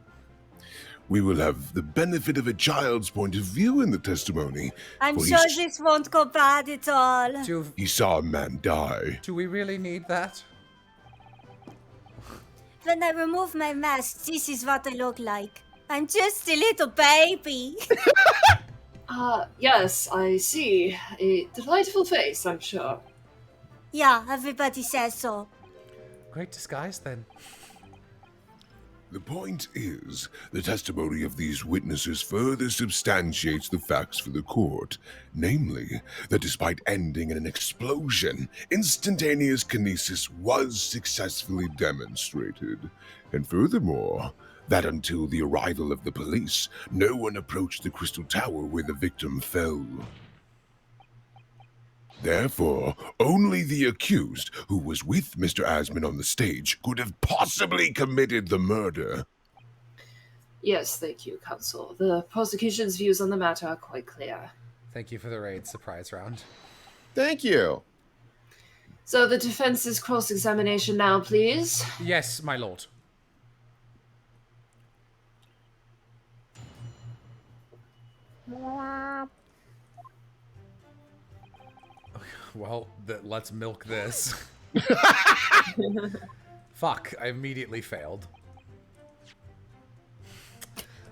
S8: We will have the benefit of a child's point of view in the testimony.
S9: I'm
S8: for
S9: sure
S8: he's-
S9: this won't go bad at all.
S8: He saw a man die.
S1: Do we really need that?
S9: When I remove my mask, this is what I look like. I'm just a little baby.
S5: Yes, I see. A delightful face, I'm sure.
S9: Yeah, everybody says so.
S1: Great disguise, then.
S8: The point is, the testimony of these witnesses further substantiates the facts for the court, namely, that despite ending in an explosion, instantaneous kinesis was successfully demonstrated. And furthermore, that until the arrival of the police, no one approached the Crystal Tower where the victim fell. Therefore, only the accused, who was with Mr. Asman on the stage, could have possibly committed the murder.
S5: Yes, thank you, counsel. The prosecution's views on the matter are quite clear.
S1: Thank you for the raid surprise round.
S2: Thank you.
S5: So the defense's cross-examination now, please.
S1: Yes, my lord. Well, let's milk this. Fuck, I immediately failed.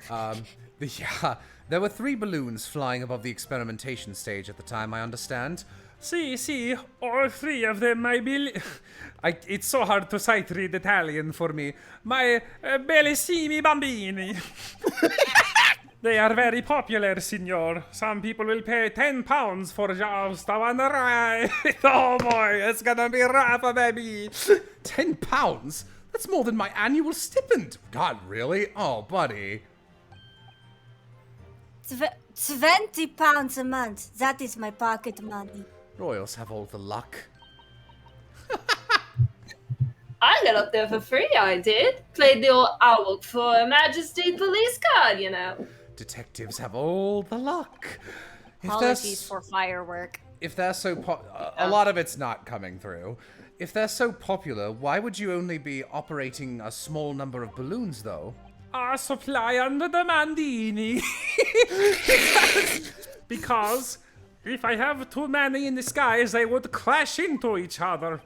S1: Yeah, there were 3 balloons flying above the experimentation stage at the time, I understand.
S10: See, all 3 of them, I believe. It's so hard to sight read Italian for me. My bellissimi bambini. They are very popular, signor. Some people will pay £10 for just one ride. Oh boy, it's gonna be rough, baby.
S1: £10? That's more than my annual stipend. God, really? Oh, buddy.
S9: £20 a month. That is my pocket money.
S1: Royals have all the luck.
S5: I got up there for free, I did. Played the old owl for Her Majesty police card, you know.
S1: Detectives have all the luck.
S4: Apologies for firework.
S1: If they're so a lot of it's not coming through. If they're so popular, why would you only be operating a small number of balloons, though?
S10: Supply and demandini. Because if I have too many in the skies, they would crash into each other.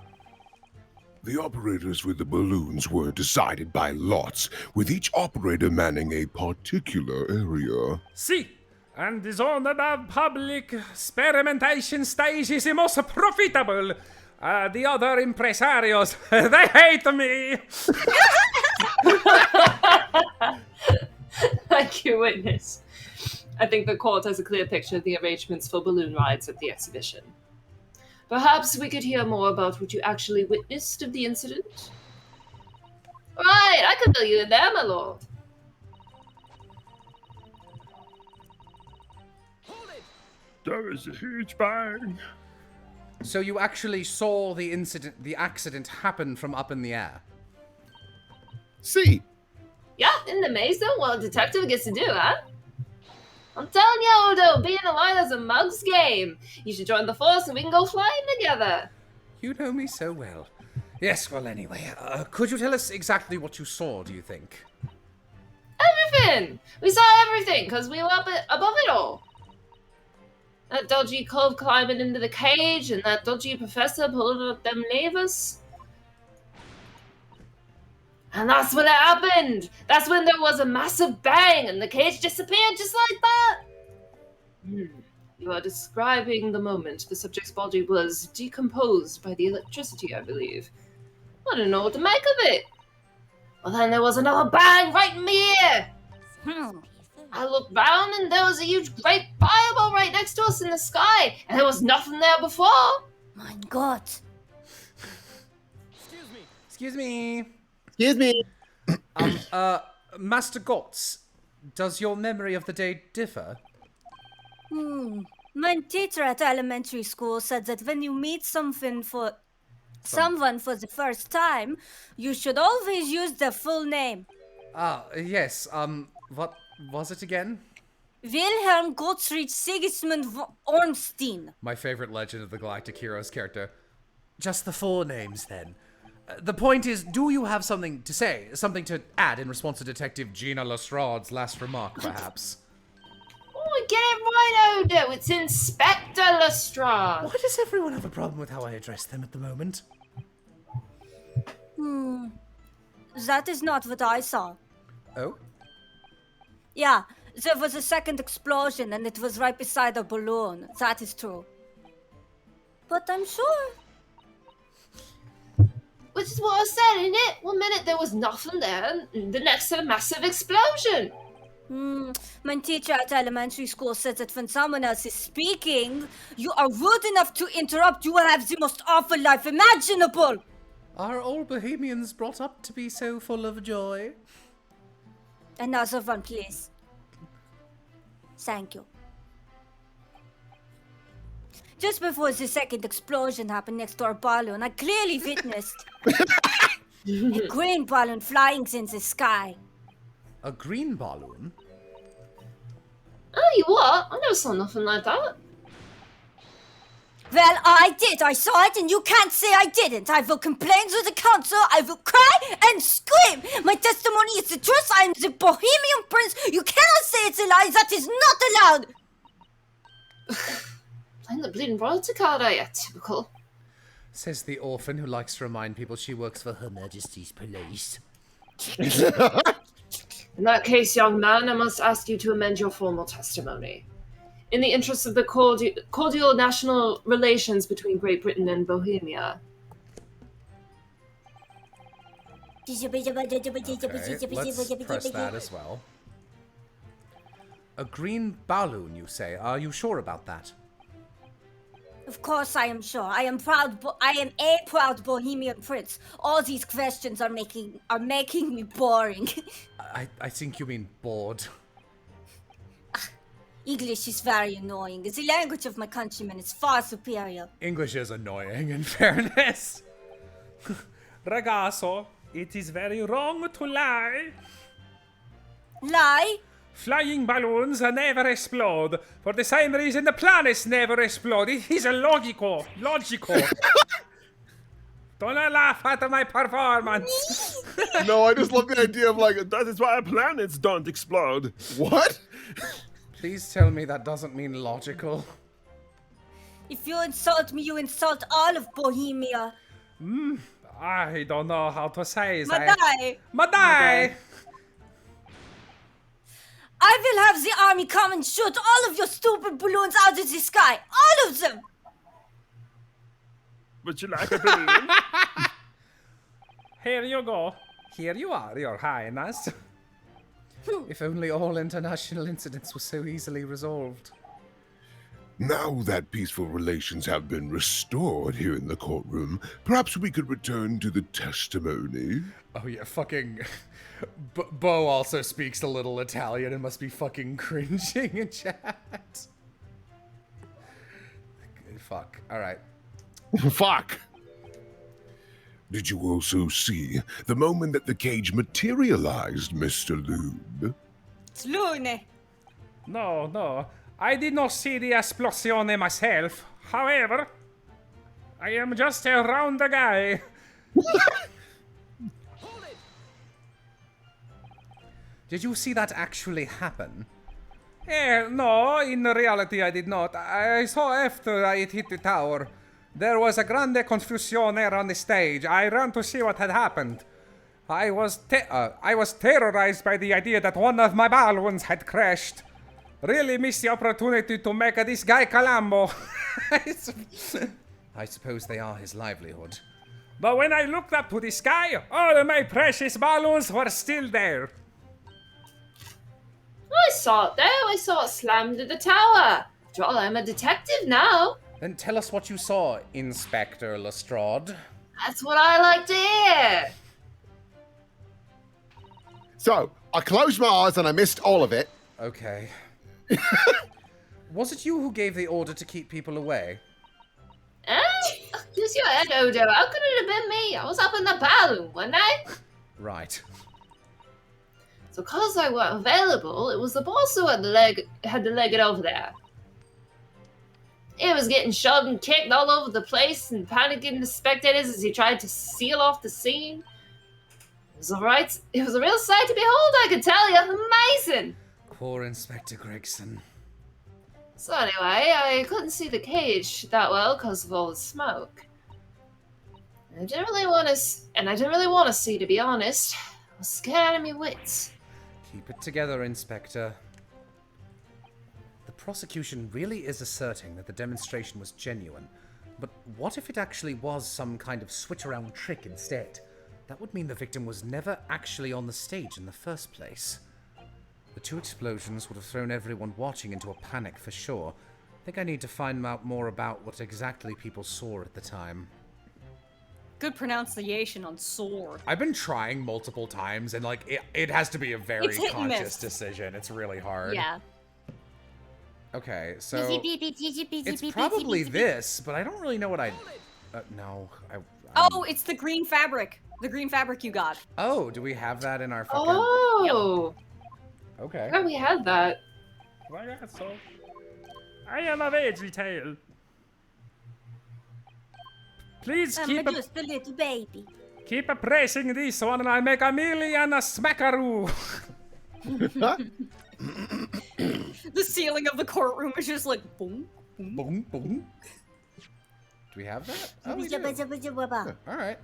S8: The operators with the balloons were decided by lots, with each operator manning a particular area.
S10: See, and the zone above public experimentation stage is the most profitable. The other impresarios, they hate me.
S5: Thank you, witness. I think the court has a clear picture of the arrangements for balloon rides at the exhibition. Perhaps we could hear more about what you actually witnessed of the incident? Right, I can fill you in there, my lord.
S13: There was a huge bang.
S1: So you actually saw the accident happen from up in the air?
S2: See.
S5: Yeah, in the maze though, what a detective gets to do, huh? I'm telling you, Odo, being alive is a mug's game. You should join the force and we can go flying together.
S1: You know me so well. Yes, well, anyway, could you tell us exactly what you saw, do you think?
S5: Everything! We saw everything, because we were up above it all. That dodgy cove climbing into the cage, and that dodgy professor pulling up them levers. And that's when it happened! That's when there was a massive bang, and the cage disappeared just like that! You are describing the moment the subject's body was decomposed by the electricity, I believe. I don't know what to make of it. Well, then there was another bang right in the ear! I looked round and there was a huge great fireball right next to us in the sky, and there was nothing there before.
S9: My God.
S1: Excuse me.
S2: Excuse me.
S1: Master Gotts, does your memory of the day differ?
S9: My teacher at elementary school said that when you meet someone for the first time, you should always use their full name.
S1: Yes, what was it again?
S9: Wilhelm Gottfried Sigismund Ornstein.
S1: My favorite Legend of the Galactic Heroes character. Just the full names, then. The point is, do you have something to say? Something to add in response to Detective Gina Lestrade's last remark, perhaps?
S5: Oh, get it right, Odo. It's Inspector Lestrade.
S7: Why does everyone have a problem with how I address them at the moment?
S9: That is not what I saw.
S1: Oh?
S9: Yeah, there was a second explosion and it was right beside a balloon. That is true. But I'm sure.
S5: Which is what I said, isn't it? One minute there was nothing there, and the next a massive explosion.
S9: My teacher at elementary school said that when someone else is speaking, you are rude enough to interrupt, you will have the most awful life imaginable.
S7: Are all Bohemians brought up to be so full of joy?
S9: Another one, please. Thank you. Just before the second explosion happened next to our balloon, I clearly witnessed a green balloon flying in the sky.
S1: A green balloon?
S5: Oh, you what? I never saw nothing like that.
S9: Well, I did. I saw it, and you can't say I didn't. I will complain to the council. I will cry and scream. My testimony is the truth. I am the Bohemian Prince. You cannot say it's a lie. That is not allowed.
S5: Playing the bleeding royalty card, are you? Typical.
S1: Says the orphan who likes to remind people she works for Her Majesty's Police.
S5: In that case, young man, I must ask you to amend your formal testimony. In the interest of the cordial national relations between Great Britain and Bohemia.
S1: Okay, let's press that as well. A green balloon, you say? Are you sure about that?
S9: Of course I am sure. I am proud. I am a proud Bohemian Prince. All these questions are making me boring.
S1: I think you mean bored.
S9: English is very annoying. The language of my countrymen is far superior.
S1: English is annoying, in fairness.
S10: Ragazzo, it is very wrong to lie.
S9: Lie?
S10: Flying balloons never explode. For the same reason the planets never explode. It is logical. Don't laugh at my performance.
S2: No, I just love the idea of like,
S13: That is why planets don't explode.
S2: what?
S1: Please tell me that doesn't mean logical.
S9: If you insult me, you insult all of Bohemia.
S10: I don't know how to say that.
S9: Madai! I will have the army come and shoot all of your stupid balloons out of the sky. All of them!
S13: Would you like a balloon?
S10: Here you go. Here you are, Your Highness.
S1: If only all international incidents were so easily resolved.
S8: Now that peaceful relations have been restored here in the courtroom, perhaps we could return to the testimony.
S1: Oh yeah, fucking... Bo also speaks a little Italian and must be fucking cringing in chat. Fuck. Alright.
S2: Fuck.
S8: Did you also see the moment that the cage materialized, Mr. Lube?
S9: It's Lune.
S10: No. I did not see the explosion myself. However, I am just a round guy.
S1: Did you see that actually happen?
S10: No, in reality I did not. I saw after it hit the tower. There was a grande confusion there on the stage. I ran to see what had happened. I was terrorized by the idea that one of my balloons had crashed. Really missed the opportunity to make this guy Columbo.
S1: I suppose they are his livelihood.
S10: But when I looked up to the sky, all of my precious balloons were still there.
S5: I saw it there. I saw it slammed to the tower. After all, I'm a detective now.
S1: Then tell us what you saw, Inspector Lestrade.
S5: That's what I like to hear.
S2: So, I closed my eyes and I missed all of it.
S1: Okay. Was it you who gave the order to keep people away?
S5: Use your head, Odo. How could it have been me? I was up in the balloon, wasn't I?
S1: Right.
S5: So, because I weren't available, it was the boss who had to leg it over there.
S11: He was getting shoved and kicked all over the place and panicking the spectators as he tried to seal off the scene. It was a real sight to behold, I can tell you. Amazing!
S1: Poor Inspector Gregson.
S11: So anyway, I couldn't see the cage that well because of all the smoke. I didn't really want to see, to be honest. I was scared out of my wits.
S1: Keep it together, Inspector. The prosecution really is asserting that the demonstration was genuine, but what if it actually was some kind of switch-around trick instead? That would mean the victim was never actually on the stage in the first place. The 2 explosions would have thrown everyone watching into a panic for sure. I think I need to find out more about what exactly people saw at the time.
S4: Good pronunciation on sword.
S1: I've been trying multiple times, and like it has to be a very conscious decision. It's really hard.
S4: Yeah.
S1: Okay, so it's probably this, but I don't really know what I. No,
S4: Oh, it's the green fabric. The green fabric you got.
S1: Oh, do we have that in our fucking...
S5: Oh!
S1: Yep. Okay.
S5: Yeah, we had that.
S10: Well, yeah, so... I am a veggie tail. Please keep
S3: just a little baby.
S10: Keep pressing this one and I make a million smackaroo.
S4: The ceiling of the courtroom is just like boom,
S1: boom, boom, boom. Do we have that? Oh, we do. All right.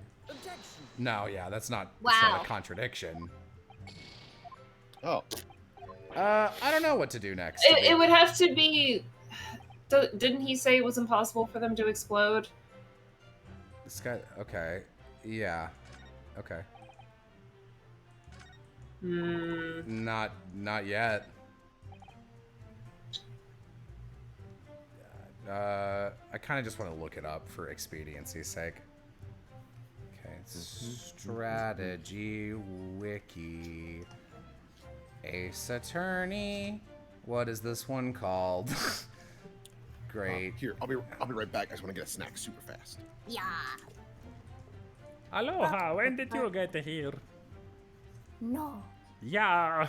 S1: No, yeah, that's not a contradiction.
S2: Oh.
S1: I don't know what to do next.
S5: It would have to be... Didn't he say it was impossible for them to explode?
S1: This guy... Okay. Yeah. Okay. Not yet. I kind of just want to look it up for expediency's sake. Okay, strategy wiki. Ace Attorney. What is this one called? Great.
S2: Here, I'll be right back. I just want to get a snack super fast.
S3: Yeah.
S10: Aloha, when did you get here?
S3: No.
S10: Yeah.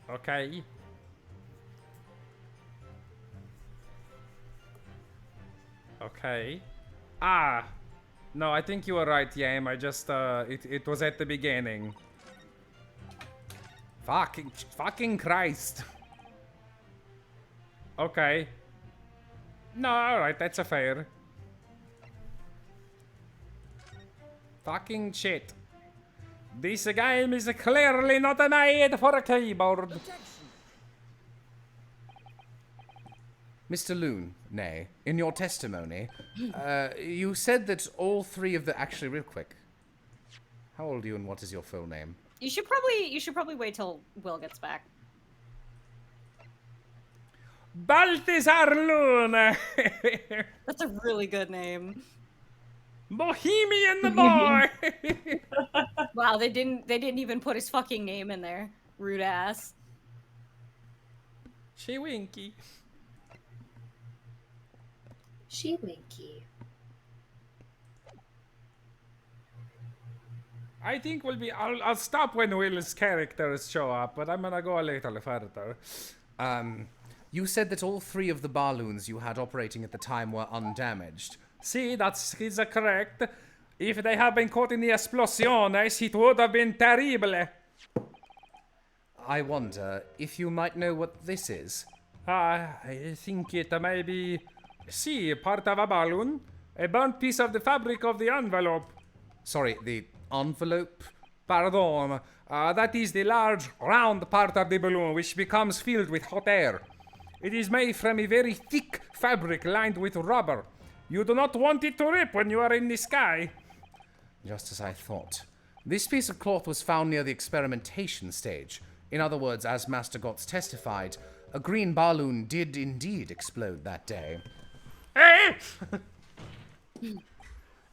S10: Okay. Okay. Ah. No, I think you were right, Yam. I just, it was at the beginning. Fucking Christ. Okay. No, alright, that's a fair. Fucking shit. This game is clearly not made for a keyboard.
S1: Mr. Loon, nay, in your testimony, you said that all 3 of the... Actually, real quick. How old are you and what is your full name?
S4: You should probably wait till Will gets back.
S10: Balthazar Loon!
S4: That's a really good name.
S10: Bohemian the boy!
S4: Wow, they didn't even put his fucking name in there. Rude ass.
S10: She winky.
S11: She winky.
S10: I think I'll stop when Will's characters show up, but I'm gonna go a little further.
S1: You said that all 3 of the balloons you had operating at the time were undamaged.
S10: See, that is correct. If they had been caught in the explosiones, it would have been terrible.
S1: I wonder if you might know what this is.
S10: I think it may be... See, part of a balloon. A burnt piece of the fabric of the envelope.
S1: Sorry, the envelope?
S10: Pardon. That is the large, round part of the balloon which becomes filled with hot air. It is made from a very thick fabric lined with rubber. You do not want it to rip when you are in the sky.
S1: Just as I thought. This piece of cloth was found near the experimentation stage. In other words, as Master Gotts testified, a green balloon did indeed explode that day.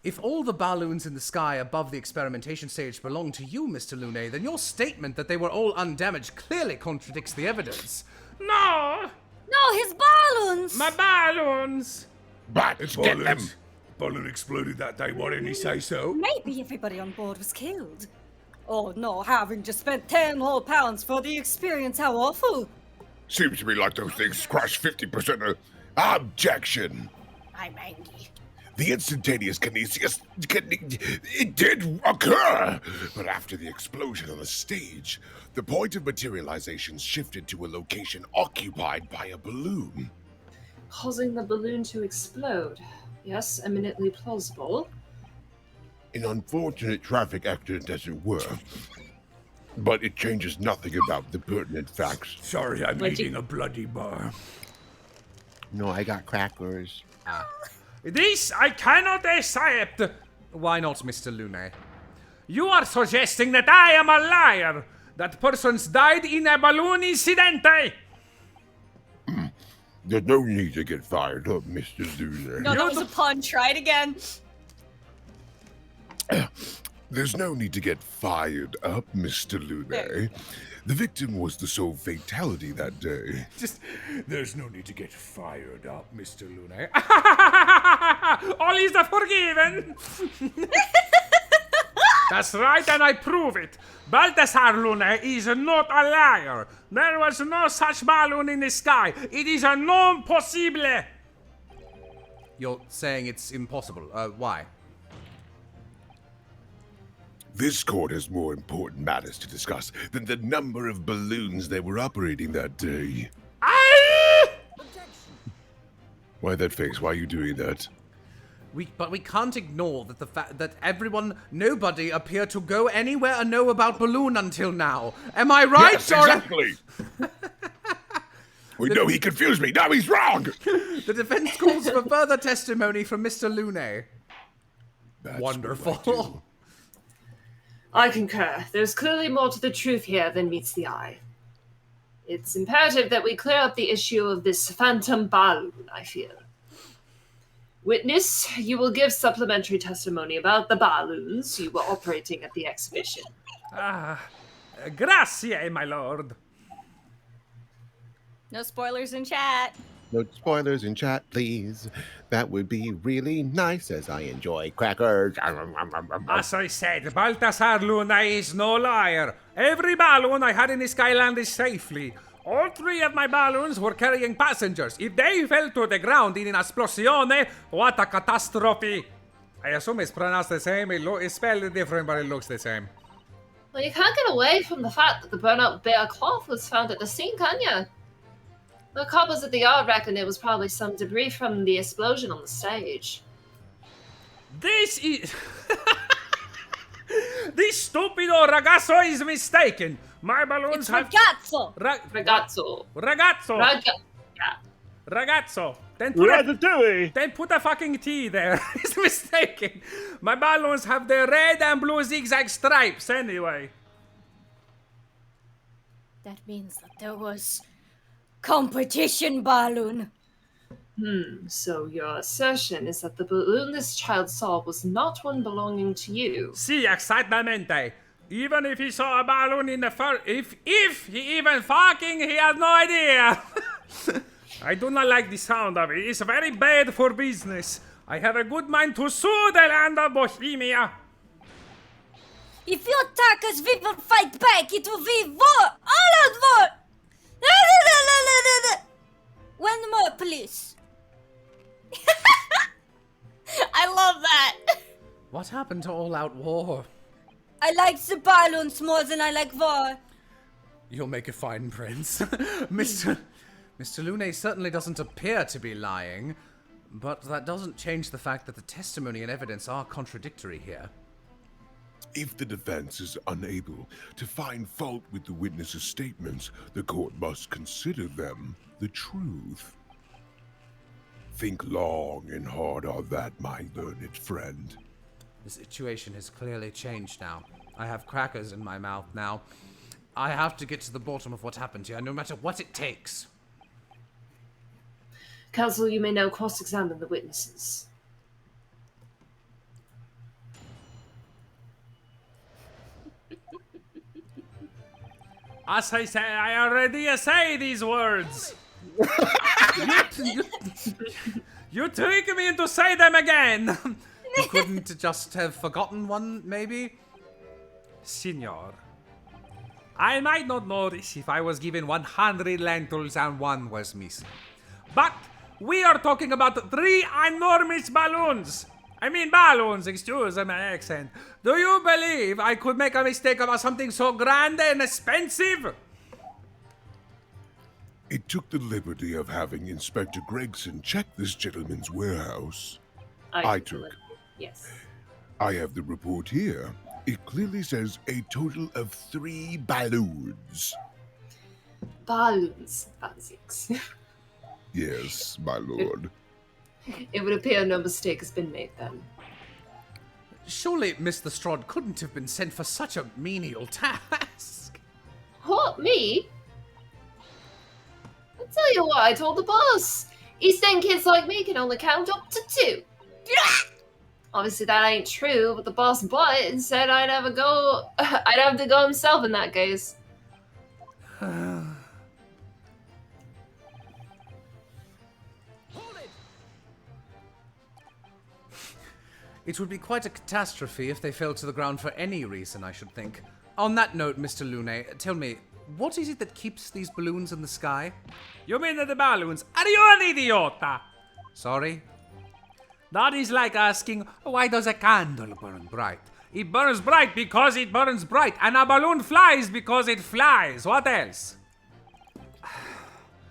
S1: If all the balloons in the sky above the experimentation stage belong to you, Mr. Lune, then your statement that they were all undamaged clearly contradicts the evidence.
S10: No!
S9: No, his balloons!
S10: My balloons!
S8: But
S2: Let's get them.
S8: Balloon exploded that day, why didn't he say so?
S9: Maybe everybody on board was killed. Oh no, having just spent 10 whole pounds for the experience, how awful!
S8: Seems to me like those things crash 50% of... Objection!
S4: I'm angry.
S8: The instantaneous kinesis... It did occur! But after the explosion on the stage, the point of materialization shifted to a location occupied by a balloon.
S5: Causing the balloon to explode. Yes, eminently plausible.
S8: An unfortunate traffic accident, as it were. But it changes nothing about the pertinent facts.
S7: Sorry, I'm eating a bloody bar.
S2: No, I got crackers.
S10: This I cannot accept.
S1: Why not, Mr. Lune?
S10: You are suggesting that I am a liar. That persons died in a balloon incidente.
S8: There's no need to get fired up, Mr. Lune.
S4: No, that was a pun. Try it again.
S8: There's no need to get fired up, Mr. Lune. The victim was the sole fatality that day.
S7: There's no need to get fired up, Mr. Lune.
S10: All is forgiven. That's right, and I prove it. Balthasar Lune is not a liar. There was no such balloon in the sky. It is a non possible.
S1: You're saying it's impossible. Why?
S8: This court has more important matters to discuss than the number of balloons they were operating that day. Why that face? Why are you doing that?
S1: But we can't ignore that the fact that nobody appeared to go anywhere and know about balloon until now. Am I right?
S8: Yes, exactly. We know he confused me. Now he's wrong.
S1: The defense calls for further testimony from Mr. Lune.
S8: That's
S1: wonderful.
S5: I concur. There's clearly more to the truth here than meets the eye. It's imperative that we clear up the issue of this phantom balloon, I feel. Witness, you will give supplementary testimony about the balloons you were operating at the exhibition.
S10: Grazie, my lord.
S4: No spoilers in chat.
S2: No spoilers in chat, please. That would be really nice, as I enjoy crackers.
S10: As I said, Balthasar Luna is no liar. Every balloon I had in the sky landed safely. All three of my balloons were carrying passengers. If they fell to the ground in an esplosione, what a catastrophe. I assume it's pronounced the same. It's spelled different, but it looks the same.
S11: Well, you can't get away from the fact that the burnt-out bear cloth was found at the scene, can you? The coppers at the yard reckon it was probably some debris from the explosion on the stage.
S10: This is... This stupido ragazzo is mistaken. My balloons have...
S4: Ragazzo!
S11: Ragazzo.
S10: Ragazzo! Ragazzo! Then put a fucking T there. He's mistaken. My balloons have the red and blue zigzag stripes anyway.
S4: That means that there was... competition balloon.
S5: So your assertion is that the balloon this child saw was not one belonging to you?
S10: Si, exactamente. Even if he saw a balloon in the first... If he even fucking... He has no idea. I do not like the sound of it. It's very bad for business. I have a good mind to sue the land of Bohemia.
S9: If you attack us, we will fight back. It will be war. All out war. One more, please.
S4: I love that.
S1: What happened to all-out war?
S9: I like the balloons more than I like war.
S1: You'll make a fine prince. Mr. Lune certainly doesn't appear to be lying, but that doesn't change the fact that the testimony and evidence are contradictory here.
S8: If the defense is unable to find fault with the witness's statements, the court must consider them the truth. Think long and hard on that, my learned friend.
S1: The situation has clearly changed now. I have crackers in my mouth now. I have to get to the bottom of what happened here, no matter what it takes.
S5: Counsel, you may now cross-examine the witnesses.
S10: As I say, I already say these words. You trick me into say them again.
S1: You couldn't just have forgotten one, maybe?
S10: Signor, I might not notice if I was given 100 lentils and one was missing. But we are talking about 3 enormous balloons. I mean balloons, excuse my accent. Do you believe I could make a mistake about something so grand and expensive?
S8: It took the liberty of having Inspector Gregson check this gentleman's warehouse. I took.
S5: Yes.
S8: I have the report here. It clearly says a total of 3 balloons.
S11: Balloons. Basics.
S8: Yes, my lord.
S11: It would appear no mistake has been made then.
S7: Surely Mr. Strahd couldn't have been sent for such a menial task.
S11: What, me? I'll tell you what I told the boss. He's saying kids like me can only count up to 2. Obviously that ain't true, but the boss bought it and said I'd have to go himself in that case.
S7: It would be quite a catastrophe if they fell to the ground for any reason, I should think. On that note, Mr. Lune, tell me, what is it that keeps these balloons in the sky?
S10: You mean the balloons? Are you an idiota?
S7: Sorry?
S10: That is like asking, why does a candle burn bright? It burns bright because it burns bright, and a balloon flies because it flies. What else?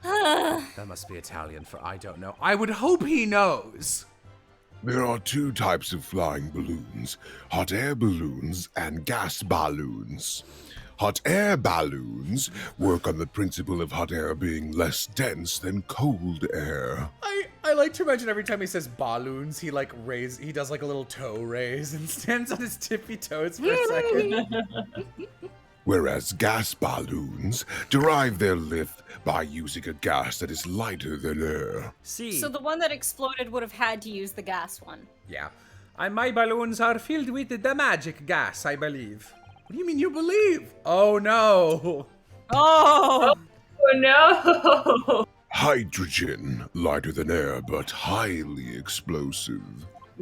S7: That must be Italian for I don't know. I would hope he knows.
S8: There are 2 types of flying balloons, hot air balloons and gas balloons. Hot air balloons work on the principle of hot air being less dense than cold air.
S7: I like to imagine every time he says balloons, he does like a little toe raise and stands on his tippy toes for a second.
S8: Whereas gas balloons derive their lift by using a gas that is lighter than air.
S10: See.
S4: So the one that exploded would have had to use the gas one.
S7: Yeah.
S10: And my balloons are filled with the magic gas, I believe.
S7: What do you mean you believe? Oh no.
S4: Oh!
S5: Oh no!
S8: Hydrogen, lighter than air but highly explosive.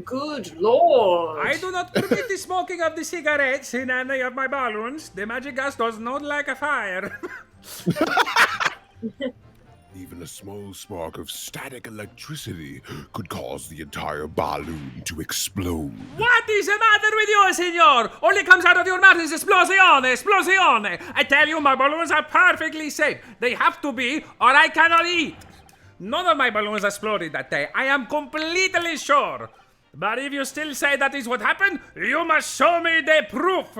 S5: Good lord!
S10: I do not permit the smoking of the cigarettes in any of my balloons. The magic gas does not like a fire.
S8: Even a small spark of static electricity could cause the entire balloon to explode.
S10: What is the matter with you, senor? Only comes out of your mouth is esplosione, esplosione. I tell you, my balloons are perfectly safe. They have to be, or I cannot eat. None of my balloons exploded that day. I am completely sure. But if you still say that is what happened, you must show me the proof.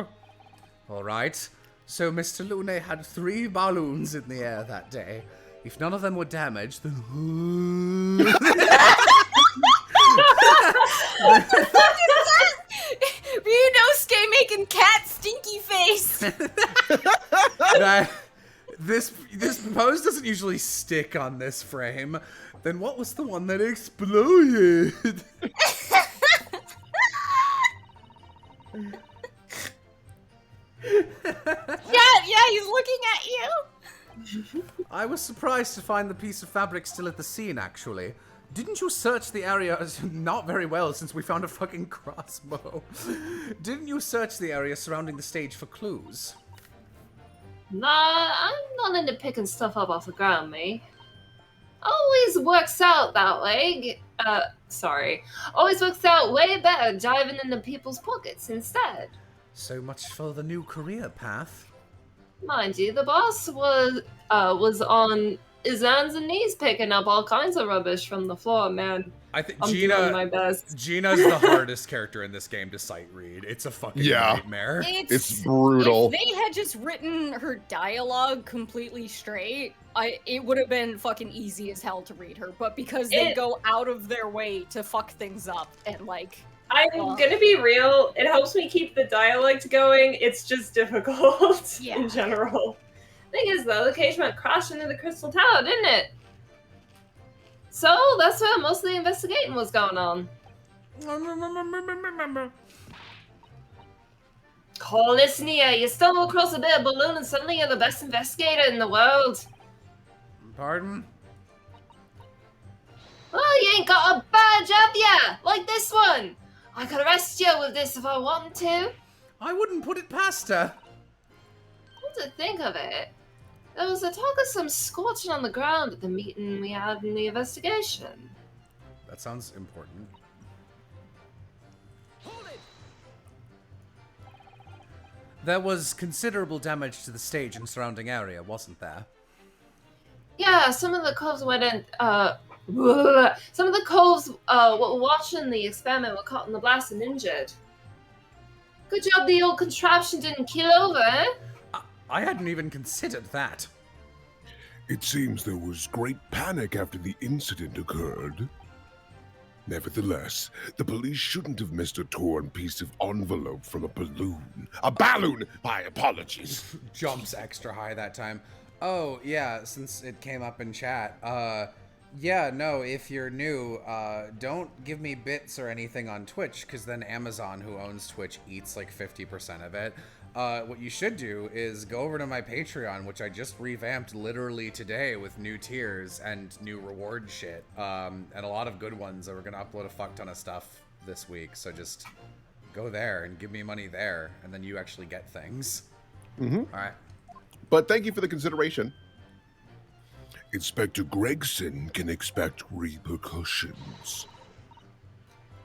S7: All right. So Mr. Lune had 3 balloons in the air that day. If none of them were damaged, then...
S9: What the fuck is that? Ryunosuke making cat stinky face.
S7: This pose doesn't usually stick on this frame. Then what was the one that exploded?
S9: Yeah, he's looking at you.
S7: I was surprised to find the piece of fabric still at the scene, actually. Didn't you search the area? Not very well, since we found a fucking crossbow. Didn't you search the area surrounding the stage for clues?
S11: Nah, I'm not into picking stuff up off the ground, me. Always works out that way. Always works out way better diving into people's pockets instead.
S7: So much for the new career path.
S11: Mind you, the boss was on his hands and knees picking up all kinds of rubbish from the floor, man.
S1: I think
S11: I'm doing my best.
S1: Gina's the hardest character in this game to sight read. It's a fucking nightmare.
S2: It's brutal.
S4: If they had just written her dialogue completely straight, it would have been fucking easy as hell to read her. But because they go out of their way to fuck things up and like...
S12: I'm gonna be real, it helps me keep the dialect going, it's just difficult in general.
S11: Thing is though, the cage went crashing into the crystal tower, didn't it? So that's where most of the investigating was going on. Oh, listen here, you stumble across a bit of balloon and suddenly you're the best investigator in the world.
S7: Pardon?
S11: Well, you ain't got a badge, have ya? Like this one. I could arrest you with this if I wanted to.
S7: I wouldn't put it past her.
S11: to think of it, there was a talk of some scorching on the ground at the meeting we had in the investigation.
S1: That sounds important.
S6: Hold it!
S7: There was considerable damage to the stage and surrounding area, wasn't there?
S11: Yeah, some of the coves went in. Some of the coves were watching the experiment were caught in the blast and injured. Good job the old contraption didn't kill over, eh?
S7: I hadn't even considered that.
S8: It seems there was great panic after the incident occurred. Nevertheless, the police shouldn't have missed a torn piece of envelope from a balloon. A balloon! My apologies.
S1: Jumps extra high that time. Oh, yeah, since it came up in chat. Yeah, no, if you're new, don't give me bits or anything on Twitch, because then Amazon, who owns Twitch, eats like 50% of it. What you should do is go over to my Patreon, which I just revamped literally today with new tiers and new reward shit, and a lot of good ones. We're gonna upload a fuck ton of stuff this week, so just go there and give me money there, and then you actually get things.
S2: Mm-hmm.
S1: All right.
S2: But thank you for the consideration.
S8: Inspector Gregson can expect repercussions.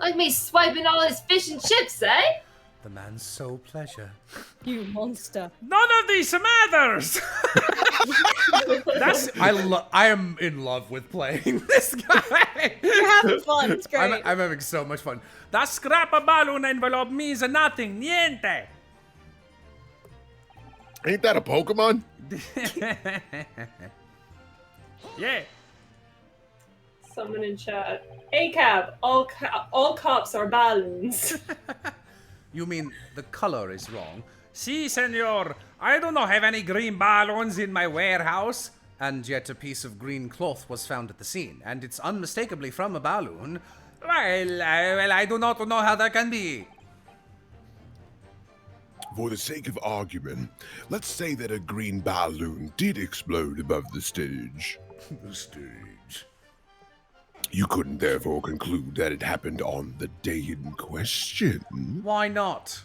S11: Like me swiping all his fish and chips, eh?
S7: The man's sole pleasure.
S4: You monster.
S10: None of these matters!
S1: I am in love with playing this guy.
S4: You're having fun. It's great.
S1: I'm having so much fun.
S10: That scrap of balloon envelope means nothing. Niente.
S2: Ain't that a Pokemon?
S10: Yeah.
S12: Someone in chat. ACAB, all cops are balloons.
S7: You mean the color is wrong?
S10: Si, senor. I do not have any green balloons in my warehouse.
S7: And yet a piece of green cloth was found at the scene, and it's unmistakably from a balloon.
S10: Well, I do not know how that can be.
S8: For the sake of argument, let's say that a green balloon did explode above the stage. The stage. You couldn't therefore conclude that it happened on the day in question.
S7: Why not?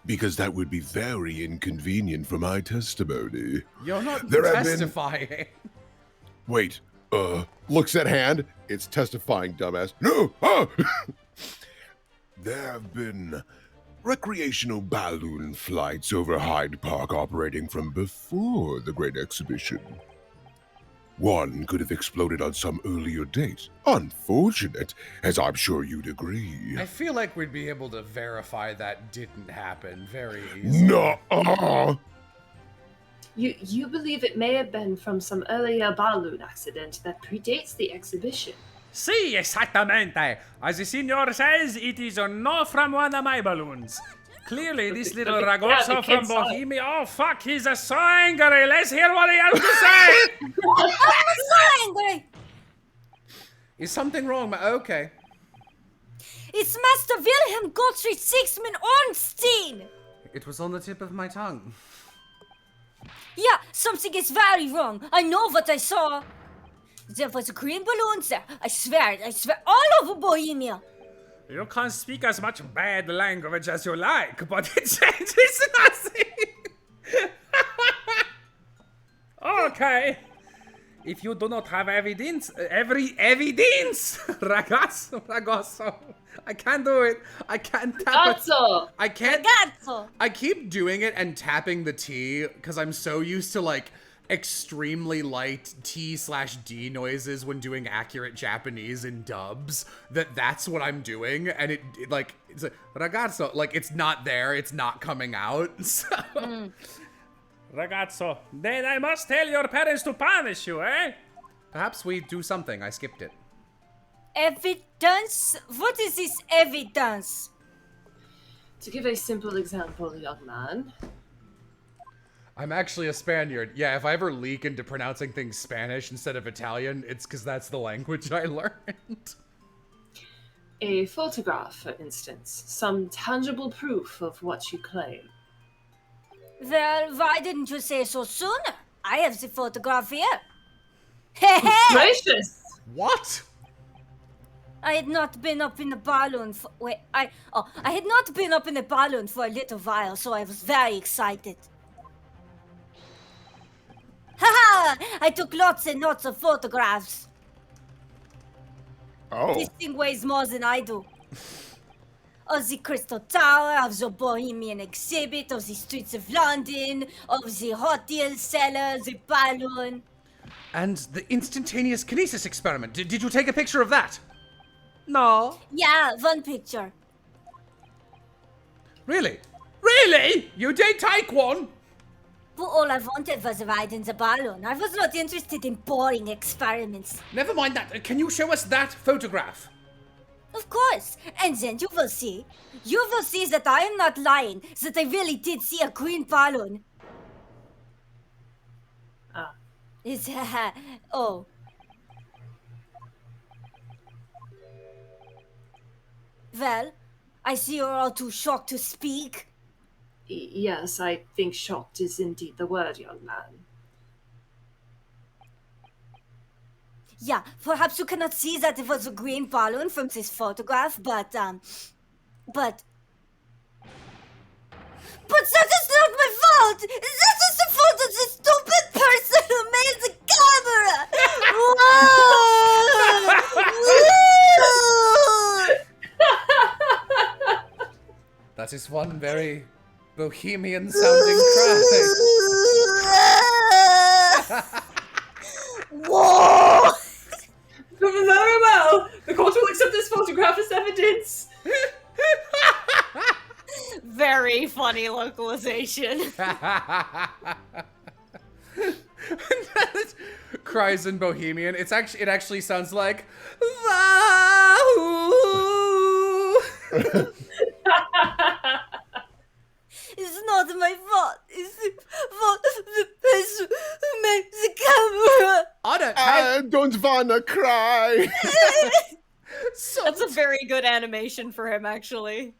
S8: Because that would be very inconvenient for my testimony.
S1: You're not
S8: There have
S1: testifying.
S2: Wait, looks at hand. It's testifying, dumbass. No! Ah!
S8: There have been recreational balloon flights over Hyde Park operating from before the Great Exhibition. One could have exploded on some earlier date. Unfortunate, as I'm sure you'd agree.
S1: I feel like we'd be able to verify that didn't happen very easily.
S8: No.
S11: You believe it may have been from some earlier balloon accident that predates the exhibition?
S10: Si, exactamente. As the senor says, it is not from one of my balloons. Clearly, this little Ragoso from Bohemia. Oh, fuck, he's so angry. Let's hear what he has to say.
S9: I'm so angry.
S1: Is something wrong? Okay.
S9: It's Master Wilhelm Gottfried Sigismund Ornstein.
S7: It was on the tip of my tongue.
S9: Yeah, something is very wrong. I know what I saw. There was a green balloon there. I swear, all over Bohemia.
S10: You can speak as much bad language as you like, but it changes nothing. Okay. If you do not have evidence, Ragazzo, I can't do it. I can't tap it. I can't.
S9: Ragazzo.
S1: I keep doing it and tapping the T because I'm so used to like extremely light T/D noises when doing accurate Japanese in dubs that's what I'm doing, and it's like ragazzo, like it's not there, it's not coming out. So
S10: Ragazzo, then I must tell your parents to punish you, eh?
S1: Perhaps we do something. I skipped it.
S9: Evidence? What is this evidence?
S11: To give a simple example, young man.
S1: I'm actually a Spaniard. Yeah, if I ever leak into pronouncing things Spanish instead of Italian, it's because that's the language I learned.
S11: A photograph, for instance. Some tangible proof of what you claim.
S9: Well, why didn't you say so sooner? I have the photograph here.
S11: Gracious!
S1: What?
S9: I had not been up in the balloon for I had not been up in the balloon for a little while, so I was very excited. I took lots and lots of photographs.
S2: Oh.
S9: This thing weighs more than I do. Of the Crystal Tower, of the Bohemian exhibit, of the streets of London, of the hotel cellar, the balloon.
S7: And the instantaneous kinesis experiment. Did you take a picture of that? No.
S9: Yeah, one picture.
S7: Really? Really? You did take one?
S9: But all I wanted was a ride in the balloon. I was not interested in boring experiments.
S7: Never mind that. Can you show us that photograph?
S9: Of course. And then you will see. You will see that I am not lying. That I really did see a green balloon.
S5: Ah.
S9: It's oh. Well, I see you're all too shocked to speak.
S5: Yes, I think shocked is indeed the word, young man.
S9: Yeah, perhaps you cannot see that it was a green balloon from this photograph, but that is not my fault! That is the fault of the stupid person who made the camera!
S7: That is one very bohemian sounding cry.
S9: Whoa!
S12: Very well. The court will accept this photograph as evidence.
S4: Very funny localization.
S1: Cries in Bohemian. It actually sounds like
S9: It's not my fault. It's the fault of the person who made the camera.
S2: I don't wanna cry.
S4: That's a very good animation for him, actually.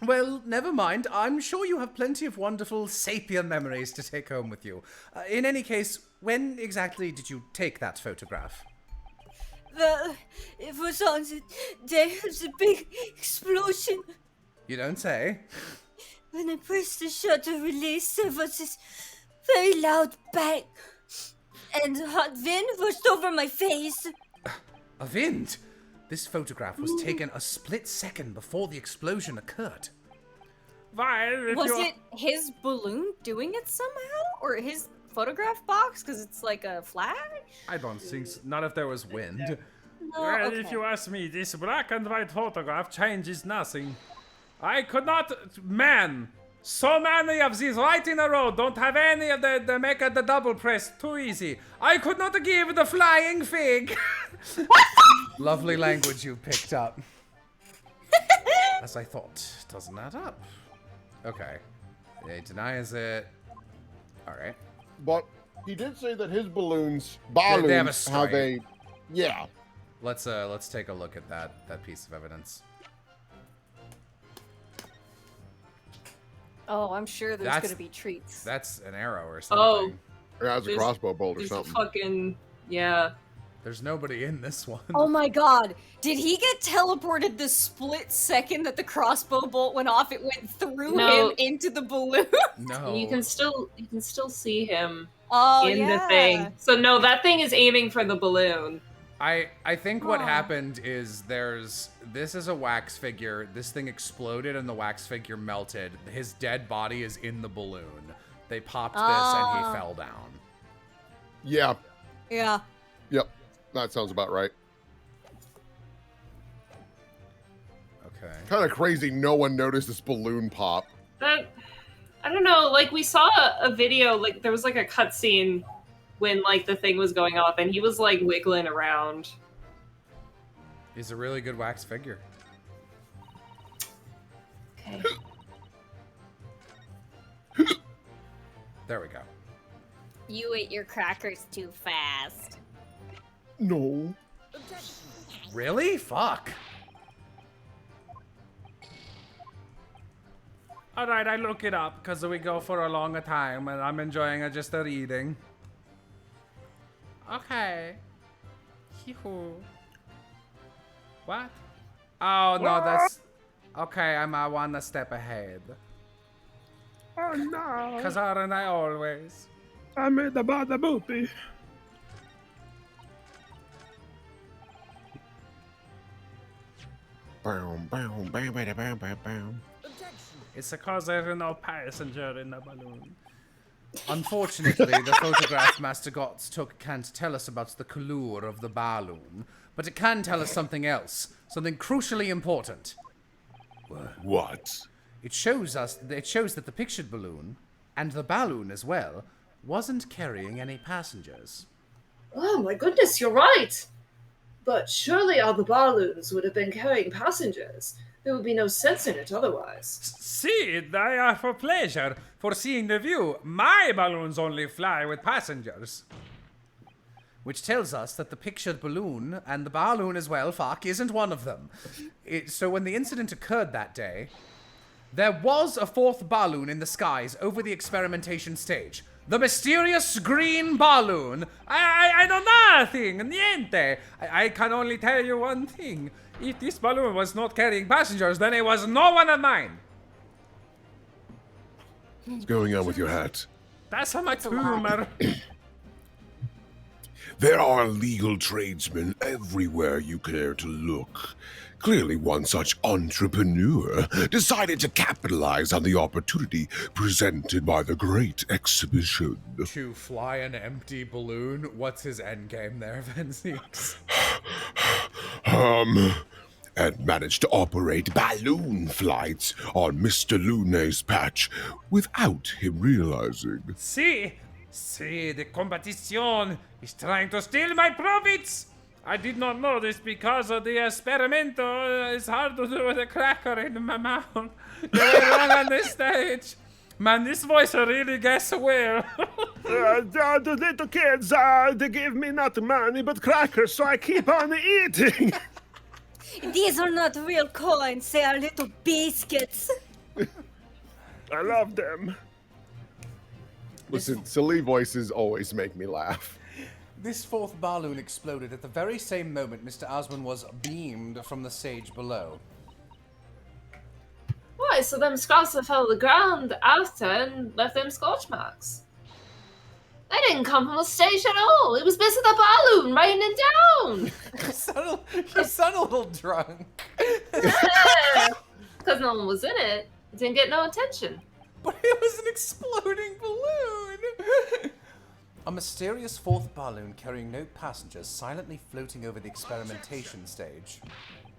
S7: Well, never mind. I'm sure you have plenty of wonderful sapient memories to take home with you. In any case, when exactly did you take that photograph?
S9: Well, it was on the day of the big explosion.
S7: You don't say.
S9: When I pressed the shutter release, there was this very loud bang. And hot wind rushed over my face.
S7: A wind? This photograph was taken a split second before the explosion occurred.
S4: Was it his balloon doing it somehow? Or his photograph box? Because it's like a flash?
S1: I don't think so. Not if there was wind.
S4: No,
S10: Well,
S4: okay.
S10: if you ask me, this black and white photograph changes nothing. I could not, man. So many of these right in a row don't have any of the make the double press too easy. I could not give the flying fig.
S1: Lovely language you picked up. As I thought. Doesn't add up. Okay. He denies it. Alright.
S2: But he did say that his balloons
S1: They have a
S2: have
S1: story.
S2: yeah.
S1: Let's take a look at that piece of evidence.
S4: Oh, I'm sure there's
S1: That's-
S4: gonna be treats.
S1: That's an arrow or
S12: Oh.
S1: something.
S2: It has a
S12: There's-
S2: crossbow bolt or
S12: There's a
S2: something.
S12: fucking yeah.
S1: There's nobody in this one.
S4: Oh my god. Did he get teleported the split second that the crossbow bolt went off? It went through
S5: No.
S4: him into the balloon?
S1: No.
S5: You can still see him
S4: Oh,
S5: in
S4: yeah.
S5: the thing. So no, that thing is aiming for the balloon.
S1: I think what
S4: Aw.
S1: happened is this is a wax figure. This thing exploded and the wax figure melted. His dead body is in the balloon. They popped this and
S4: Ah.
S1: he fell down.
S2: Yeah.
S4: Yeah.
S2: Yep. That sounds about right.
S1: Okay.
S2: Kind of crazy no one noticed this balloon pop.
S5: That I don't know. Like we saw a video. Like there was like a cutscene when like the thing was going off, and he was like wiggling around.
S1: He's a really good wax figure.
S5: Okay.
S1: There we go.
S4: You ate your crackers too fast.
S2: No.
S1: Really? Fuck.
S10: Alright, I look it up because we go for a longer time and I'm enjoying just a reading. Okay. Hee-hoo. What? Oh no, that's okay. I'm 1 step ahead.
S13: Oh no.
S10: Cause aren't I always?
S13: I made the bada boopy.
S2: Boom, boom, bam, bam, bam, bam, bam.
S10: It's because there's no passenger in the balloon.
S7: Unfortunately, the photograph Master Gotts took can't tell us about the color of the balloon, but it can tell us something else, something crucially important.
S8: What?
S7: It shows that the pictured balloon, and the balloon as well, wasn't carrying any passengers.
S12: Oh my goodness, you're right! But surely all the balloons would have been carrying passengers. There would be no sense in it otherwise.
S10: See, they are for pleasure, for seeing the view. My balloons only fly with passengers.
S7: Which tells us that the pictured balloon, and the balloon as well, isn't one of them. So when the incident occurred that day, there was a fourth balloon in the skies over the experimentation stage. The mysterious green balloon.
S10: I know nothing, niente. I can only tell you one thing. If this balloon was not carrying passengers, then it was no one of mine.
S8: What's going on with your hat?
S10: That's my tumor.
S8: There are legal tradesmen everywhere you care to look. Clearly one such entrepreneur decided to capitalize on the opportunity presented by the great exhibition.
S1: To fly an empty balloon? What's his endgame there, Venzeeks?
S8: And managed to operate balloon flights on Mr. Lune's patch without him realizing.
S10: See, the competition is trying to steal my profits. I did not know this because of the experimento. It's hard to do with a cracker in my mouth. They were wrong on this stage. Man, this voice really gets well.
S13: The little kids, they give me not money but crackers, so I keep on eating.
S9: These are not real coins, they are little biscuits.
S13: I love them.
S2: Listen, silly voices always make me laugh.
S7: This fourth balloon exploded at the very same moment Mr. Osmond was beamed from the stage below.
S11: Why, so them scraps that fell to the ground after and left them scorch marks. They didn't come from the stage at all. It was basically the balloon raining down.
S7: You sound a little drunk.
S11: Because no one was in it. It didn't get no attention.
S7: But it was an exploding balloon! A mysterious fourth balloon carrying no passengers silently floating over the experimentation stage.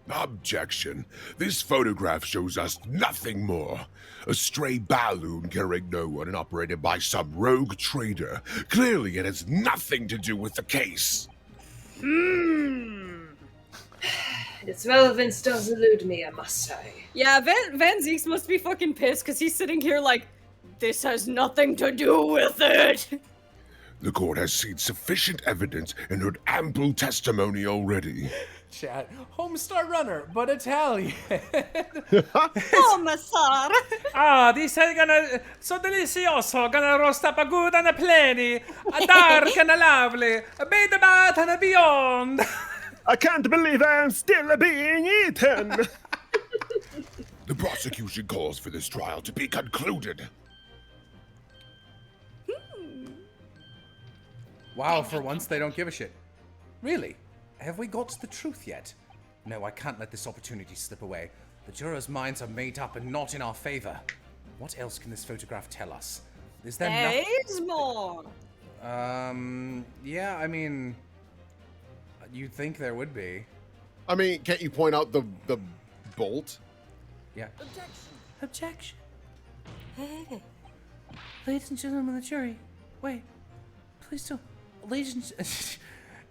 S8: Objection. This photograph shows us nothing more. A stray balloon carrying no one and operated by some rogue trader. Clearly it has nothing to do with the case.
S12: Its relevance does elude me, I must say.
S4: Yeah, Van Zeeks must be fucking pissed because he's sitting here like, this has nothing to do with it.
S8: The court has seen sufficient evidence and heard ample testimony already.
S7: Chat. Homestar Runner, but Italian.
S9: Homestar.
S10: Ah, this is gonna so delicioso, gonna roast up a good and a plenty, a dark and a lovely, a bit about and a beyond.
S13: I can't believe I'm still being eaten.
S8: The prosecution calls for this trial to be concluded.
S7: Wow, for once they don't give a shit. Really? Have we got to the truth yet? No, I can't let this opportunity slip away. The jurors' minds are made up and not in our favor. What else can this photograph tell us? Is there
S9: There is more.
S7: Yeah, I mean, you'd think there would be.
S2: I mean, can't you point out the bolt?
S7: Yeah. Objection. Hey. Ladies and gentlemen of the jury, wait. Please don't. Ladies and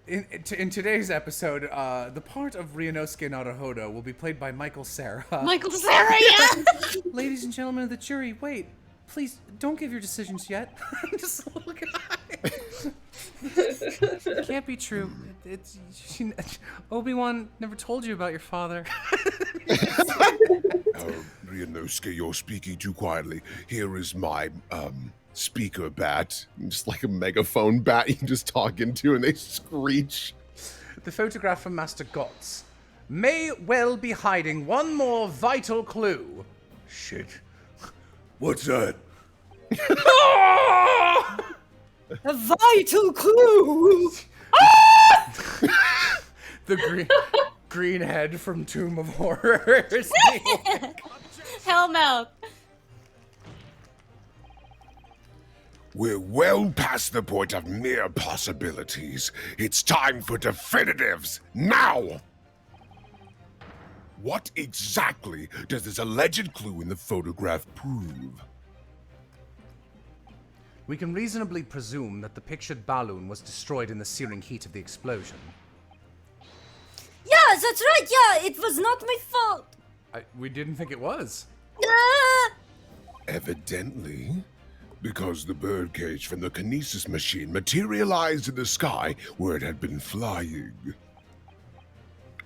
S7: in today's episode, the part of Ryunosuke Naruhodo will be played by Michael Cera.
S9: Michael Cera, yeah!
S7: Ladies and gentlemen of the jury, wait. Please, don't give your decisions yet. Just look at it can't be true. Obi-Wan never told you about your father.
S8: Ryunosuke, you're speaking too quietly. Here is my,
S2: speaker bat, just like a megaphone bat you can just talk into and they screech.
S7: The photograph from Master Gotts may well be hiding one more vital clue.
S8: Shit. What's that?
S9: A vital clue!
S1: The green head from Tomb of Horrors.
S4: Hellmouth.
S8: We're well past the point of mere possibilities. It's time for definitives, now! What exactly does this alleged clue in the photograph prove?
S7: We can reasonably presume that the pictured balloon was destroyed in the searing heat of the explosion.
S9: Yeah, that's right, yeah, it was not my fault.
S1: We didn't think it was.
S8: Evidently, because the birdcage from the kinesis machine materialized in the sky where it had been flying.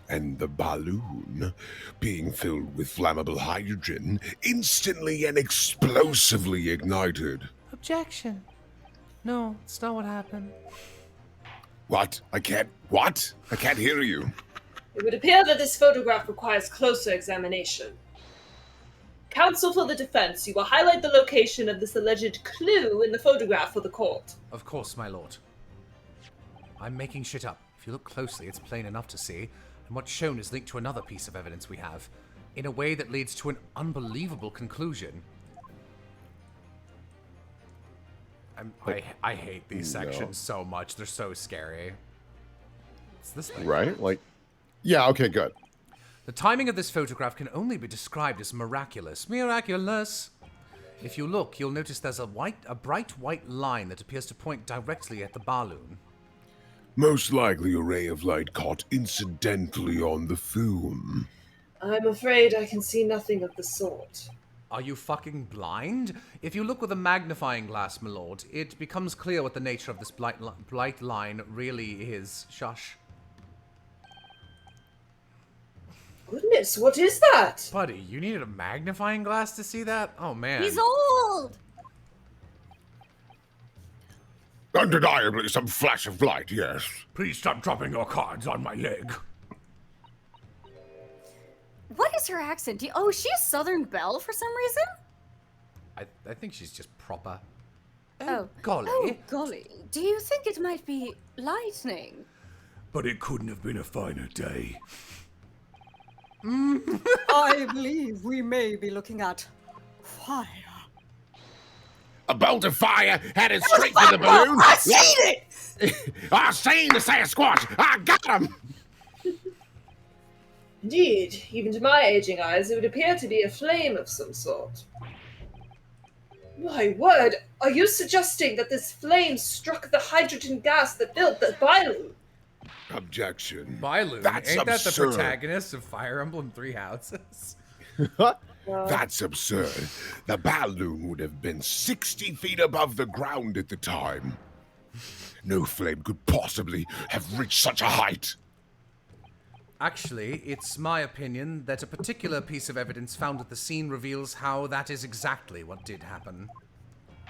S8: And the balloon, being filled with flammable hydrogen, instantly and explosively ignited.
S7: Objection. No, it's not what happened.
S8: What? I can't hear you.
S12: It would appear that this photograph requires closer examination. Counsel for the defense, you will highlight the location of this alleged clue in the photograph for the court.
S7: Of course, my lord. I'm making shit up. If you look closely, it's plain enough to see, and what's shown is linked to another piece of evidence we have, in a way that leads to an unbelievable conclusion. I hate these sections so much. They're so scary. It's this thing.
S2: Right? Like, yeah, okay, good.
S7: The timing of this photograph can only be described as miraculous. Miraculous! If you look, you'll notice there's a bright white line that appears to point directly at the balloon.
S8: Most likely a ray of light caught incidentally on the film.
S12: I'm afraid I can see nothing of the sort.
S7: Are you fucking blind? If you look with a magnifying glass, my lord, it becomes clear what the nature of this bright line really is. Shush.
S12: Goodness, what is that?
S1: Buddy, you needed a magnifying glass to see that? Oh, man.
S9: He's old!
S8: Undeniably some flash of light, yes.
S10: Please stop dropping your cards on my leg.
S4: What is her accent? Oh, is she a Southern Belle for some reason?
S1: I think she's just proper.
S4: Oh.
S7: Golly.
S4: Oh, golly. Do you think it might be lightning?
S10: But it couldn't have been a finer day.
S9: I believe we may be looking at fire.
S8: A bolt of fire headed straight for the balloon.
S9: I seen it!
S8: I seen the Sasquatch. I got him.
S12: Indeed, even to my aging eyes, it would appear to be a flame of some sort. My word, are you suggesting that this flame struck the hydrogen gas that filled the balloon?
S8: Objection.
S1: Bailu,
S8: That's
S1: ain't that the
S8: absurd.
S1: protagonist of Fire Emblem Three Houses?
S8: That's absurd. The balloon would have been 60 feet above the ground at the time. No flame could possibly have reached such a height.
S7: Actually, it's my opinion that a particular piece of evidence found at the scene reveals how that is exactly what did happen.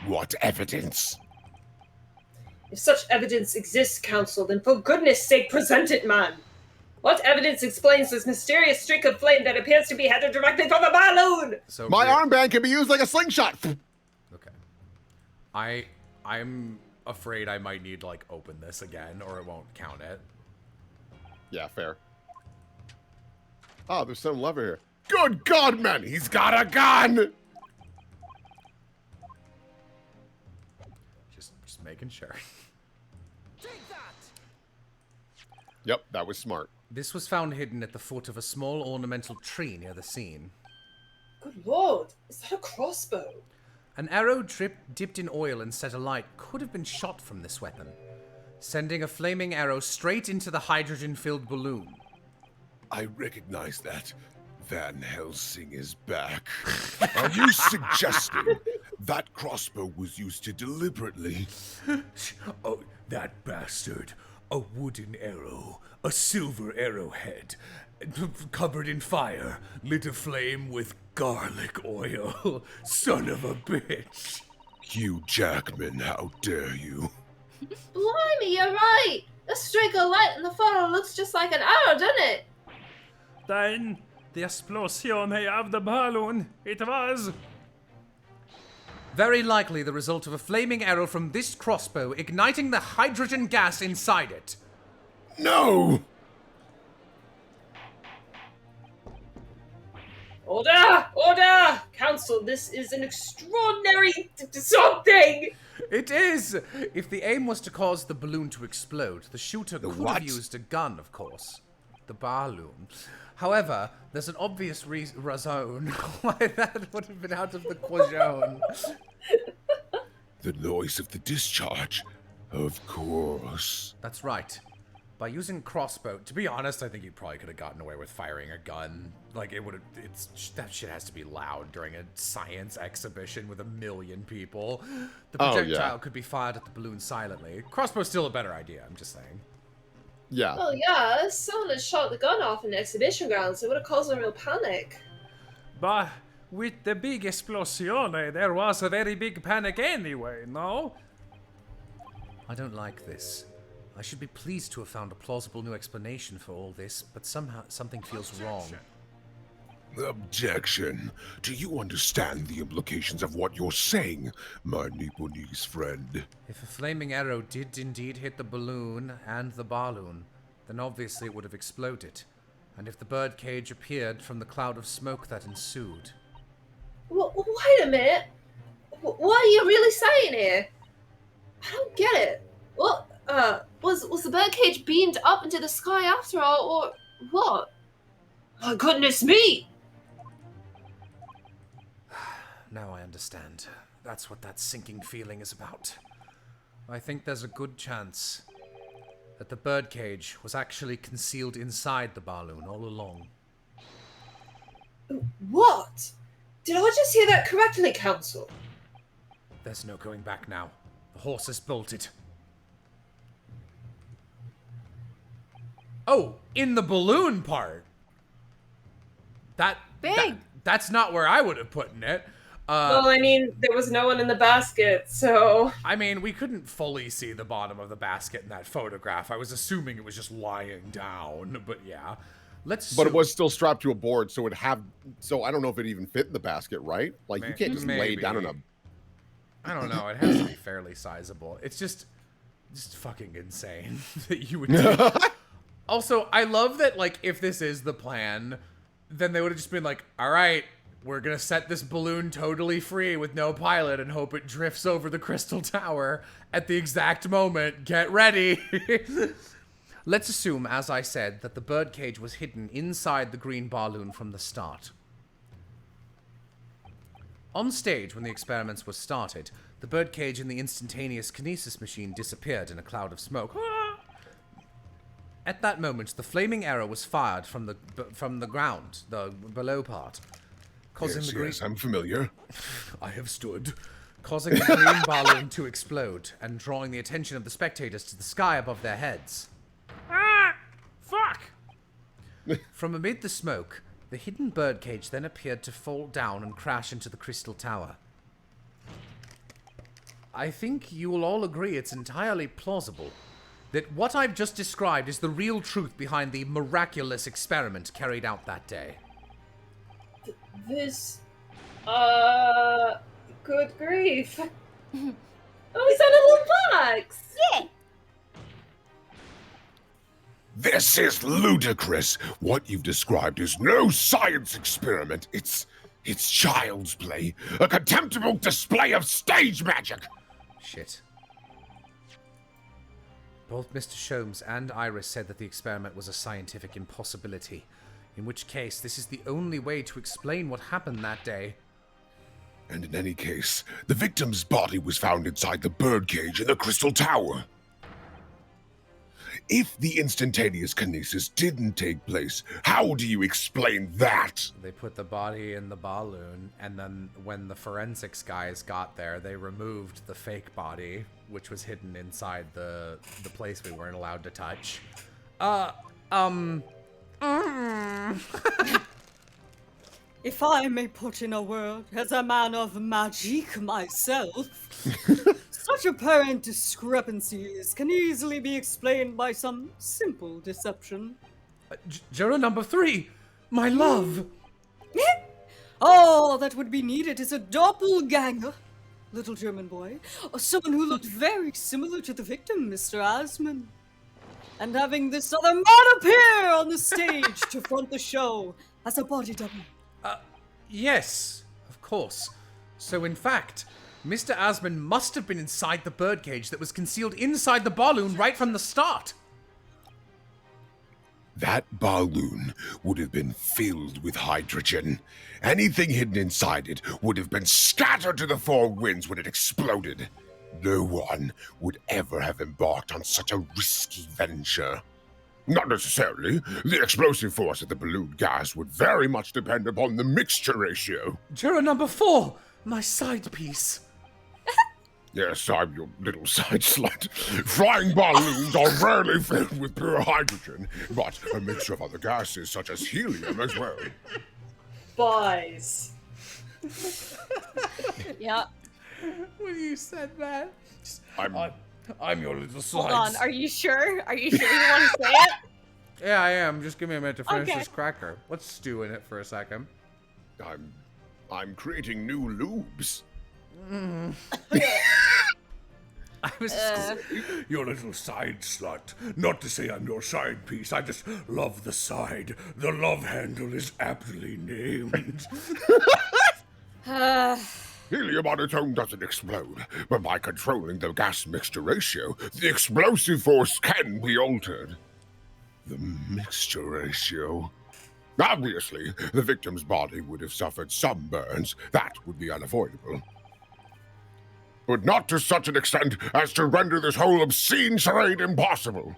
S8: What evidence?
S12: If such evidence exists, Counsel, then for goodness sake present it, man! What evidence explains this mysterious streak of flame that appears to be headed directly for the balloon?
S1: So
S2: My armband can be used like a slingshot.
S1: Okay. I'm afraid I might need to, like, open this again, or it won't count it.
S2: Yeah, fair. Oh, there's some lever here. Good God, man! He's got a gun!
S1: Just making sure.
S2: Yep, that was smart.
S7: This was found hidden at the foot of a small ornamental tree near the scene.
S12: Good lord, is that a crossbow?
S7: An arrow dipped in oil and set alight could have been shot from this weapon, sending a flaming arrow straight into the hydrogen-filled balloon.
S8: I recognize that. Van Helsing is back. Are you suggesting that crossbow was used to deliberately...
S10: Oh, that bastard. A wooden arrow. A silver arrowhead. Covered in fire. Lit aflame with garlic oil. Son of a bitch.
S8: Hugh Jackman, how dare you?
S11: Blimey, you're right! The streak of light in the photo looks just like an arrow, doesn't it?
S10: Then, the explosione of the balloon. It was...
S7: Very likely the result of a flaming arrow from this crossbow igniting the hydrogen gas inside it.
S8: No!
S12: Order! Order! Council, this is an extraordinary something!
S7: It is! If the aim was to cause the balloon to explode, the shooter could
S8: what?
S7: have used a gun, of course. The balloon. However, there's an obvious raison why that would have been out of the question.
S8: The noise of the discharge. Of course.
S7: That's right. By using crossbow, to be honest, I think you probably could have gotten away with firing a gun. Like, it would have, that shit has to be loud during a science exhibition with 1 million people. The projectile could be fired at the balloon silently. Crossbow's still a better idea, I'm just saying.
S2: Yeah.
S12: Well, yeah, if someone had shot the gun off in the exhibition grounds, it would have caused a real panic.
S10: But with the big esplosione, there was a very big panic anyway, no?
S7: I don't like this. I should be pleased to have found a plausible new explanation for all this, but somehow something feels wrong.
S8: Objection. Do you understand the implications of what you're saying, my Nipponese friend?
S7: If a flaming arrow did indeed hit the balloon and the balloon, then obviously it would have exploded. And if the birdcage appeared from the cloud of smoke that ensued.
S12: Wait a minute. What are you really saying here? I don't get it.
S11: Well, was the birdcage beamed up into the sky after all, or what?
S12: Oh, goodness me!
S7: Now I understand. That's what that sinking feeling is about. I think there's a good chance that the birdcage was actually concealed inside the balloon all along.
S12: What? Did I just hear that correctly, Council?
S7: There's no going back now. The horse is bolted. Oh, in the balloon part. That's not where I would have put it.
S12: Well, I mean, there was no one in the basket, so...
S7: I mean, we couldn't fully see the bottom of the basket in that photograph. I was assuming it was just lying down, but yeah.
S2: But it was still strapped to a board, so so I don't know if it even fit in the basket, right? Like, you can't just lay down on a...
S7: I don't know, it has to be fairly sizable. It's just fucking insane that you would do. Also, I love that, like, if this is the plan, then they would have just been like, all right, we're gonna set this balloon totally free with no pilot and hope it drifts over the Crystal Tower at the exact moment. Get ready. Let's assume, as I said, that the birdcage was hidden inside the green balloon from the start. On stage, when the experiments were started, the birdcage and the instantaneous kinesis machine disappeared in a cloud of smoke. At that moment, the flaming arrow was fired from the ground, the below part, causing the green...
S8: Yes, I'm familiar.
S7: I have stood. Causing the green balloon to explode and drawing the attention of the spectators to the sky above their heads.
S10: Ah! Fuck!
S7: From amid the smoke, the hidden birdcage then appeared to fall down and crash into the Crystal Tower. I think you will all agree it's entirely plausible that what I've just described is the real truth behind the miraculous experiment carried out that day.
S12: This... good grief. Oh, he's on a little box!
S3: Yeah!
S8: This is ludicrous. What you've described is no science experiment. It's child's play. A contemptible display of stage magic.
S7: Shit. Both Mr. Sholmes and Iris said that the experiment was a scientific impossibility, in which case this is the only way to explain what happened that day.
S8: And in any case, the victim's body was found inside the birdcage in the Crystal Tower. If the instantaneous kinesis didn't take place, how do you explain that?
S7: They put the body in the balloon, and then when the forensics guys got there, they removed the fake body, which was hidden inside the place we weren't allowed to touch.
S9: If I may put in a word, as a man of magic myself, such apparent discrepancies can easily be explained by some simple deception.
S7: Juror number 3, my love!
S9: All that would be needed is a doppelganger. little German boy, someone who looked very similar to the victim, Mr. Asman. And having this other man appear on the stage to front the show as a body double.
S1: Yes, of course. So in fact, Mr. Asman must have been inside the birdcage that was concealed inside the balloon right from the start.
S8: That balloon would have been filled with hydrogen. Anything hidden inside it would have been scattered to the four winds when it exploded. No one would ever have embarked on such a risky venture. Not necessarily. The explosive force of the balloon gas would very much depend upon the mixture ratio.
S1: Juror number 4, my side piece.
S8: Yes, I'm your little side slut. Flying balloons are rarely filled with pure hydrogen, but a mixture of other gases such as helium as well.
S12: Buys.
S4: Yeah.
S1: When you said that,
S8: I'm
S1: your little side.
S4: Hold on. Are you sure? Are you sure you want to say it?
S1: Yeah, I am. Just give me a minute to finish
S4: Okay.
S1: this cracker. Let's stew in it for a second.
S8: I'm creating new lubes.
S1: I was
S10: Your little side slut. Not to say I'm your side piece, I just love the side. The love handle is aptly named.
S8: Helium on its own doesn't explode, but by controlling the gas mixture ratio, the explosive force can be altered. The mixture ratio. Obviously, the victim's body would have suffered some burns. That would be unavoidable. But not to such an extent as to render this whole obscene charade impossible.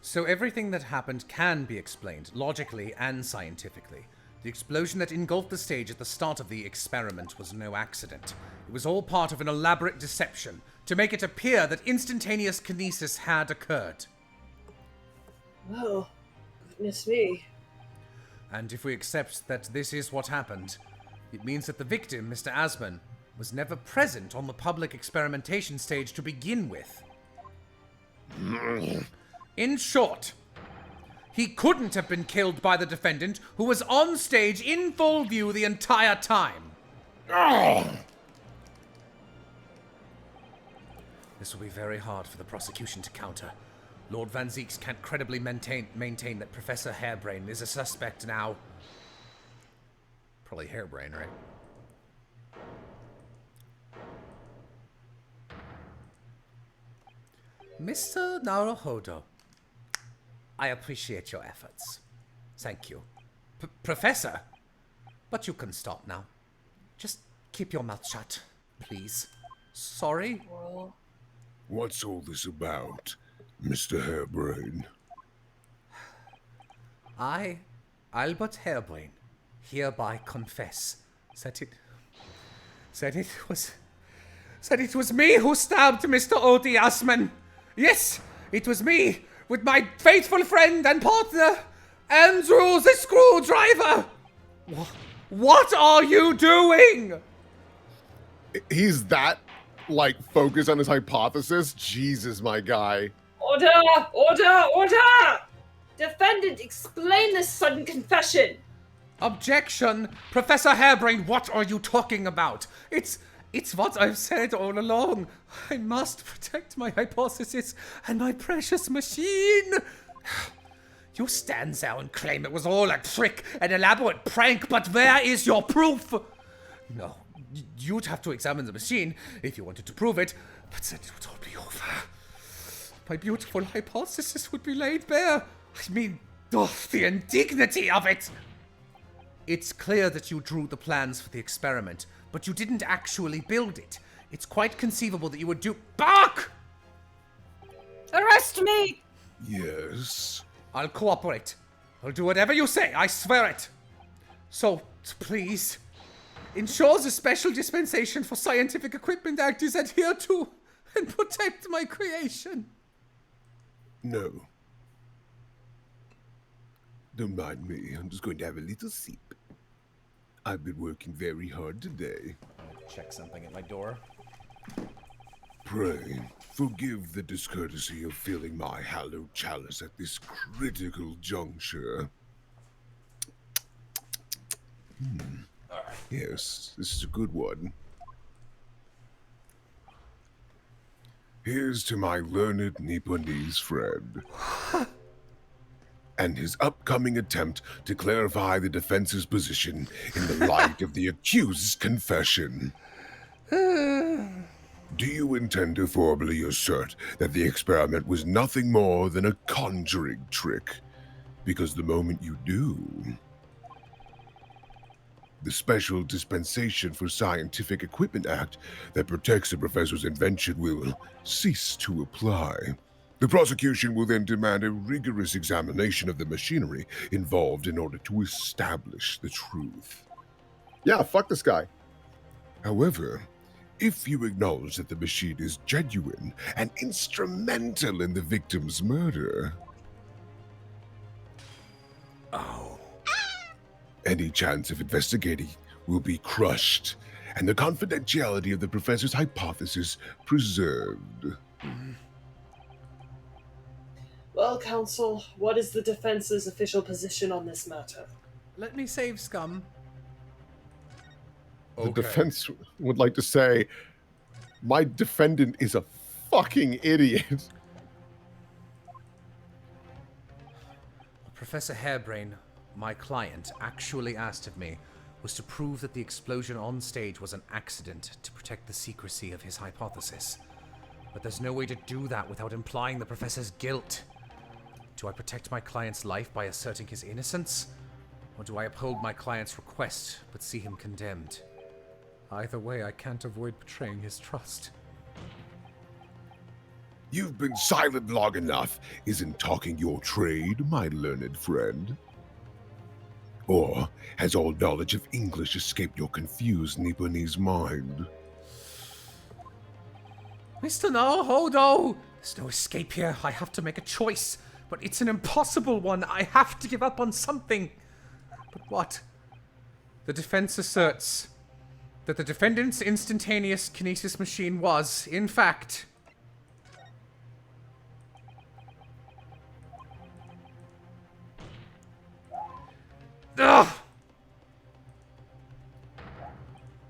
S1: So everything that happened can be explained, logically and scientifically. The explosion that engulfed the stage at the start of the experiment was no accident. It was all part of an elaborate deception to make it appear that instantaneous kinesis had occurred.
S12: Well, goodness me.
S1: And if we accept that this is what happened, it means that the victim, Mr. Asman, was never present on the public experimentation stage to begin with. In short, he couldn't have been killed by the defendant, who was on stage in full view the entire time. This will be very hard for the prosecution to counter. Lord Van Zieks can't credibly maintain that Professor Hairbrain is a suspect now. Probably Hairbrain, right? Mr. Naruhodo, I appreciate your efforts. Thank you. Professor, but you can stop now. Just keep your mouth shut, please. Sorry?
S8: What's all this about, Mr. Hairbrain?
S7: I, Albert Hairbrain, hereby confess that it was me who stabbed Mr. Odi Asman. Yes, it was me, with my faithful friend and partner, Andrew the Screwdriver. What are you doing?
S2: He's that, focused on his hypothesis? Jesus, my guy.
S12: Order! Order! Order! Defendant, explain this sudden confession.
S7: Objection! Professor Hairbrain, what are you talking about? It's what I've said all along. I must protect my hypothesis and my precious machine. You stand there and claim it was all a trick, an elaborate prank, but where is your proof? No, you'd have to examine the machine if you wanted to prove it, but then it would all be over. My beautiful hypothesis would be laid bare. I mean, the indignity of it! It's clear that you drew the plans for the experiment, but you didn't actually build it. It's quite conceivable that you would do— Bark!
S9: Arrest me!
S8: Yes?
S7: I'll cooperate. I'll do whatever you say, I swear it. So, please, ensure the Special Dispensation for Scientific Equipment Act is adhered to and protect my creation.
S8: No. Don't mind me, I'm just going to have a little sip. I've been working very hard today.
S1: Check something at my door.
S8: Pray, forgive the discourtesy of filling my hallowed chalice at this critical juncture.
S1: Alright.
S8: Yes, this is a good one. Here's to my learned Nipponese friend. And his upcoming attempt to clarify the defense's position in the light of the accused's confession. Do you intend to formally assert that the experiment was nothing more than a conjuring trick? Because the moment you do, the Special Dispensation for Scientific Equipment Act that protects the professor's invention will cease to apply. The prosecution will then demand a rigorous examination of the machinery involved in order to establish the truth.
S2: Yeah, fuck this guy.
S8: However, if you acknowledge that the machine is genuine and instrumental in the victim's murder, any chance of investigating will be crushed, and the confidentiality of the professor's hypothesis preserved.
S12: Well, counsel, what is the defense's official position on this matter?
S7: Let me save scum.
S2: The defense would like to say, my defendant is a fucking idiot.
S1: Professor Hairbrain, my client, actually asked of me was to prove that the explosion on stage was an accident to protect the secrecy of his hypothesis. But there's no way to do that without implying the professor's guilt. Do I protect my client's life by asserting his innocence? Or do I uphold my client's request but see him condemned? Either way, I can't avoid betraying his trust.
S8: You've been silent long enough. Isn't talking your trade, my learned friend? Or has all knowledge of English escaped your confused Nipponese mind?
S7: Mr. Naruhodo! There's no escape here. I have to make a choice. But it's an impossible one. I have to give up on something. But what? The defense asserts that the defendant's instantaneous kinesis machine was, in fact, ugh!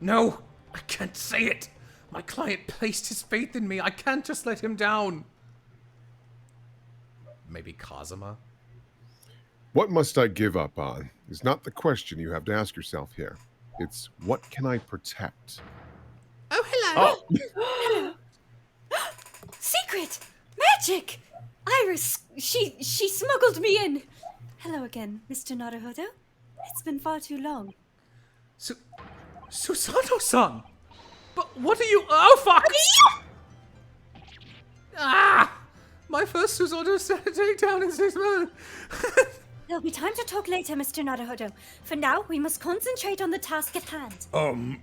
S7: No, I can't say it. My client placed his faith in me. I can't just let him down.
S1: Maybe Kazuma?
S2: What must I give up on is not the question you have to ask yourself here. It's what can I protect?
S9: Oh, hello.
S2: Oh.
S9: Secret! Magic! Iris, she smuggled me in. Hello again, Mr. Naruhodo. It's been far too long.
S7: Susanoo-san! But what are you— oh, fuck! Ah! My first Susanoo takedown in 6 months.
S9: There'll be time to talk later, Mr. Naruhodo. For now, we must concentrate on the task at hand.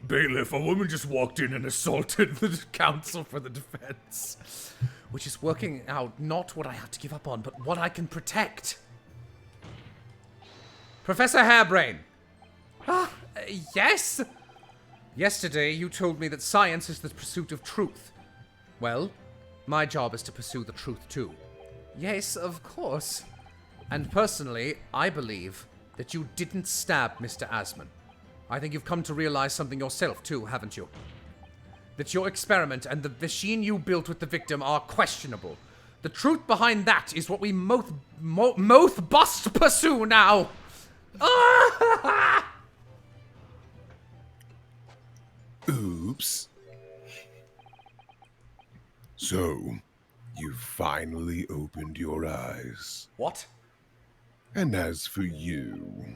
S7: Bailiff, a woman just walked in and assaulted the counsel for the defense. Which is working out not what I have to give up on, but what I can protect. Professor Hairbrain. Yes? Yesterday, you told me that science is the pursuit of truth. Well, my job is to pursue the truth too. Yes, of course. And personally, I believe that you didn't stab Mr. Asman. I think you've come to realize something yourself too, haven't you? That your experiment and the machine you built with the victim are questionable. The truth behind that is what we must pursue now.
S8: Oops. So, you finally opened your eyes.
S7: What?
S8: And as for you,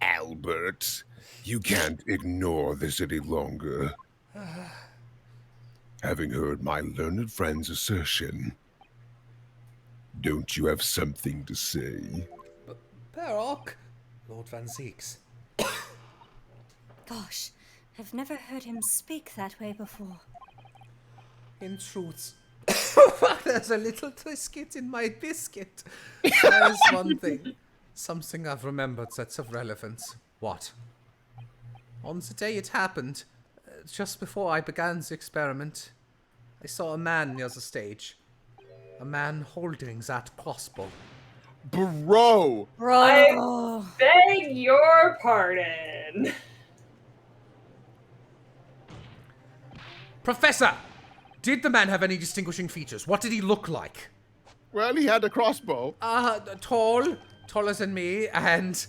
S8: Albert, you can't ignore this any longer. Having heard my learned friend's assertion, don't you have something to say?
S7: Perrock? Lord Van Zeeks.
S9: Gosh, I've never heard him speak that way before.
S7: In truth, there's a little trisket in my biscuit. There's one thing. Something I've remembered that's of relevance. What? On the day it happened, just before I began the experiment, I saw a man near the stage. A man holding that crossbow.
S2: Bro!
S12: I beg your pardon.
S1: Professor! Did the man have any distinguishing features? What did he look like?
S2: Well, he had a crossbow.
S1: Tall. Taller than me, and...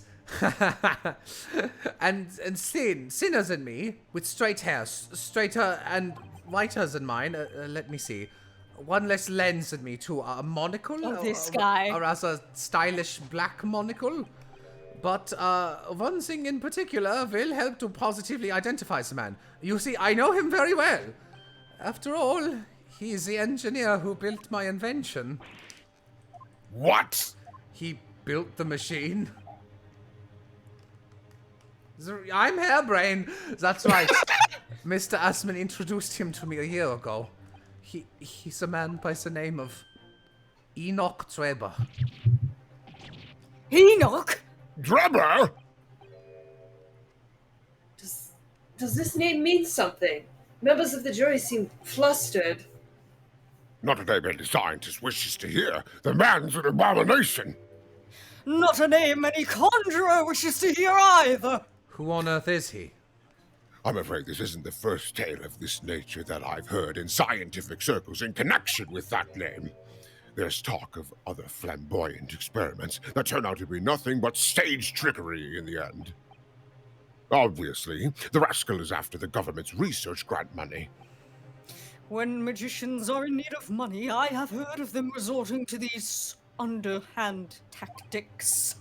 S1: and thinner than me, with straight hair. Straighter and whiter than mine. Let me see. One less lens than me, too. A monocle?
S4: Oh, this guy.
S1: A rather stylish black monocle. But one thing in particular will help to positively identify the man. You see, I know him very well. After all, he's the engineer who built my invention.
S2: What?
S1: He built the machine. I'm harebrained. That's right. Mr. Asman introduced him to me a year ago. He's a man by the name of Enoch Drebber.
S4: Enoch?
S2: Drebber?
S12: Does this name mean something? Members of the jury seem flustered.
S2: Not a name any scientist wishes to hear. The man's an abomination.
S9: Not a name any conjurer wishes to hear either.
S1: Who on earth is he?
S2: I'm afraid this isn't the first tale of this nature that I've heard in scientific circles in connection with that name. There's talk of other flamboyant experiments that turn out to be nothing but stage trickery in the end. Obviously, the rascal is after the government's research grant money.
S9: When magicians are in need of money, I have heard of them resorting to these underhand tactics.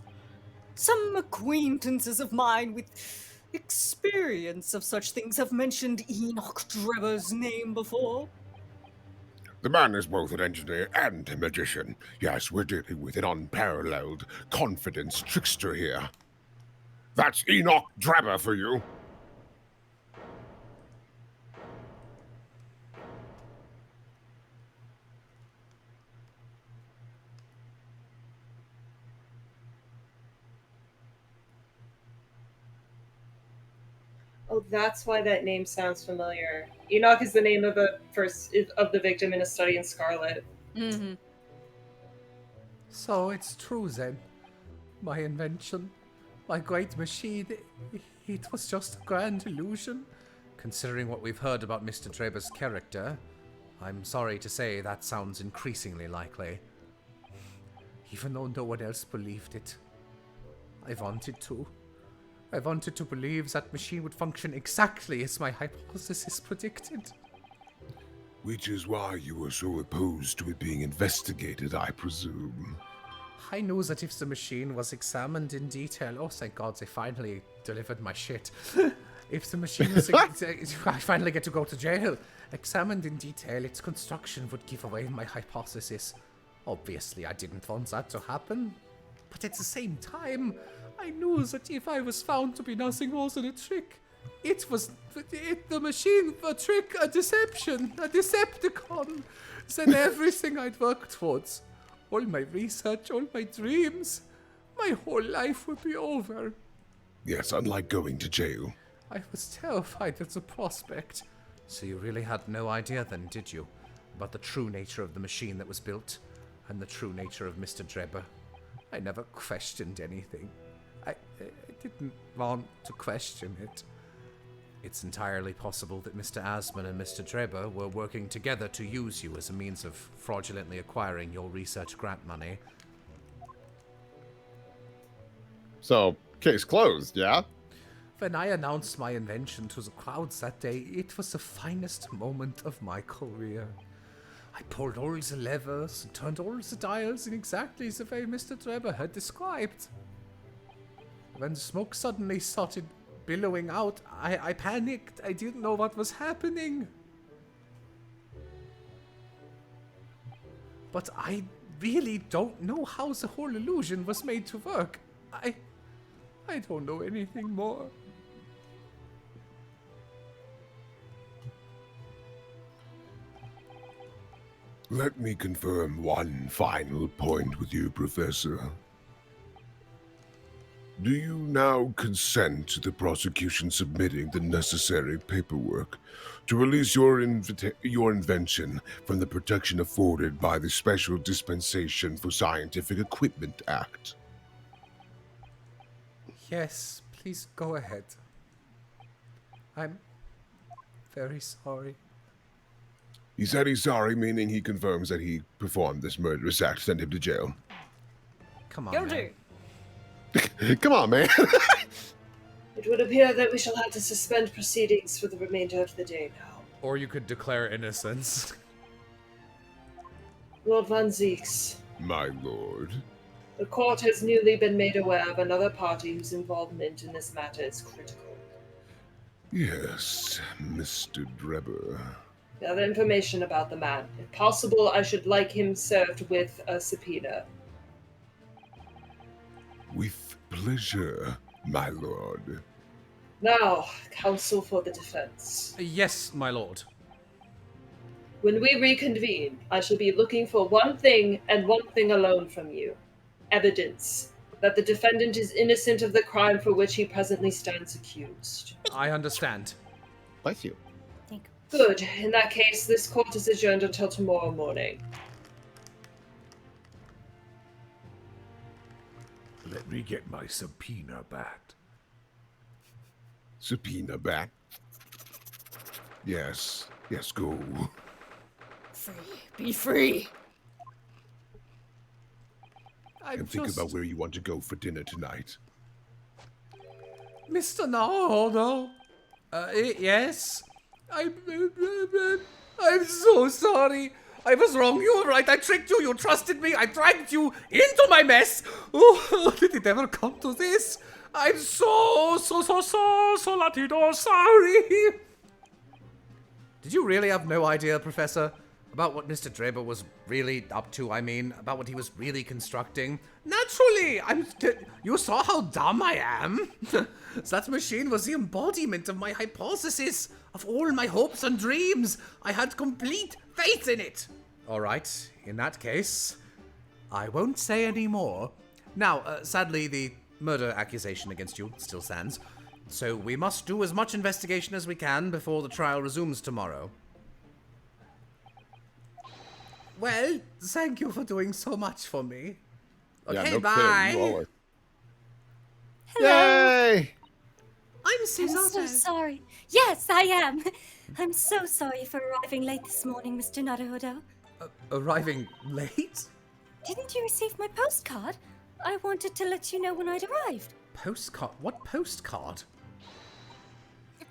S9: Some acquaintances of mine with experience of such things have mentioned Enoch Drebber's name before.
S2: The man is both an engineer and a magician. Yes, we're dealing with an unparalleled confidence trickster here. That's Enoch Drebber for you.
S12: Oh, that's why that name sounds familiar. Enoch is the name of the victim in A Study in Scarlet.
S4: Mm-hmm.
S1: So it's true then. My invention, my great machine, it was just a grand illusion. Considering what we've heard about Mr. Drebber's character, I'm sorry to say that sounds increasingly likely. Even though no one else believed it. I wanted to. I wanted to believe that machine would function exactly as my hypothesis predicted.
S8: Which is why you were so opposed to it being investigated, I presume.
S1: I knew that if the machine was examined in detail... Oh, thank God, they finally delivered my shit. If the machine was... I finally get to go to jail. Examined in detail, its construction would give away my hypothesis. Obviously, I didn't want that to happen. But at the same time, I knew that if I was found to be nothing more than a trick, the machine, a trick, a deception, a Decepticon, then everything I'd worked towards, all my research, all my dreams, my whole life would be over.
S8: Yes, unlike going to jail.
S1: I was terrified at the prospect. So you really had no idea then, did you? About the true nature of the machine that was built, and the true nature of Mr. Drebber. I never questioned anything. I didn't want to question it. It's entirely possible that Mr. Asman and Mr. Drebber were working together to use you as a means of fraudulently acquiring your research grant money.
S2: So, case closed, yeah?
S1: When I announced my invention to the crowds that day, it was the finest moment of my career. I pulled all the levers and turned all the dials in exactly the way Mr. Drebber had described. When the smoke suddenly started billowing out, I panicked. I didn't know what was happening. But I really don't know how the whole illusion was made to work. I don't know anything more.
S8: Let me confirm one final point with you, Professor. Do you now consent to the prosecution submitting the necessary paperwork to release your invention from the protection afforded by the Special Dispensation for Scientific Equipment Act?
S1: Yes, please go ahead. I'm very sorry.
S8: He said he's sorry, meaning he confirms that he performed this murderous act. Send him to jail.
S7: Come on,
S4: Guilty.
S7: man.
S2: Come on, man.
S12: It would appear that we shall have to suspend proceedings for the remainder of the day now.
S1: Or you could declare innocence.
S12: Lord Van Zeeks,
S8: My lord.
S12: the court has newly been made aware of another party whose involvement in this matter is critical.
S8: Yes, Mr. Drebber.
S12: We have information about the man. If possible, I should like him served with a subpoena.
S8: With pleasure, my lord.
S12: Now, counsel for the defense.
S1: Yes, my lord.
S12: When we reconvene, I shall be looking for one thing and one thing alone from you. Evidence that the defendant is innocent of the crime for which he presently stands accused.
S1: I understand.
S2: Bless you.
S12: Good. In that case, this court is adjourned until tomorrow morning.
S8: Let me get my subpoena back. Subpoena back? Yes. Yes, go.
S4: Free. Be free.
S8: And think about where you want to go for dinner tonight.
S1: Mr. No. Yes? I'm so sorry. I was wrong. You were right. I tricked you. You trusted me. I dragged you into my mess. Oh, did it ever come to this? I'm so latido sorry. Did you really have no idea, Professor, about what Mr. Drebber was really up to? I mean, about what he was really constructing? Naturally! You saw how dumb I am? So that machine was the embodiment of my hypothesis, of all my hopes and dreams. I had complete faith in it. Alright, in that case, I won't say any more. Now, sadly, the murder accusation against you still stands, so we must do as much investigation as we can before the trial resumes tomorrow. Well, thank you for doing so much for me. Okay,
S2: Yeah, no
S1: bye.
S2: kidding. You always.
S9: Hello.
S2: Yay!
S9: I'm so sorry. Yes, I am. I'm so sorry for arriving late this morning, Mr. Naruhodo.
S1: Arriving late?
S9: Didn't you receive my postcard? I wanted to let you know when I'd arrived.
S1: Postcard? What postcard?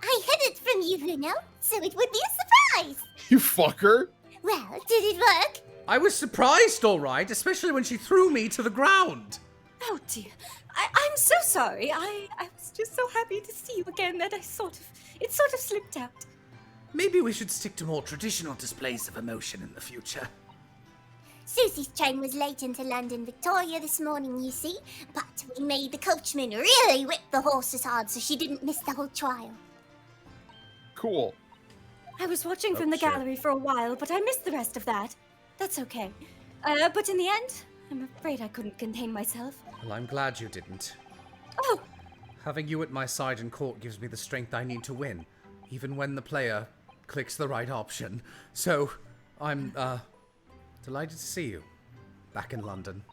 S3: I hid it from you, Bruno, so it would be a surprise.
S2: You fucker!
S3: Well, did it work?
S1: I was surprised, all right, especially when she threw me to the ground.
S9: Oh dear. I'm so sorry. I was just so happy to see you again that it sort of slipped out.
S7: Maybe we should stick to more traditional displays of emotion in the future.
S3: Susie's train was late into London Victoria this morning, you see, but we made the coachman really whip the horses hard so she didn't miss the whole trial.
S2: Cool.
S9: I was watching from the gallery for a while, but I missed the rest of that. That's okay. But in the end, I'm afraid I couldn't contain myself.
S1: Well, I'm glad you didn't.
S9: Oh!
S1: Having you at my side in court gives me the strength I need to win, even when the player clicks the right option. So, I'm, delighted to see you back in London.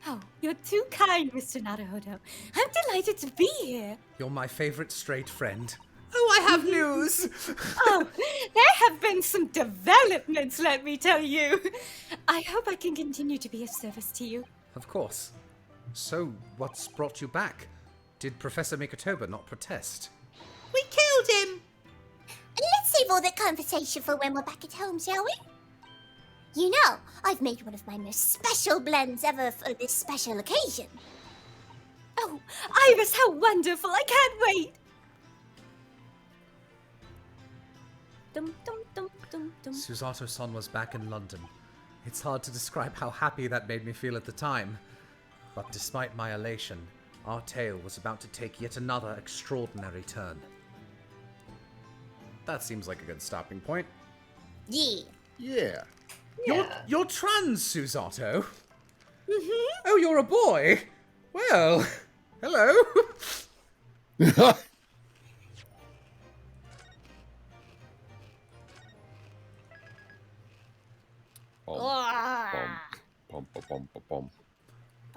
S9: Oh, you're too kind, Mr. Naruhodo. I'm delighted to be here.
S1: You're my favorite straight friend.
S7: Oh, I have news!
S9: Oh, there have been some developments, let me tell you. I hope I can continue to be of service to you.
S1: Of course. So, what's brought you back? Did Professor Mikotoba not protest?
S3: We killed him! Let's save all that conversation for when we're back at home, shall we? You know, I've made one of my most special blends ever for this special occasion.
S9: Oh, Iris, how wonderful! I can't wait! Dum, dum, dum, dum, dum.
S1: Susato-san was back in London. It's hard to describe how happy that made me feel at the time. But despite my elation, our tale was about to take yet another extraordinary turn. That seems like a good stopping point.
S3: Yeah.
S2: Yeah.
S1: You're trans, Susato? Mm-hmm. Oh, you're a boy? Well, hello.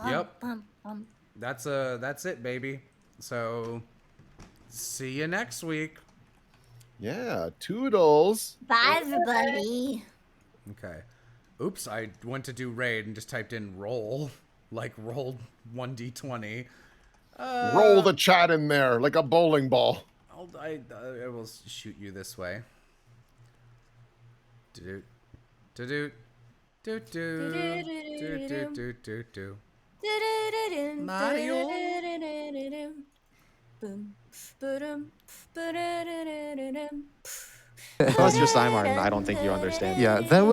S1: Yep. That's it, baby. So, see you next week.
S2: Yeah, toodles.
S3: Bye, everybody.
S1: Okay. Oops, I went to do raid and just typed in roll. Like rolled 1d20.
S2: Roll the chat in there like a bowling ball.
S1: I will shoot you this way. Do do do do do do do.
S9: Mario.
S14: Unless you're Simon, I don't think you understand.
S15: Yeah, that